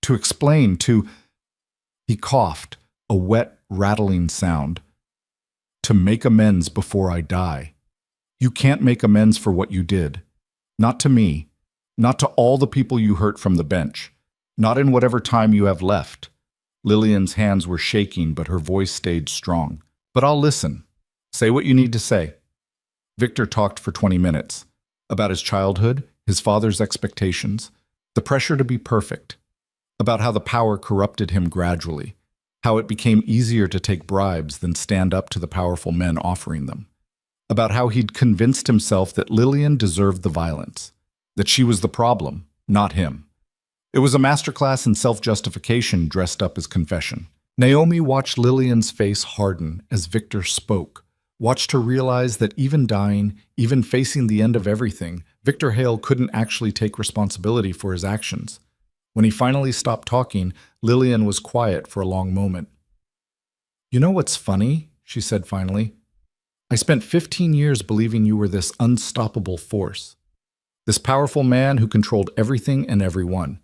To explain, to—" He coughed, a wet, rattling sound. "To make amends before I die. You can't make amends for what you did. Not to me. Not to all the people you hurt from the bench. Not in whatever time you have left." Lillian's hands were shaking, but her voice stayed strong. "But I'll listen. Say what you need to say." Victor talked for 20 minutes. About his childhood, his father's expectations, the pressure to be perfect. About how the power corrupted him gradually. how it became easier to take bribes than stand up to the powerful men offering them, about how he'd convinced himself that Lillian deserved the violence, that she was the problem, not him. It was a masterclass in self-justification dressed up as confession. Naomi watched Lillian's face harden as Victor spoke, watched her realize that even dying, even facing the end of everything, Victor Hale couldn't actually take responsibility for his actions. When he finally stopped talking, Lillian was quiet for a long moment. "You know what's funny?" she said finally. "I spent 15 years believing you were this unstoppable force, this powerful man who controlled everything and everyone.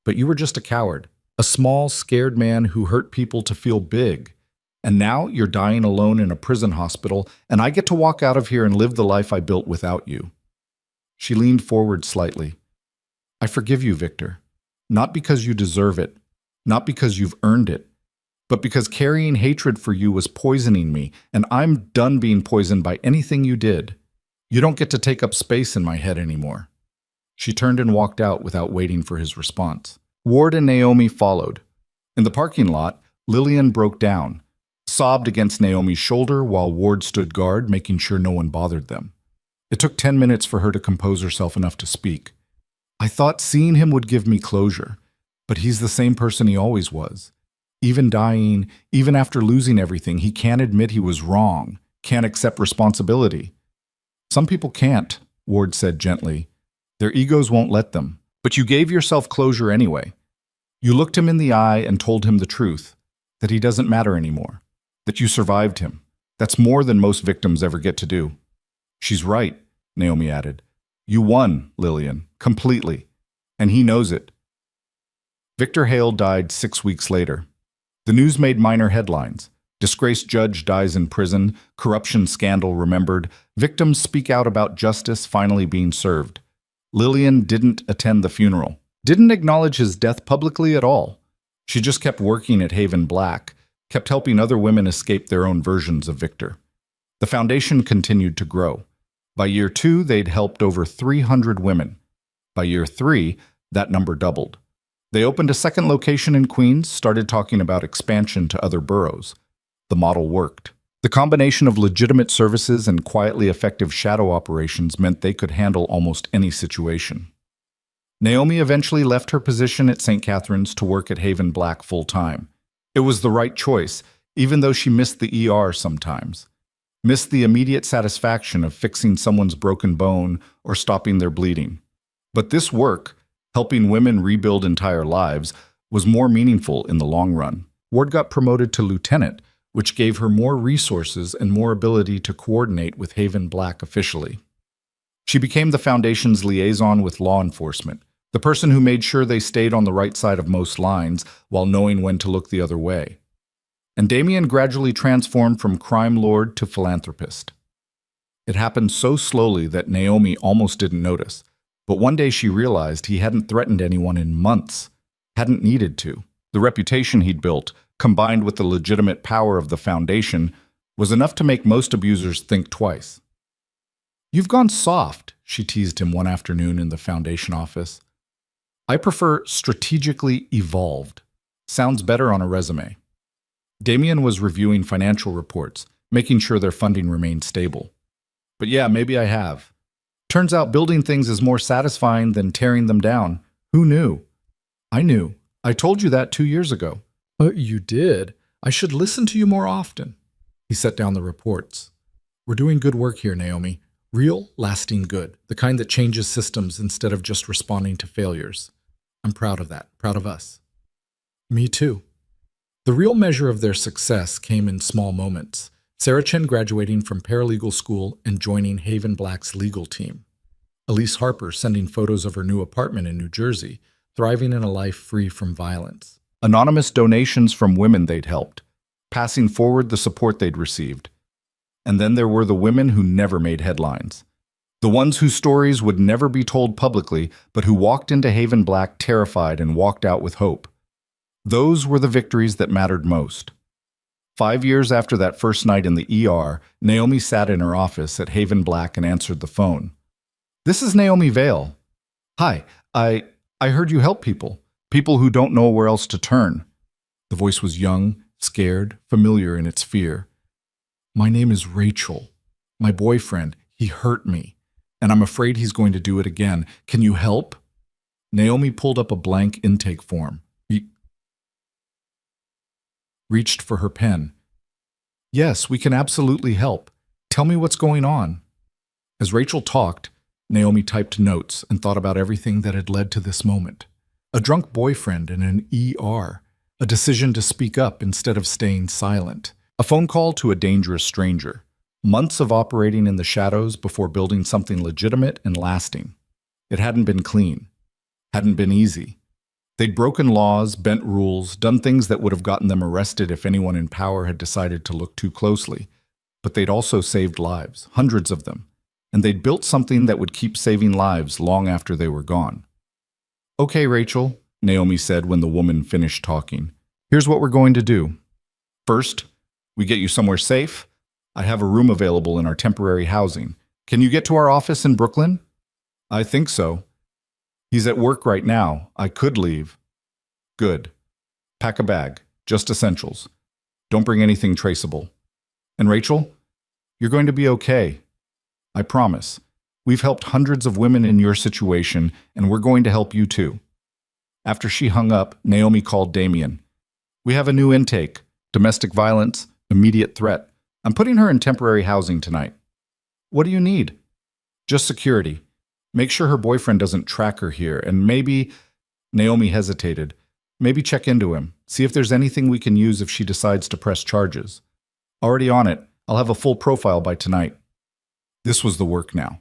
But you were just a coward, a small, scared man who hurt people to feel big. And now you're dying alone in a prison hospital, and I get to walk out of here and live the life I built without you." She leaned forward slightly. "I forgive you, Victor. Not because you deserve it, not because you've earned it, but because carrying hatred for you was poisoning me, and I'm done being poisoned by anything you did. You don't get to take up space in my head anymore." She turned and walked out without waiting for his response. Ward and Naomi followed. In the parking lot, Lillian broke down, sobbed against Naomi's shoulder while Ward stood guard, making sure no one bothered them. It took 10 minutes for her to compose herself enough to speak. "I thought seeing him would give me closure, but he's the same person he always was. Even dying, even after losing everything, he can't admit he was wrong, can't accept responsibility." "Some people can't," Ward said gently. "Their egos won't let them. But you gave yourself closure anyway. You looked him in the eye and told him the truth, that he doesn't matter anymore, that you survived him. That's more than most victims ever get to do." "She's right," Naomi added. "You won, Lillian, completely. And he knows it." Victor Hale died 6 weeks later. The news made minor headlines. Disgraced judge dies in prison, corruption scandal remembered, victims speak out about justice finally being served. Lillian didn't attend the funeral, didn't acknowledge his death publicly at all. She just kept working at Haven Black, kept helping other women escape their own versions of Victor. The foundation continued to grow. By year 2, they'd helped over 300 women. By year 3, that number doubled. They opened a second location in Queens, started talking about expansion to other boroughs. The model worked. The combination of legitimate services and quietly effective shadow operations meant they could handle almost any situation. Naomi eventually left her position at St. Catherine's to work at Haven Black full-time. It was the right choice, even though she missed the ER sometimes. Missed the immediate satisfaction of fixing someone's broken bone or stopping their bleeding. But this work, helping women rebuild entire lives, was more meaningful in the long run. Ward got promoted to lieutenant, which gave her more resources and more ability to coordinate with Haven Black officially. She became the Foundation's liaison with law enforcement, the person who made sure they stayed on the right side of most lines while knowing when to look the other way. And Damien gradually transformed from crime lord to philanthropist. It happened so slowly that Naomi almost didn't notice, but one day she realized he hadn't threatened anyone in months, hadn't needed to. The reputation he'd built, combined with the legitimate power of the Foundation, was enough to make most abusers think twice. "You've gone soft," she teased him one afternoon in the Foundation office. "I prefer strategically evolved. Sounds better on a resume." Damien was reviewing financial reports, making sure their funding remained stable. "But yeah, maybe I have. Turns out building things is more satisfying than tearing them down. Who knew?" "I knew. I told you that 2 years ago." "You did? I should listen to you more often." He set down the reports. "We're doing good work here, Naomi. Real, lasting good. The kind that changes systems instead of just responding to failures. I'm proud of that. Proud of us." "Me too." The real measure of their success came in small moments. Sarah Chen graduating from paralegal school and joining Haven Black's legal team. Elise Harper sending photos of her new apartment in New Jersey, thriving in a life free from violence. Anonymous donations from women they'd helped, passing forward the support they'd received. And then there were the women who never made headlines. The ones whose stories would never be told publicly, but who walked into Haven Black terrified and walked out with hope. Those were the victories that mattered most. 5 years after that first night in the ER, Naomi sat in her office at Haven Black and answered the phone. "This is Naomi Vale. Hi, I heard you help people who don't know where else to turn." The voice was young, scared, familiar in its fear. My name is Rachel. My boyfriend, he hurt me, and I'm afraid he's going to do it again. Can you help? Naomi pulled up a blank intake form, reached for her pen. Yes, we can absolutely help. Tell me what's going on. As Rachel talked, Naomi typed notes and thought about everything that had led to this moment. A drunk boyfriend in an ER, a decision to speak up instead of staying silent, a phone call to a dangerous stranger, months of operating in the shadows before building something legitimate and lasting. It hadn't been clean, hadn't been easy. They'd broken laws, bent rules, done things that would have gotten them arrested if anyone in power had decided to look too closely. But they'd also saved lives, hundreds of them, and they'd built something that would keep saving lives long after they were gone. Okay, Rachel, Naomi said when the woman finished talking. Here's what we're going to do. First, we get you somewhere safe. I have a room available in our temporary housing. Can you get to our office in Brooklyn? I think so. He's at work right now. I could leave. Good. Pack a bag. Just essentials. Don't bring anything traceable. And Rachel, you're going to be okay. I promise. We've helped hundreds of women in your situation, and we're going to help you too. After she hung up, Naomi called Damien. We have a new intake. Domestic violence, immediate threat. I'm putting her in temporary housing tonight. What do you need? Just security. Make sure her boyfriend doesn't track her here, and maybe... Naomi hesitated. Maybe check into him. See if there's anything we can use if she decides to press charges. Already on it. I'll have a full profile by tonight. This was the work now.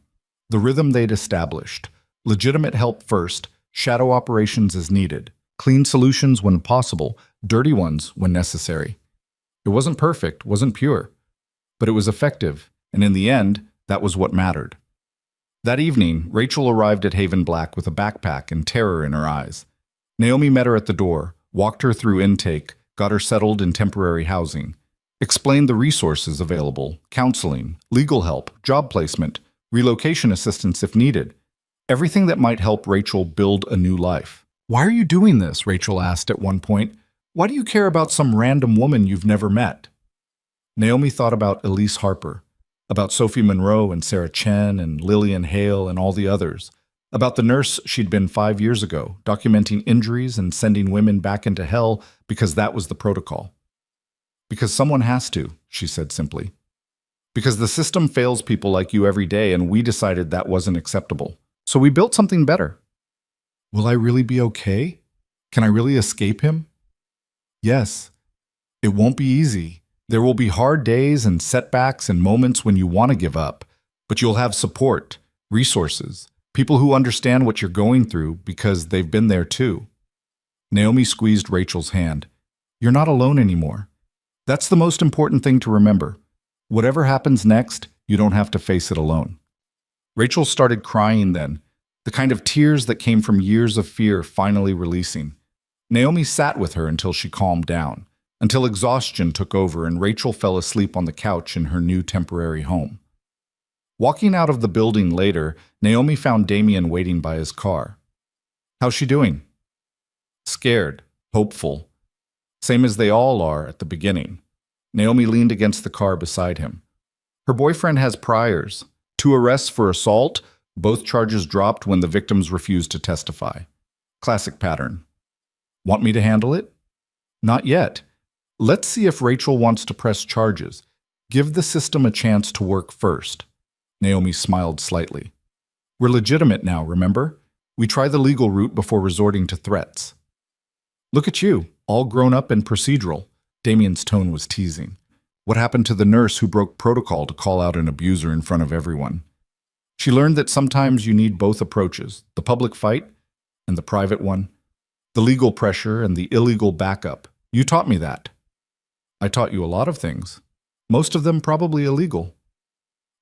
The rhythm they'd established. Legitimate help first, shadow operations as needed, clean solutions when possible, dirty ones when necessary. It wasn't perfect, wasn't pure, but it was effective, and in the end, that was what mattered. That evening, Rachel arrived at Haven Black with a backpack and terror in her eyes. Naomi met her at the door, walked her through intake, got her settled in temporary housing, explained the resources available, counseling, legal help, job placement, relocation assistance if needed, everything that might help Rachel build a new life. Why are you doing this? Rachel asked at one point. Why do you care about some random woman you've never met? Naomi thought about Elise Harper, about Sophie Monroe and Sarah Chen and Lillian Hale and all the others, about the nurse she'd been 5 years ago, documenting injuries and sending women back into hell because that was the protocol. Because someone has to, she said simply. Because the system fails people like you every day, and we decided that wasn't acceptable. So we built something better. Will I really be okay? Can I really escape him? Yes. It won't be easy. There will be hard days and setbacks and moments when you want to give up, but you'll have support, resources, people who understand what you're going through because they've been there too. Naomi squeezed Rachel's hand. You're not alone anymore. That's the most important thing to remember. Whatever happens next, you don't have to face it alone. Rachel started crying then, the kind of tears that came from years of fear finally releasing. Naomi sat with her until she calmed down, until exhaustion took over and Rachel fell asleep on the couch in her new temporary home. Walking out of the building later, Naomi found Damien waiting by his car. How's she doing? Scared, hopeful. Same as they all are at the beginning. Naomi leaned against the car beside him. Her boyfriend has priors. 2 arrests for assault, both charges dropped when the victims refused to testify. Classic pattern. Want me to handle it? Not yet. Let's see if Rachel wants to press charges. Give the system a chance to work first. Naomi smiled slightly. We're legitimate now, remember? We try the legal route before resorting to threats. Look at you, all grown up and procedural. Damien's tone was teasing. What happened to the nurse who broke protocol to call out an abuser in front of everyone? She learned that sometimes you need both approaches, the public fight and the private one, the legal pressure and the illegal backup. You taught me that. I taught you a lot of things, most of them probably illegal.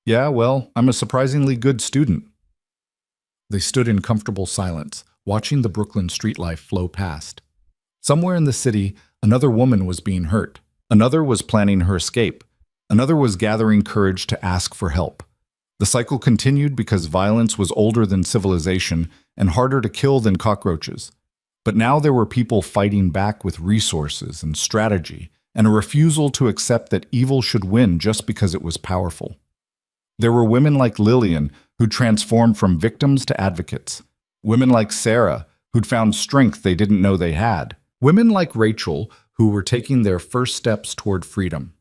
Yeah, well, I'm a surprisingly good student. They stood in comfortable silence, watching the Brooklyn street life flow past. Somewhere in the city, another woman was being hurt. Another was planning her escape. Another was gathering courage to ask for help. The cycle continued because violence was older than civilization and harder to kill than cockroaches. But now there were people fighting back with resources and strategy, and a refusal to accept that evil should win just because it was powerful. There were women like Lillian who transformed from victims to advocates. Women like Sarah who'd found strength they didn't know they had. Women like Rachel who were taking their first steps toward freedom.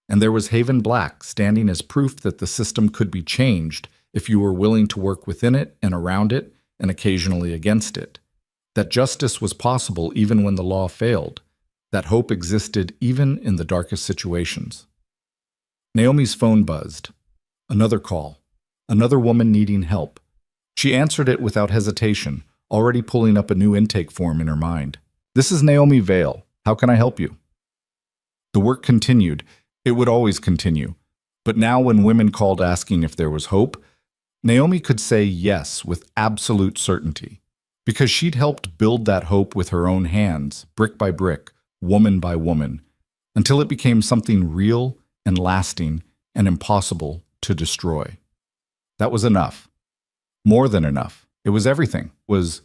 And there was Haven Black standing as proof that the system could be changed if you were willing to work within it and around it and occasionally against it. That justice was possible even when the law failed. That hope existed even in the darkest situations. Naomi's phone buzzed. Another call. Another woman needing help. She answered it without hesitation, already pulling up a new intake form in her mind. "This is Naomi Vale. How can I help you?" The work continued. It would always continue. But now when women called asking if there was hope, Naomi could say yes with absolute certainty. Because she'd helped build that hope with her own hands, brick by brick, woman by woman, until it became something real and lasting and impossible to destroy. That was enough. More than enough. It was everything. It was